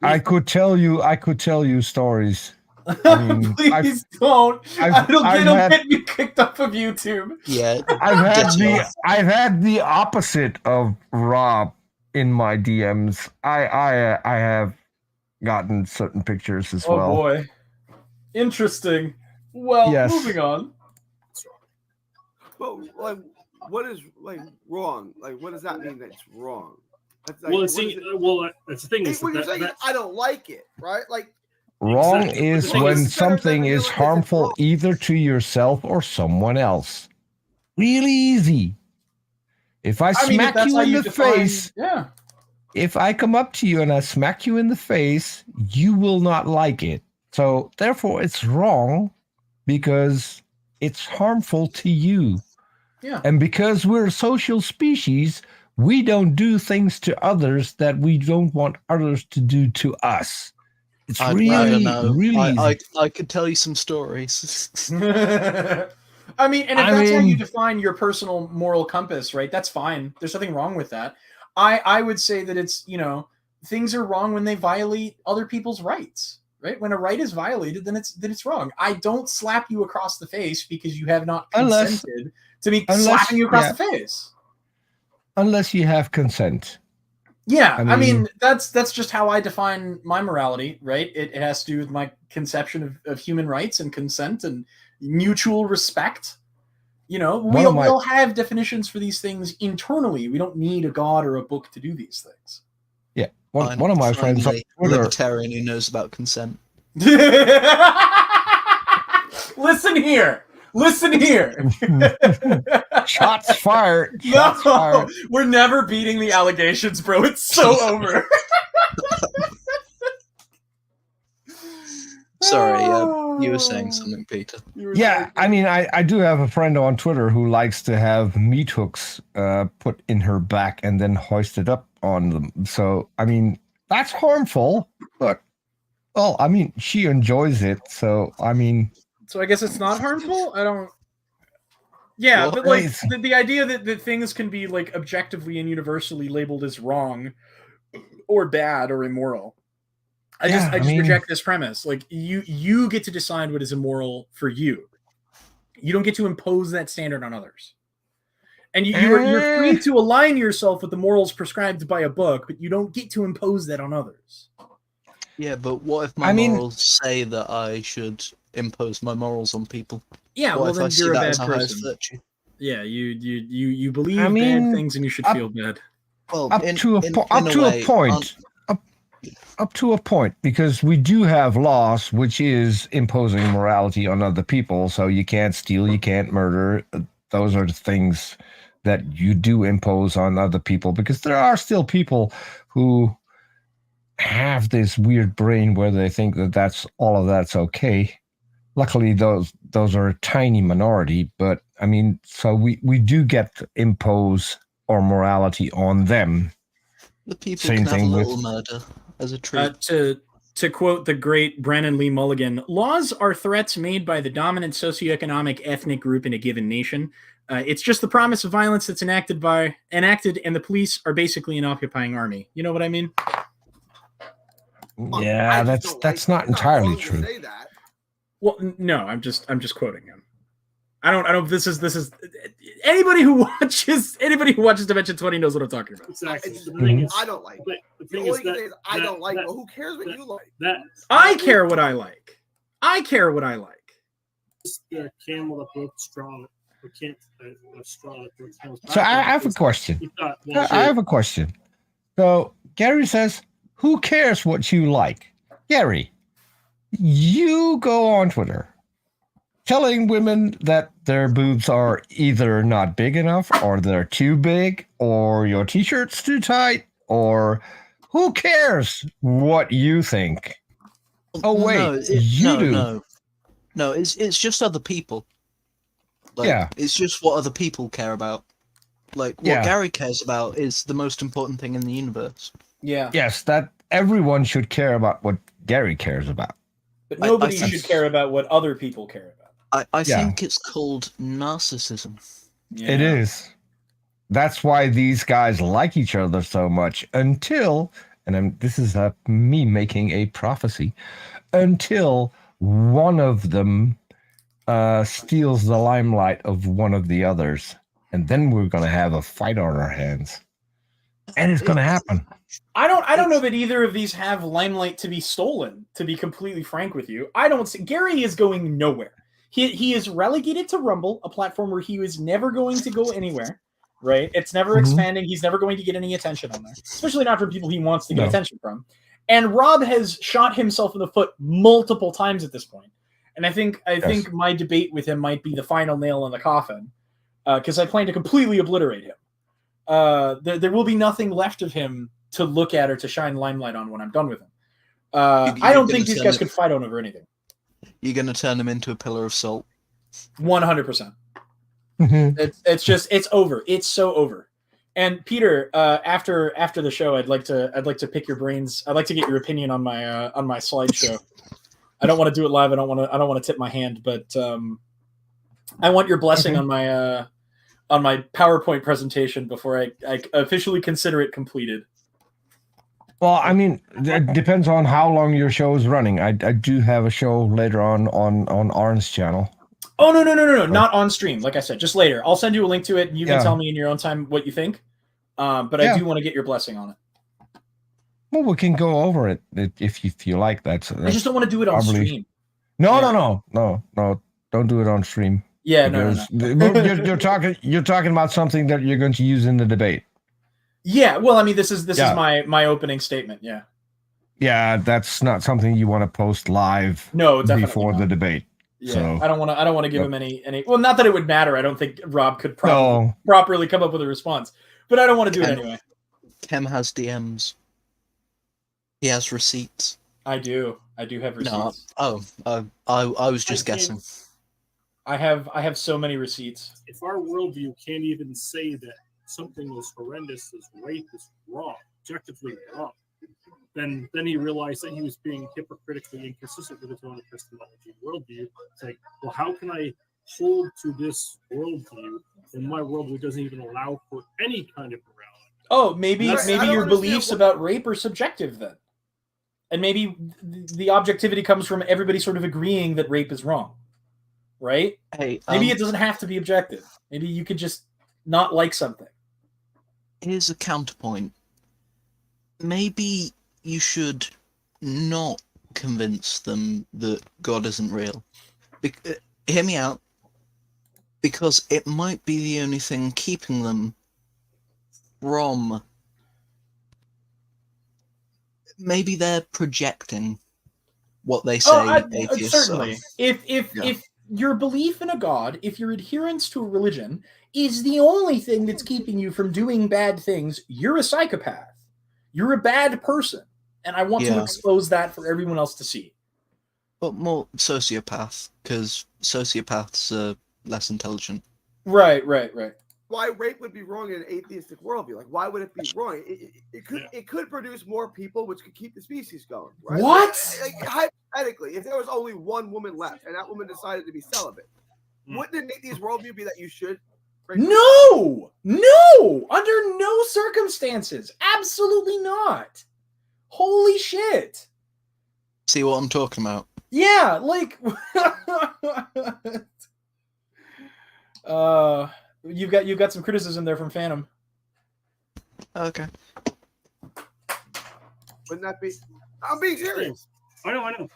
I could tell you stories. mean, Please don't. I've It'll had- get me kicked off of YouTube. Yeah, I've had the opposite of Rob in my DMs. I have gotten certain pictures as well. Oh boy. Interesting. Well, Yes. moving on. But like, what is like wrong? Like, what does that mean? That's wrong. That's like, Well, what see, is it- well, that's the thing Hey, is when you're that, saying that, I don't like it, right? Like, Wrong Exactly. is The thing when is- something is harmful either to yourself or someone else. Really easy. If I I mean, if smack that's you how in you the define, face, yeah. if I come up to you and I smack you in the face, you will not like it. So therefore it's wrong because it's harmful to you. Yeah. And because we're a social species, we don't do things to others that we don't want others to do to us. It's I really, don't know. really easy. I could tell you some stories. I mean, and if I that's how you mean- define your personal moral compass, right? That's fine. There's nothing wrong with that. I would say that it's, things are wrong when they violate other people's rights, right? When a right is violated, then it's wrong. I don't slap you across the face because you have not Unless- consented to me unless- slapping you across yeah. the face. Unless you have consent. Yeah, I I mean, mean- that's just how I define my morality, right? It has to do with my conception of human rights and consent and mutual respect. We all have definitions for these things internally. We don't need a god or a book to do these things. Yeah. One of my friends on Finally, Twitter. libertarian who knows about consent. Listen here. Shots fired. No, Shots fired. we're never beating the allegations, bro. It's so over. Sorry, you were saying something, Peter. Yeah, I mean, I do have a friend on Twitter who likes to have meat hooks put in her back and then hoisted up on them. So, I mean, that's harmful, but, well, I mean, she enjoys it. So, I mean... So I guess it's not harmful? I don't... Yeah, Well, but like it's- the idea that things can be like objectively and universally labeled as wrong or bad or immoral. I just mean- reject this premise. Like you get to decide what is immoral for you. You don't get to impose that standard on others. And you're free to align yourself with the morals prescribed by a book, but you don't get to impose that on others. Yeah, but what if my morals say that I should impose my morals on people? Yeah, What well if then I see you're a that bad as a highest person. virtue? Yeah, you believe I mean, bad things and you should feel bad. Well, Up to a point. Up to a point, because we do have laws which is imposing morality on other people. So you can't steal, you can't murder. Those are the things that you do impose on other people, because there are still people who have this weird brain where they think that that's okay. Luckily, those are a tiny minority, but I mean, so we do get to impose our morality on them. The people Same can have a thing little with- murder as a treat. To quote the great Brennan Lee Mulligan, laws are threats made by the dominant socioeconomic ethnic group in a given nation. It's just the promise of violence that's enacted, and the police are basically an occupying army. You know what I mean? Yeah, that's not entirely true. Say that. Well, no, I'm just quoting him. I don't. This is anybody who watches Dimension 20 knows what I'm talking about. exactly. It's- The thing is, I don't like. but the The thing only is thing that, is I don't like. But who cares what you like? that I care what I like. the camel that broke strong. We can't strong that broke camel's So I back. have a question. You thought, well, I have a question. So Gary says, who cares what you like? Gary, you go on Twitter telling women that their boobs are either not big enough or they're too big or your t-shirt's too tight, or who cares what you think? Oh, wait, you do. No, it's just other people. Like, Yeah. It's just what other people care about. Like, what Yeah. Gary cares about is the most important thing in the universe. Yeah, Yes, that everyone should care about what Gary cares about. but nobody I should care about what other people care about. I Yeah. think it's called narcissism. It is. That's why these guys like each other so much until, and this is me making a prophecy, until one of them steals the limelight of one of the others, and then we're gonna have a fight on our hands, and it's gonna happen. I don't know that either of these have limelight to be stolen, to be completely frank with you. I don't see Gary is going nowhere. He is relegated to Rumble, a platform where he was never going to go anywhere, right? It's never expanding. He's never going to get any attention on there, especially not from people he wants to get attention from. And Rob has shot himself in the foot multiple times at this point. And I think my debate with him might be the final nail in the coffin, because I plan to completely obliterate him. There will be nothing left of him to look at or to shine limelight on when I'm done with him. I don't think these guys could fight on over anything. You're going to turn him into a pillar of salt. 100%. It's over. It's so over. And Peter, after the show, I'd like to pick your brains. I'd like to get your opinion on my slideshow. I don't want to do it live. I don't want to tip my hand, but I want your blessing on my PowerPoint presentation before I officially consider it completed. Well, I mean, it depends on how long your show is running. I do have a show later on Arn's channel. Oh, no, not on stream. Like I said, just later. I'll send you a link to it, and you can tell me in your own time what you think. But I do want to get your blessing on it. Well, we can go over it if you like. That's I just don't want to do it on stream. No. Don't do it on stream. Yeah, no. You're talking about something that you're going to use in the debate. Yeah, well, I mean, this is my opening statement. Yeah. Yeah, that's not something you want to post live. No, definitely before not. the debate. Yeah, so, I don't want to give him any. Well, not that it would matter. I don't think Rob could properly come up with a response, but I don't want to do it anyway. Kem has DMs. He has receipts. I do have receipts. No, I was just guessing. I have so many receipts. If our worldview can't even say that something as horrendous as rape is wrong, objectively wrong, then he realized that he was being hypocritically inconsistent with his own epistemology worldview. It's like, well, how can I hold to this worldview when my worldview doesn't even allow for any kind of morality? Oh, maybe your beliefs about rape are subjective then. And maybe the objectivity comes from everybody sort of agreeing that rape is wrong. Right? Hey, maybe it doesn't have to be objective. Maybe you could just not like something. Here's a counterpoint. Maybe you should not convince them that God isn't real. Hear me out. Because it might be the only thing keeping them from... Maybe they're projecting what they say atheists certainly. Are. If your belief in a God, if your adherence to a religion is the only thing that's keeping you from doing bad things, you're a psychopath. You're a bad person. And I want to expose that for everyone else to see. But more sociopath, because sociopaths are less intelligent. Right. Why rape would be wrong in an atheistic worldview? Like, why would it be wrong? It could produce more people, which could keep the species going. Right? What? Like, hypothetically, if there was only one woman left and that woman decided to be celibate, wouldn't an atheist worldview be that you should? No, under no circumstances, absolutely not. Holy shit! See what I'm talking about? Yeah, like, you've got some criticism there from Phantom. Okay. Wouldn't that be? I'm being serious. I know.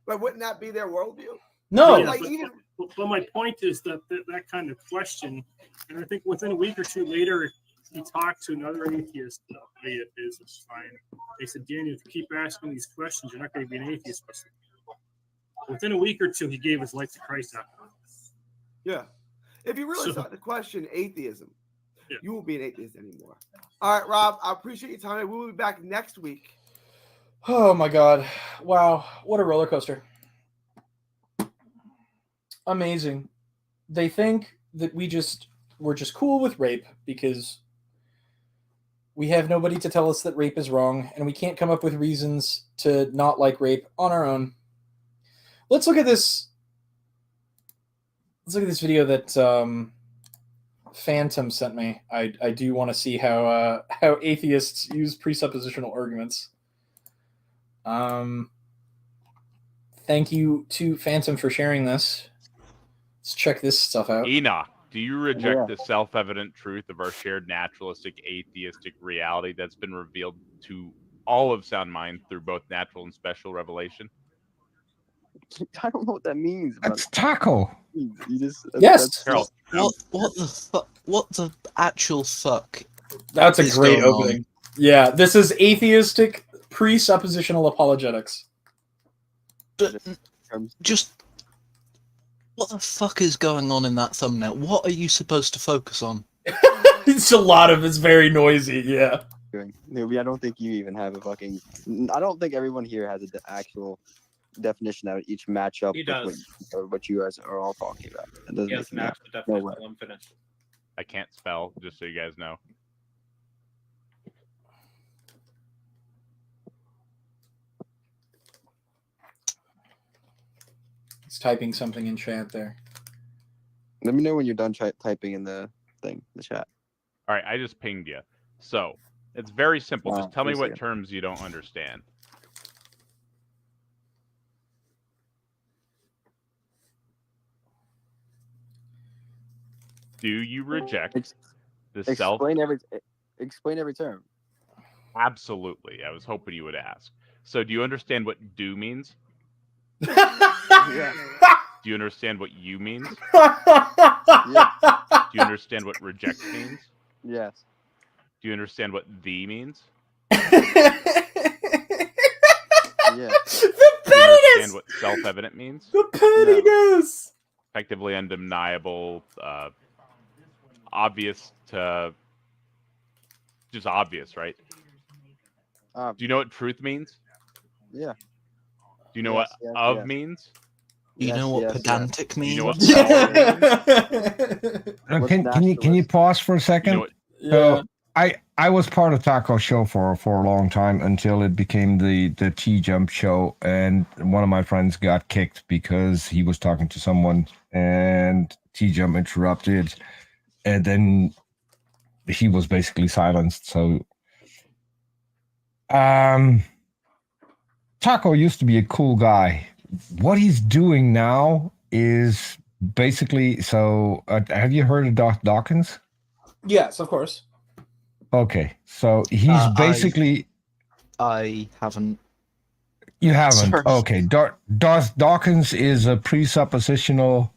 But wouldn't that be their worldview? No. Yeah, but my point is that kind of question, and I think within a week or two later, he talked to another atheist. It's fine. They said, Daniel, if you keep asking these questions, you're not going to be an atheist. Within a week or two, he gave his life to Christ after. Yeah. If you really start to question atheism, you won't be an atheist anymore. All right, Rob, I appreciate your time. We'll be back next week. Oh, my God. Wow. What a roller coaster. Amazing. They think that we're just cool with rape because we have nobody to tell us that rape is wrong, and we can't come up with reasons to not like rape on our own. Let's look at this. Let's look at this video that Phantom sent me. I do want to see how atheists use presuppositional arguments. Thank you to Phantom for sharing this. Let's check this stuff out. Enoch, do you reject the self-evident truth of our shared naturalistic, atheistic reality that's been revealed to all of sound mind through both natural and special revelation? I don't know what that means. But That's Taco. you just Yes. Harold, What the fuck? What the actual fuck? That's a is great going on? opening. Yeah, this is atheistic presuppositional apologetics. But just what the fuck is going on in that thumbnail? What are you supposed to focus on? It's very noisy, yeah. Newbie, I don't think you even have a fucking. I don't think everyone here has an actual definition that would each match up He with does. what you guys are all talking about. It doesn't Yes, make match the No definition. way. I'm finished. I can't spell, just so you guys know. He's typing something in chat there. Let me know when you're done typing in the thing, the chat. All right, I just pinged you. So it's very simple. Wow, Just tell me please what do. terms you don't understand. Do you reject Ex- the self? Explain every term. Absolutely. I was hoping you would ask. So do you understand what do means? Yeah. Do you understand what you means? Yeah. Do you understand what reject means? Yes. Do you understand what the means? Yeah. The Do you understand pettiness! what self-evident means? The pettiness! Effectively undeniable, obvious to just obvious, right? Do you know what truth means? Yeah. Do you know Yes, what yes, of yes. means? You know what pedantic Do means? you know what What's Can you nationalist? pause for a you second? know what Yeah. I was part of Taco Show for a long time until it became the T-Jump show, and one of my friends got kicked because he was talking to someone and T-Jump interrupted, and then he was basically silenced. So Taco used to be a cool guy. What he's doing now is basically have you heard of Doc Dawkins? Yes, of course. Okay, so he's basically I haven't. you haven't. Sorry. Okay, Dawkins is a presuppositional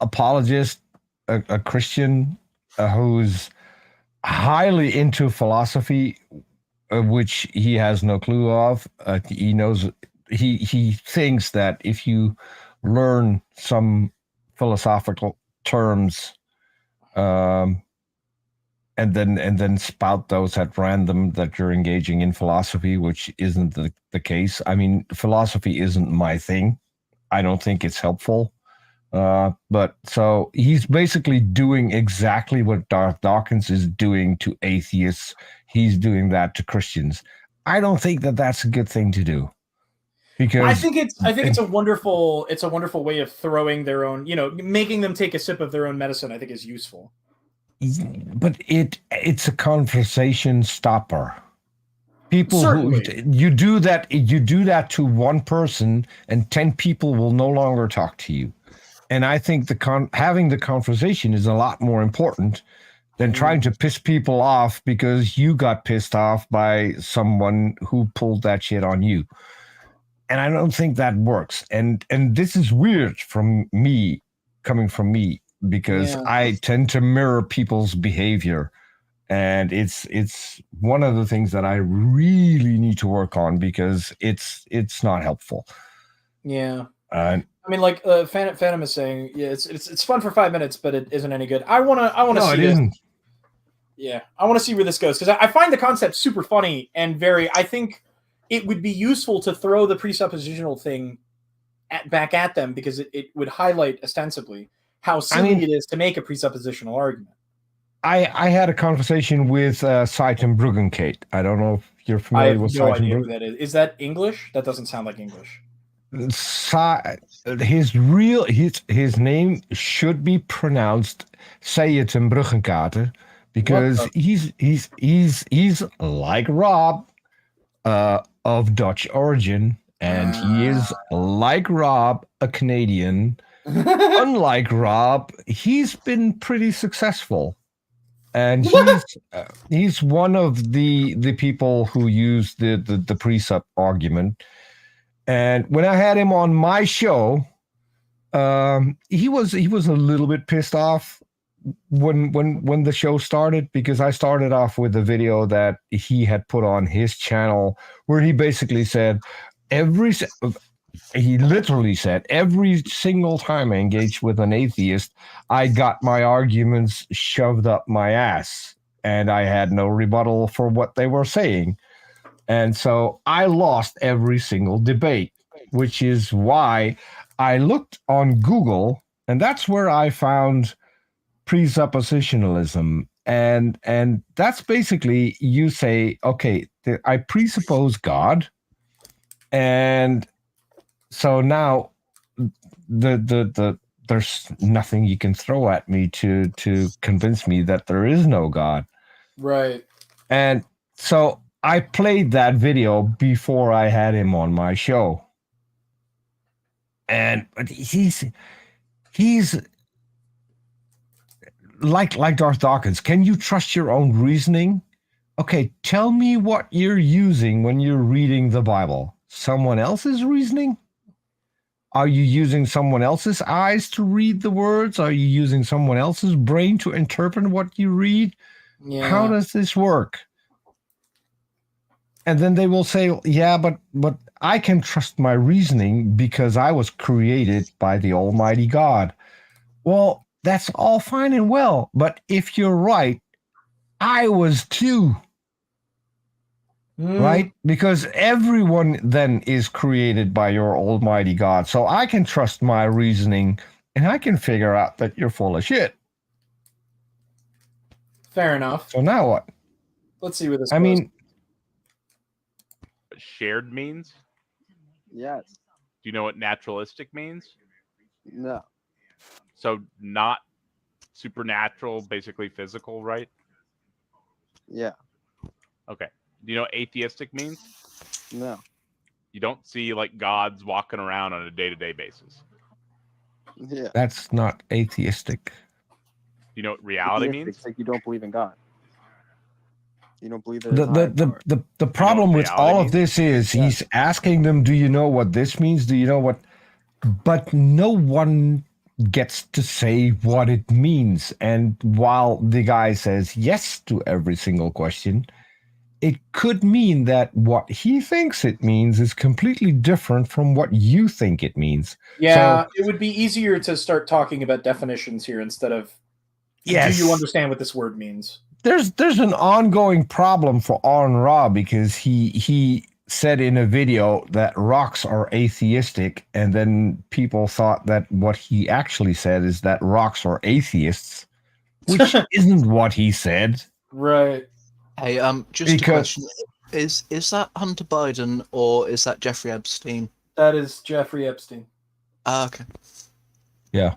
apologist, a Christian who's highly into philosophy, which he has no clue of. He knows he thinks that if you learn some philosophical terms, and then spout those at random, that you're engaging in philosophy, which isn't the case. I mean, philosophy isn't my thing. I don't think it's helpful. But so he's basically doing exactly what Dawkins is doing to atheists. He's doing that to Christians. I don't think that that's a good thing to do. Because I think it's a wonderful way of throwing their own, making them take a sip of their own medicine. I think is useful. But it's a conversation stopper. People Certainly. who you do that to one person, and 10 people will no longer talk to you. And I think having the conversation is a lot more important than trying to piss people off because you got pissed off by someone who pulled that shit on you. And I don't think that works. And this is weird coming from me, because I tend to mirror people's behavior. And it's one of the things that I really need to work on, because it's not helpful. Yeah. I mean, like Phantom is saying, yeah, it's fun for 5 minutes, but it isn't any good. I wanna no, see it this. isn't. Yeah, I want to see where this goes, because I find the concept super funny and I think it would be useful to throw the presuppositional thing back at them, because it would highlight ostensibly how silly it is to make a presuppositional argument. I had a conversation with Saiten Bruggenkate. I don't know if you're familiar with I have no Saiten idea who that is. Is that English? That doesn't sound like English. His name should be pronounced Saiten Bruggenkate, because he's like Rob, of Dutch origin, And he is, like Rob, a Canadian. Unlike Rob, he's been pretty successful. And he's one of the people who use the precept argument. And when I had him on my show, he was a little bit pissed off when the show started, because I started off with a video that he had put on his channel where he basically said he literally said every single time I engaged with an atheist, I got my arguments shoved up my ass and I had no rebuttal for what they were saying. And so I lost every single debate, which is why I looked on Google, and that's where I found presuppositionalism. And that's basically, you say, okay, I presuppose God, and so now there's nothing you can throw at me to convince me that there is no God. Right. And so I played that video before I had him on my show. And he's like Darth Dawkins. Can you trust your own reasoning? Okay, tell me what you're using when you're reading the Bible. Someone else's reasoning? Are you using someone else's eyes to read the words? Are you using someone else's brain to interpret what you read? Yeah. How does this work? And then they will say, yeah, but I can trust my reasoning because I was created by the Almighty God. Well, that's all fine and well, but if you're right, I was too. Right? Because everyone then is created by your Almighty God. So I can trust my reasoning and I can figure out that you're full of shit. Fair enough. So now what? Let's see where this I goes. mean, What shared means? Yes. Do you know what naturalistic means? No. So not supernatural, basically physical, right? Yeah. Okay. Do you know what atheistic means? No. You don't see like gods walking around on a day-to-day basis. Yeah. that's not atheistic. Do you know what reality Atheistic, means? it's like you don't believe in God. You don't believe that there's a higher power. The problem with reality all means? of this is Yeah. he's asking them, do you know what this means? Do you know what? But no one gets to say what it means. And while the guy says yes to every single question, it could mean that what he thinks it means is completely different from what you think it means. Yeah, So, it would be easier to start talking about definitions here instead of yes, do you understand what this word means? there's an ongoing problem for Aaron Ra, because he said in a video that rocks are atheistic, and then people thought that what he actually said is that rocks are atheists, which isn't what he said. Right. Hey, just a question: is that Hunter Biden or is that Jeffrey Epstein? That is Jeffrey Epstein. Okay. Yeah.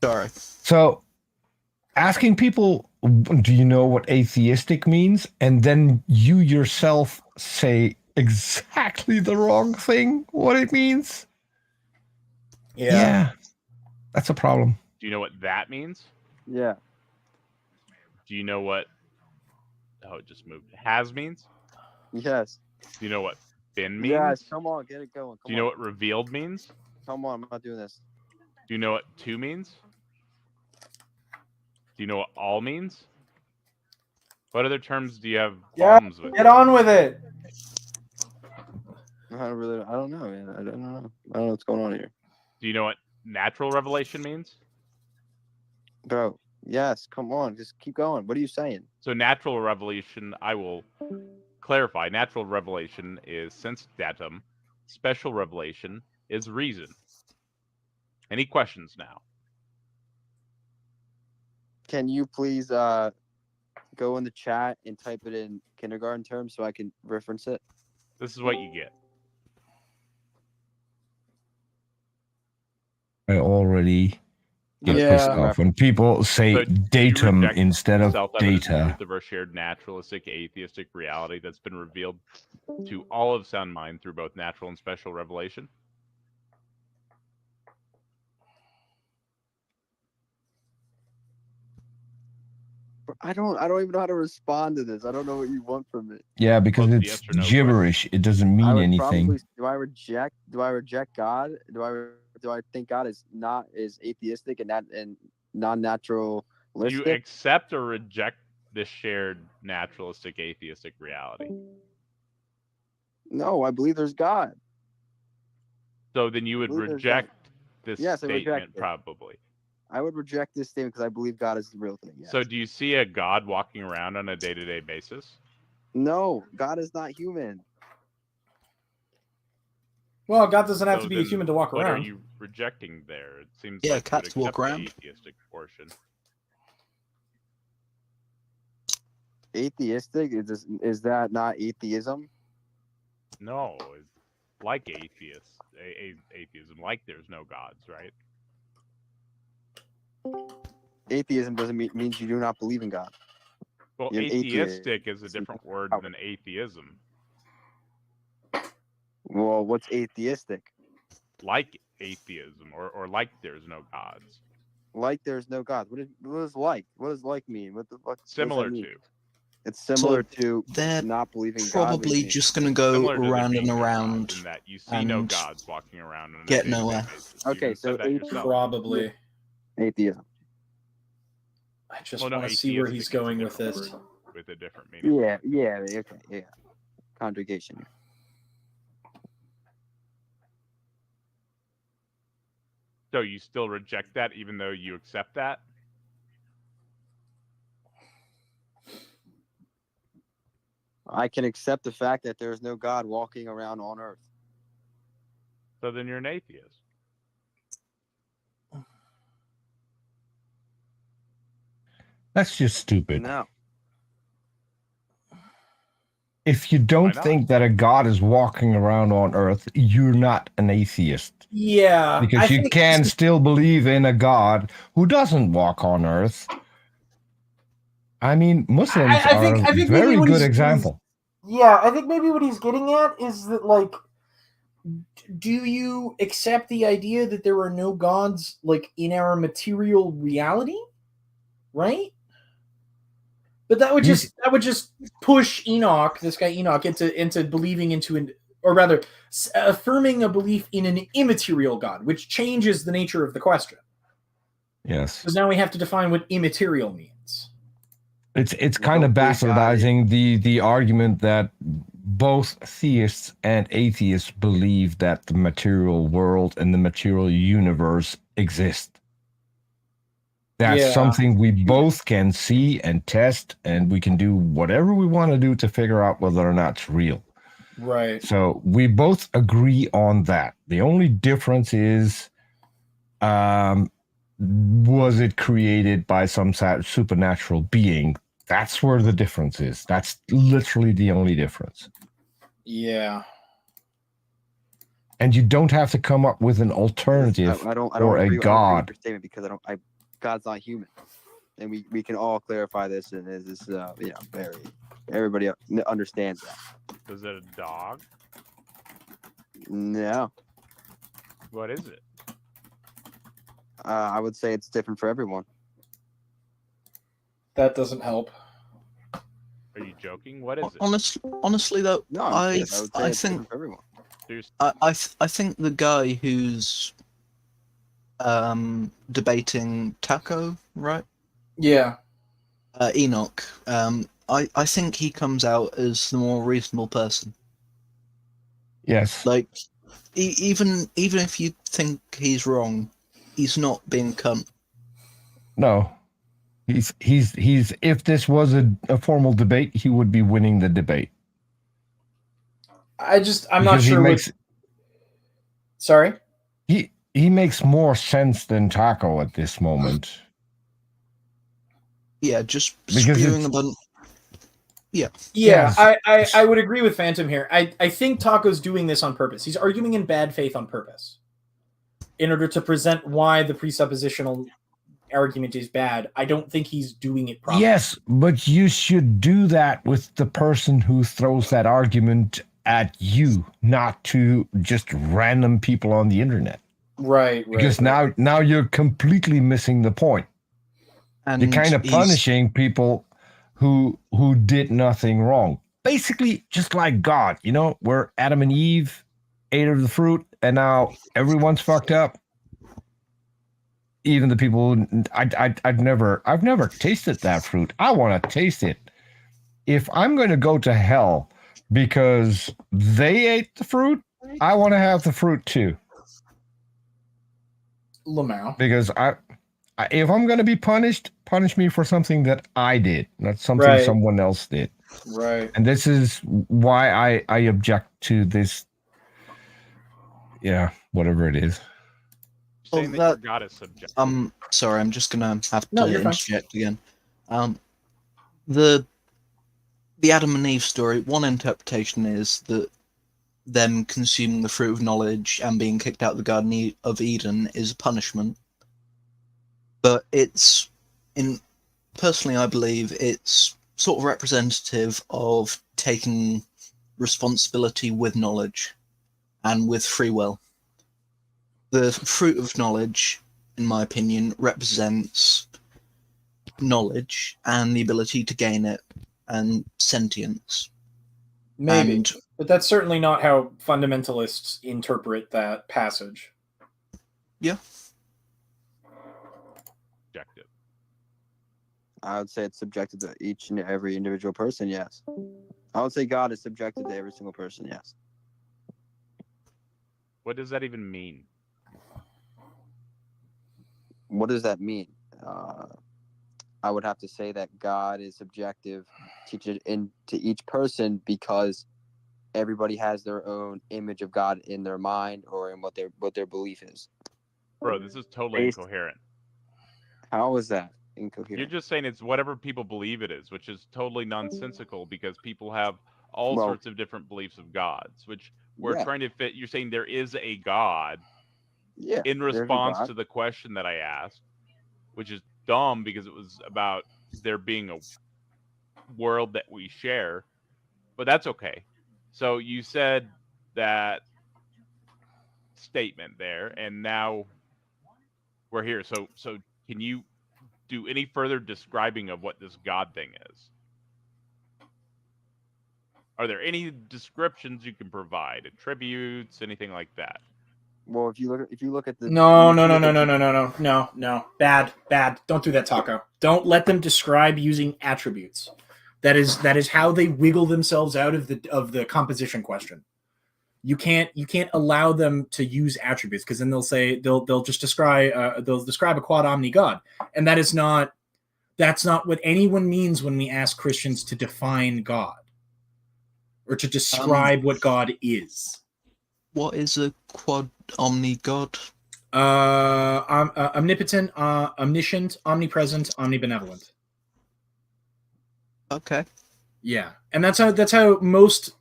Sorry. So, asking people, do you know what atheistic means? And then you yourself say exactly the wrong thing, what it means. Yeah. That's a problem. Do you know what that means? Yeah. Do you know what... Oh, it just moved. Has means? Yes. Do you know what been means? Yes. Come on, get it going. Do you know what revealed means? Come on, I'm not doing this. Do you know what to means? Do you know what all means? What other terms do you have problems with? Get on with it. I don't know, man. I don't know what's going on here. Do you know what natural revelation means? Bro, yes, come on, just keep going. What are you saying? So natural revelation, I will clarify. Natural revelation is sense datum. Special revelation is reason. Any questions now? Can you please go in the chat and type it in kindergarten terms so I can reference it? This is what you get. I already get Yeah. pissed off when people say So, do you datum reject instead of Self-evident data. truth of our shared naturalistic atheistic reality that's been revealed to all of sound mind through both natural and special revelation? I don't even know how to respond to this. I don't know what you want from me. Yeah, because Well, it's yes or no gibberish. It doesn't mean I would anything. probably do I reject God? Do I think God is atheistic and non-natural? Do you accept or reject the shared naturalistic atheistic reality? No, I believe there's God. So then you would believe there's reject this Yes, I reject statement, it. probably. I would reject this statement because I believe God is the real thing. Yes. So do you see a God walking around on a day-to-day basis? No, God is not human. Well, God doesn't have So to be a then human to walk what around. are you rejecting there? It seems Yeah, like you would cats walk accept the around. atheistic portion. Atheistic is that not atheism? No, it's like atheists. Atheism, like there's no gods, right? Atheism doesn't means you do not believe in God. Well, You're an atheist. atheistic is a different word than atheism. Well, what's atheistic? Like atheism, or like there's no gods. Like there's no God. What is like? What does like mean? What the fuck? Similar what does that to. mean? It's similar So to they're not believing God. probably just going to go Similar to there around being and no around. gods in that you see no and gods walking around on a get day-to-day nowhere. basis. You Okay, even so said that yourself. Probably. atheism. I just Well, no, want to see where atheistic he's is a going with different this. word with a different meaning. Yeah, okay, yeah. Conjugation. So you still reject that even though you accept that? I can accept the fact that there is no God walking around on Earth. So then you're an atheist. That's just stupid. No. If you don't not? think that a god is walking around on Earth, you're not an atheist. Yeah, Because you can still believe in a god who doesn't walk on Earth. I mean, Muslims I think are a maybe very what good he's- example. Yeah, I think maybe what he's getting at is that, like, do you accept the idea that there are no gods, like, in our material reality? Right? But that would just push Enoch, this guy Enoch, into believing or rather, affirming a belief in an immaterial God, which changes the nature of the question. Yes. Because now we have to define what immaterial means. It's kind of bastardizing the argument that both theists and atheists believe that the material world and the material universe exist. That's something we both can see and test, and we can do whatever we want to do to figure out whether or not it's real. Right. So we both agree on that. The only difference is, was it created by some supernatural being? That's where the difference is. That's literally the only difference. Yeah. And you don't have to come up with an alternative I don't or a agree, god. I don't agree with your statement because God's not human, and we can all clarify this, and this is everybody understands that. Is it a dog? No. What is it? I would say it's different for everyone. That doesn't help. Are you joking? What is it? Honestly, though, No, I would say it's think different for everyone. I think the guy who's debating Taco, right? Yeah. Enoch. I think he comes out as the more reasonable person. Yes. Like, even if you think he's wrong, he's not being a cunt. No. He's if this was a formal debate, he would be winning the debate. I'm not sure Sorry? He makes more sense than Taco at this moment. Yeah, just Because spewing about. Yeah. Yeah, Yes. I would agree with Phantom here. I think Taco's doing this on purpose. He's arguing in bad faith on purpose in order to present why the presuppositional argument is bad. I don't think he's doing it properly. Yes, but you should do that with the person who throws that argument at you, not to just random people on the internet. Right. Because now you're completely missing the point. And You're kind of he's- punishing people who did nothing wrong. Basically, just like God, where Adam and Eve ate of the fruit, and now everyone's fucked up. Even the people I've never tasted that fruit. I want to taste it. If I'm going to go to hell because they ate the fruit, I want to have the fruit too. Lamau. Because if I'm going to be punished, punish me for something that I did, not something someone else did. Right. And this is why I object to this. Yeah, whatever it is. Saying that your God is subjective. Sorry, I'm just gonna have No, to you're fine. interject again. The Adam and Eve story. One interpretation is that them consuming the fruit of knowledge and being kicked out of the Garden of Eden is a punishment. But personally, I believe it's sort of representative of taking responsibility with knowledge and with free will. The fruit of knowledge, in my opinion, represents knowledge and the ability to gain it and sentience. Maybe. But that's certainly not how fundamentalists interpret that passage. Yeah. Subjective. I would say it's subjective to each and every individual person, yes. I would say God is subjective to every single person, yes. What does that even mean? What does that mean? I would have to say that God is subjective to each person because everybody has their own image of God in their mind or in what their belief is. Bro, this is totally incoherent. How is that incoherent? You're just saying it's whatever people believe it is, which is totally nonsensical because people have all sorts of different beliefs of gods, which we're trying to fit. You're saying there is a God in response to the question that I asked, which is dumb because it was about there being a world that we share, but that's okay. So you said that statement there, and now we're here. So can you do any further describing of what this God thing is? Are there any descriptions you can provide, attributes, anything like that? Well, if you look at the No. Bad. Don't do that, Taco. Don't let them describe using attributes. That is how they wiggle themselves out of the composition question. You can't allow them to use attributes because then they'll just describe a quad omni God, and that's not what anyone means when we ask Christians to define God or to describe what God is. What is a quad omni God? Omnipotent, omniscient, omnipresent, omnibenevolent. Okay. Yeah, and that's how most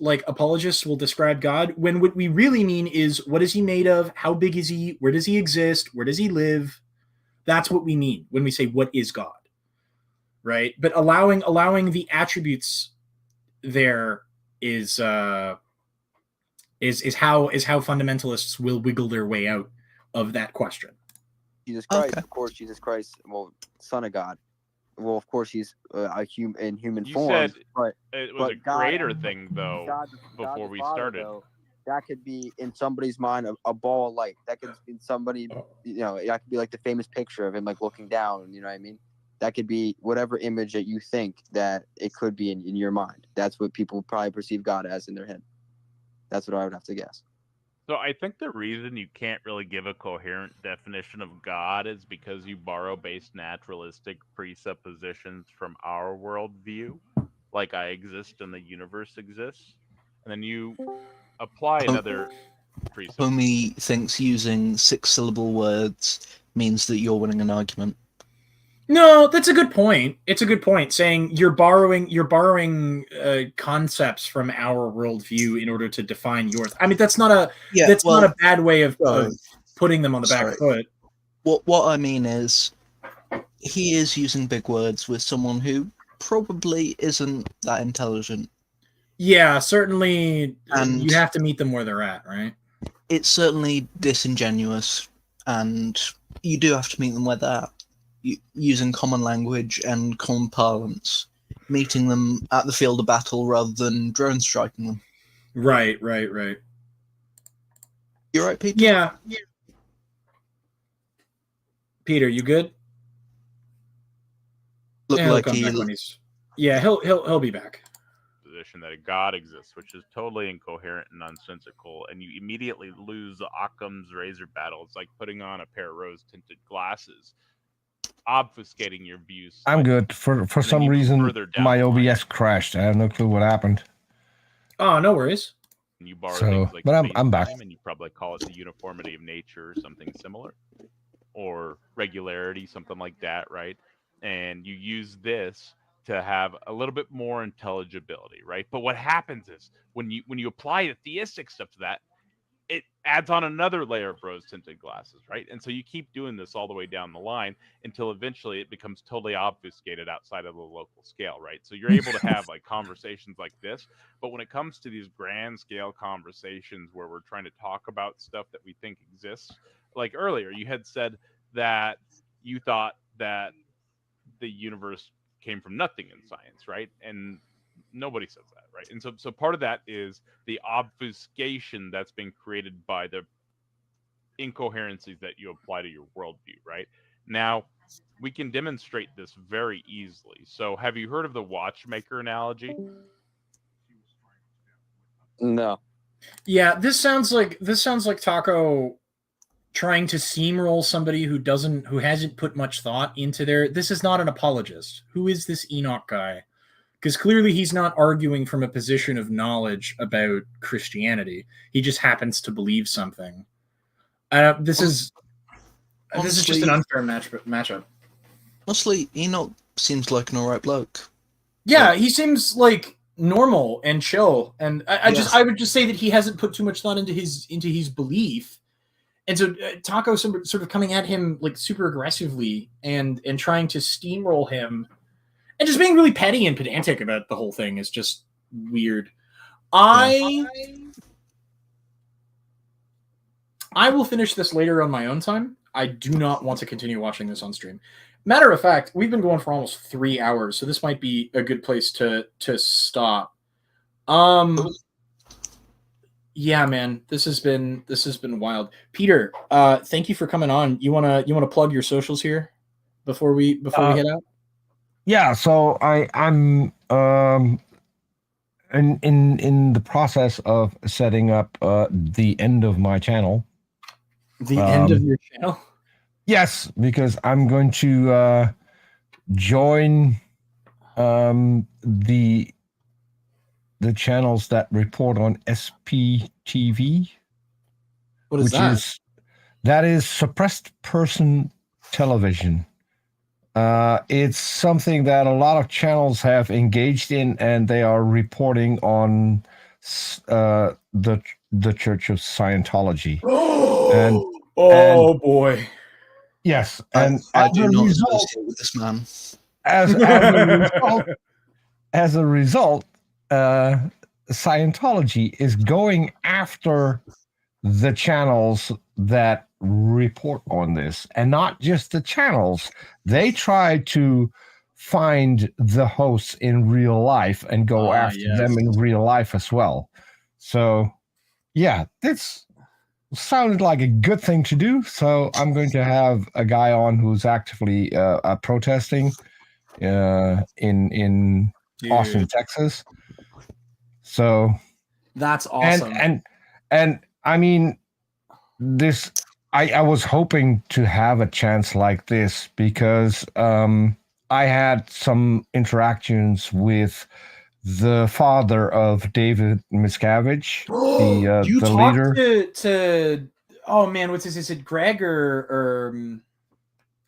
like apologists will describe God. When what we really mean is what is he made of? How big is he? Where does he exist? Where does he live? That's what we mean when we say what is God, right? But allowing the attributes there is how fundamentalists will wiggle their way out of that question. Jesus Christ, of course, Jesus Christ, well, Son of God. Well, of course, he's in human form. You said but it was a greater thing, though, before we started. Though, that could be in somebody's mind a ball of light. That could be somebody, that could be like the famous picture of him like looking down. You know what I mean? That could be whatever image that you think that it could be in your mind. That's what people probably perceive God as in their head. That's what I would have to guess. So I think the reason you can't really give a coherent definition of God is because you borrow base naturalistic presuppositions from our worldview, like I exist and the universe exists, and then you apply another presupposition. Homie thinks using 6-syllable words means that you're winning an argument. No, that's a good point. It's a good point saying you're borrowing concepts from our worldview in order to define yours. I mean, that's not a not a bad way of putting them on the back foot. What I mean is, he is using big words with someone who probably isn't that intelligent. Yeah, certainly. And you have to meet them where they're at, right? It's certainly disingenuous, and you do have to meet them where they're at, using common language and common parlance, meeting them at the field of battle rather than drone striking them. Right. You're right, Peter? Yeah. Peter, you good? Look Yeah, like he'll be back. Position that a god exists, which is totally incoherent and nonsensical, and you immediately lose the Occam's razor battle. It's like putting on a pair of rose-tinted glasses, obfuscating your views. I'm good. For some reason, my OBS crashed. I have no clue what happened. Oh, no worries. You borrow things like but I'm back. and you probably call it the uniformity of nature or something similar, or regularity, something like that, right? And you use this to have a little bit more intelligibility, right? But what happens is when you apply the theistic stuff to that, it adds on another layer of rose-tinted glasses, right? And so you keep doing this all the way down the line until eventually it becomes totally obfuscated outside of the local scale, right? So you're able to have like conversations like this, but when it comes to these grand scale conversations where we're trying to talk about stuff that we think exists, like earlier, you had said that you thought that the universe came from nothing in science, right? And nobody says that, right? And so part of that is the obfuscation that's been created by the incoherencies that you apply to your worldview, right? Now, we can demonstrate this very easily. So have you heard of the watchmaker analogy? No. Yeah, this sounds like Taco trying to steamroll somebody who hasn't put much thought into their. This is not an apologist. Who is this Enoch guy? Because clearly he's not arguing from a position of knowledge about Christianity. He just happens to believe something. This is just an unfair matchup. Honestly, Enoch seems like an alright bloke. Yeah, he seems like normal and chill, and I would just say that he hasn't put too much thought into his belief. And so Taco sort of coming at him like super aggressively and trying to steamroll him and just being really petty and pedantic about the whole thing is just weird. I will finish this later on my own time. I do not want to continue watching this on stream. Matter of fact, we've been going for almost 3 hours, so this might be a good place to stop. Yeah, man, this has been wild. Peter, thank you for coming on. You wanna plug your socials here before we head out? Yeah, so I'm in the process of setting up the end of my channel. The end of your channel? Yes, because I'm going to join the channels that report on SPTV. What is that? That is suppressed person television. It's something that a lot of channels have engaged in, and they are reporting on the Church of Scientology. Boy. Yes, and I do not associate with this man. As a result, Scientology is going after the channels that report on this, and not just the channels. They try to find the hosts in real life and go after them in real life as well. So, yeah, this sounded like a good thing to do. So I'm going to have a guy on who's actively protesting in Austin, Texas. So that's awesome. And I mean, this. I was hoping to have a chance like this because I had some interactions with the father of David Miscavige, the leader. To oh man, what's his? Is it Greg or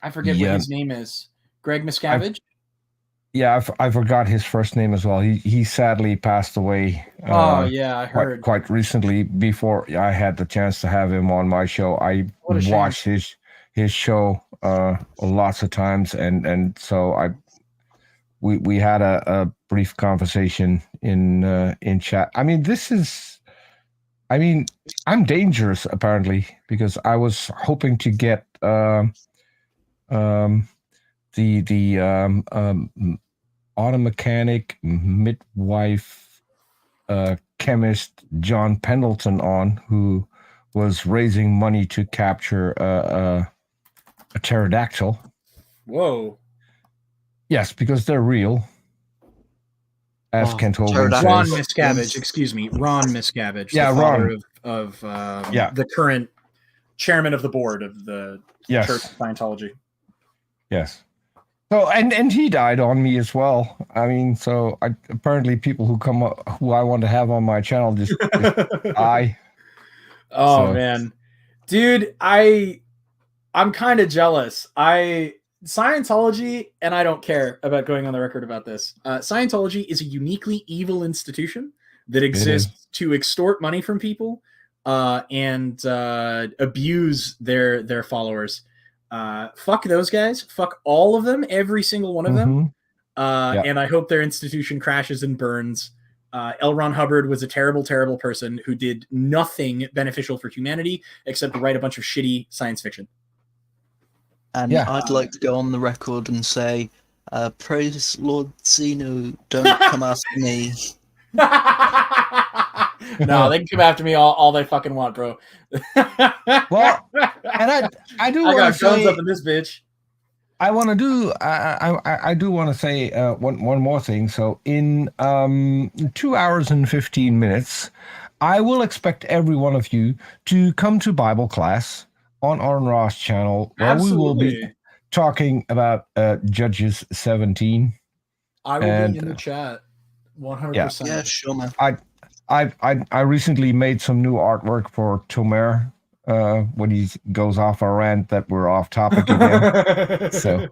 I forget what his name is. Greg Miscavige. I forgot his first name as well. He sadly passed away. I heard quite recently. Before I had the chance to have him on my show, I watched his show lots of times, and so we had a brief conversation in chat. I mean, I'm dangerous apparently because I was hoping to get the auto mechanic midwife chemist John Pendleton on, who was raising money to capture a pterodactyl. Whoa. Yes, because they're real. As Kent Hovind says. Ron Miscavige, excuse me. Ron Miscavige, Yeah, the father Ron. of the current chairman of the board of the Church of Scientology. Yes. So and he died on me as well. I mean, so apparently people who I want to have on my channel just die. Oh man, dude, I'm kind of jealous. Scientology, and I don't care about going on the record about this. Scientology is a uniquely evil institution that exists to extort money from people and abuse their followers. Fuck those guys. Fuck all of them. Every single one of them. And I hope their institution crashes and burns. L. Ron Hubbard was a terrible, terrible person who did nothing beneficial for humanity except to write a bunch of shitty science fiction. And I'd like to go on the record and say, praise Lord Zeno, don't come after me. No, they can come after me all they fucking want, bro. Well, and I do I want got to guns say, up in this bitch. I want to do. I do want to say one more thing. So in 2 hours and 15 minutes, I will expect every one of you to come to Bible class on Aaron Ross channel, where we will be talking about Judges 17. I will be in the chat, 100%. Yeah, sure, man. I recently made some new artwork for Tomer when he goes off a rant that we're off topic again. So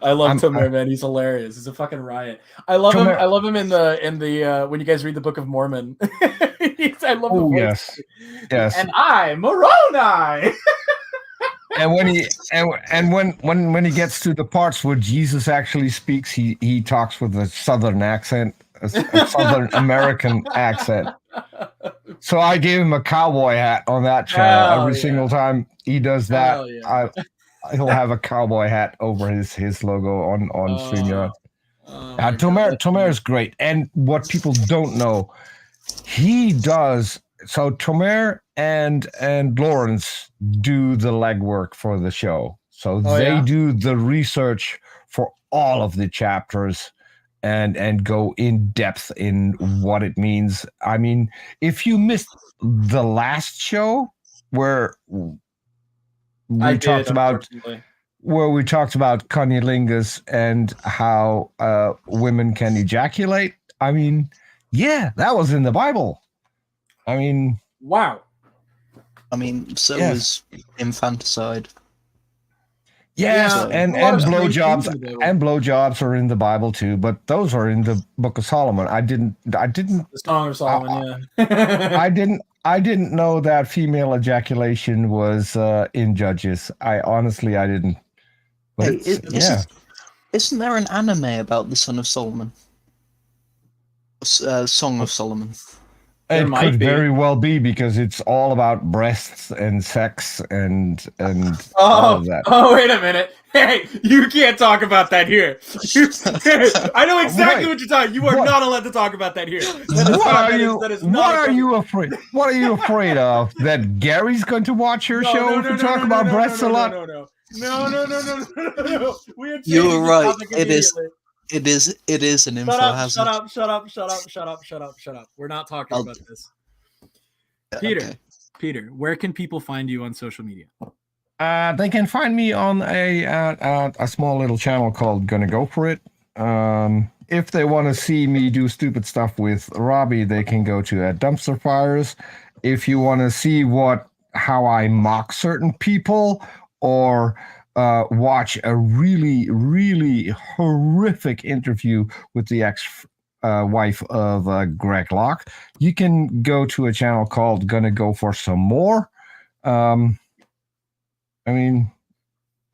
I love Tomer, man. He's hilarious. He's a fucking riot. I love him. I love him in the when you guys read the Book of Mormon. I love the voice. Yes. And I, Moroni. And when he gets to the parts where Jesus actually speaks, he talks with a Southern accent, a Southern American accent. So I gave him a cowboy hat on that channel. Every single time he does that, he'll have a cowboy hat over his logo on StreamYard. Tomer is great, and what people don't know, he does. So Tomer and Lawrence do the legwork for the show. So they do the research for all of the chapters and go in depth in what it means. I mean, if you missed the last show where we talked about cunnilingus and how women can ejaculate, I mean, yeah, that was in the Bible. I mean, wow. I mean, so is infanticide. Yes, and blowjobs are in the Bible too, but those are in the Book of Solomon. I didn't. The Song of Solomon, yeah. I didn't know that female ejaculation was in Judges. I didn't. But Isn't there an anime about the Son of Solomon? Song of Solomon. It could very well be, because it's all about breasts and sex and all of that. Oh, wait a minute. Hey, you can't talk about that here. I know exactly what you're talking. You are not allowed to talk about that here. What are you afraid? What are you afraid of? That Gary's going to watch your show if you talk about breasts a lot? No. You were right. It is an info hazard. Shut up. We're not talking about this. Peter, where can people find you on social media? They can find me on a small little channel called Gonna Go For It. If they want to see me do stupid stuff with Robbie, they can go to Dumpster Fires. If you want to see how I mock certain people, or watch a really, really horrific interview with the ex-wife of Greg Locke, you can go to a channel called Gonna Go For Some More. I mean,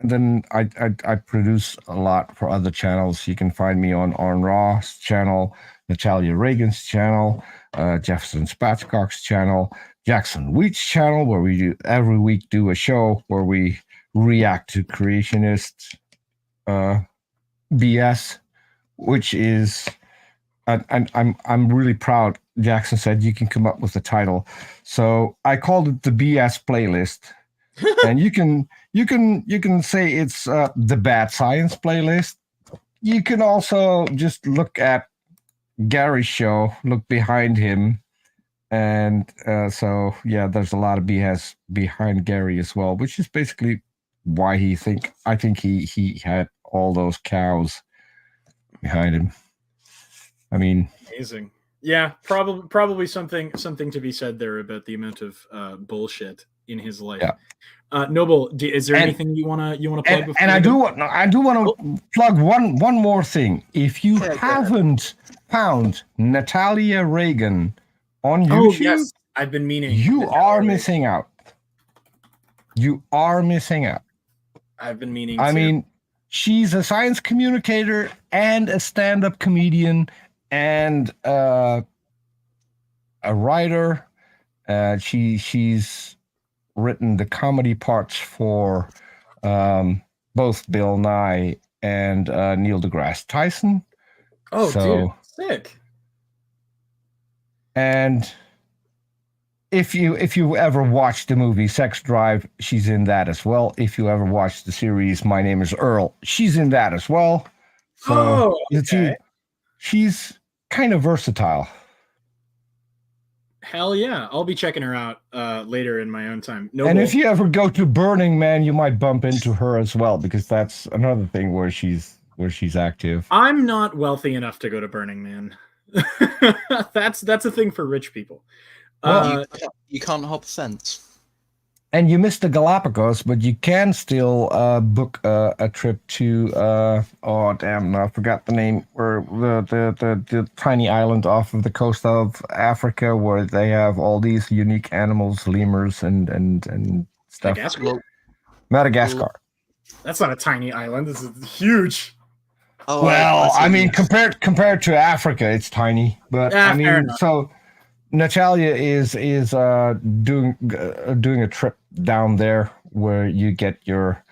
And then I produce a lot for other channels. You can find me on Ross' channel, Natalia Reagan's channel, Jefferson Spatchcock's channel, Jackson Wheat's channel, where we every week do a show where we react to creationist BS, which is, and I'm really proud. Jackson said you can come up with the title, so I called it the BS playlist. And you can say it's the Bad Science playlist. You can also just look at Gary's show, look behind him, and so yeah, there's a lot of BS behind Gary as well, which is basically why I think he had all those cows behind him. I mean, amazing. Yeah, probably something to be said there about the amount of bullshit in his life. Yeah. Noble, is there anything you wanna plug? And I do want to plug one more thing. If you haven't found Natalia Reagan on YouTube, yes, I've been meaning. You are missing out. You are missing out. I've been meaning. I mean, she's a science communicator and a stand-up comedian and a writer. She's written the comedy parts for both Bill Nye and Neil deGrasse Tyson. Oh, dude, sick! And if you ever watched the movie Sex Drive, she's in that as well. If you ever watched the series My Name Is Earl, she's in that as well. So she's kind of versatile. Hell yeah, I'll be checking her out later in my own time. And if you ever go to Burning Man, you might bump into her as well, because that's another thing where she's active. I'm not wealthy enough to go to Burning Man. That's a thing for rich people. Well, you can't hop a fence. And you missed the Galapagos, but you can still book a trip to oh damn, I forgot the name, where the tiny island off of the coast of Africa where they have all these unique animals, lemurs and stuff. Madagascar. That's not a tiny island. This is huge. Oh, well, I mean, compared to Africa, it's tiny. But I mean, so Natalia is doing a trip down there where you get your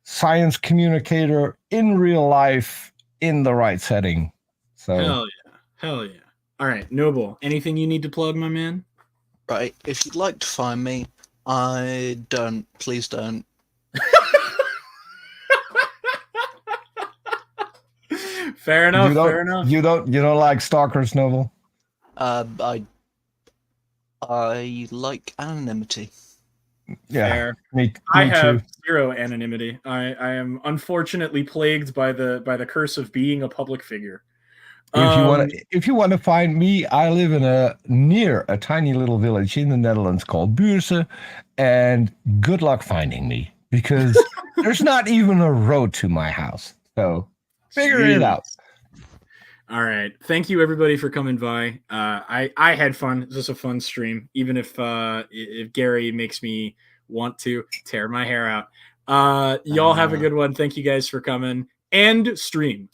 science communicator in real life in the right setting. So hell yeah. All right, Noble, anything you need to plug, my man? Right, if you'd like to find me, please don't. Fair enough. You don't like stalkers, Noble? I like anonymity. Yeah, fair. Me I have too. zero anonymity. I am unfortunately plagued by the curse of being a public figure. If you want to find me, I live near a tiny little village in the Netherlands called Buurse, and good luck finding me, because there's not even a road to my house. So figure it out. All right. Thank you everybody for coming by. I had fun. This was a fun stream, even if Gary makes me want to tear my hair out. Y'all have a good one. Thank you guys for coming. And stream.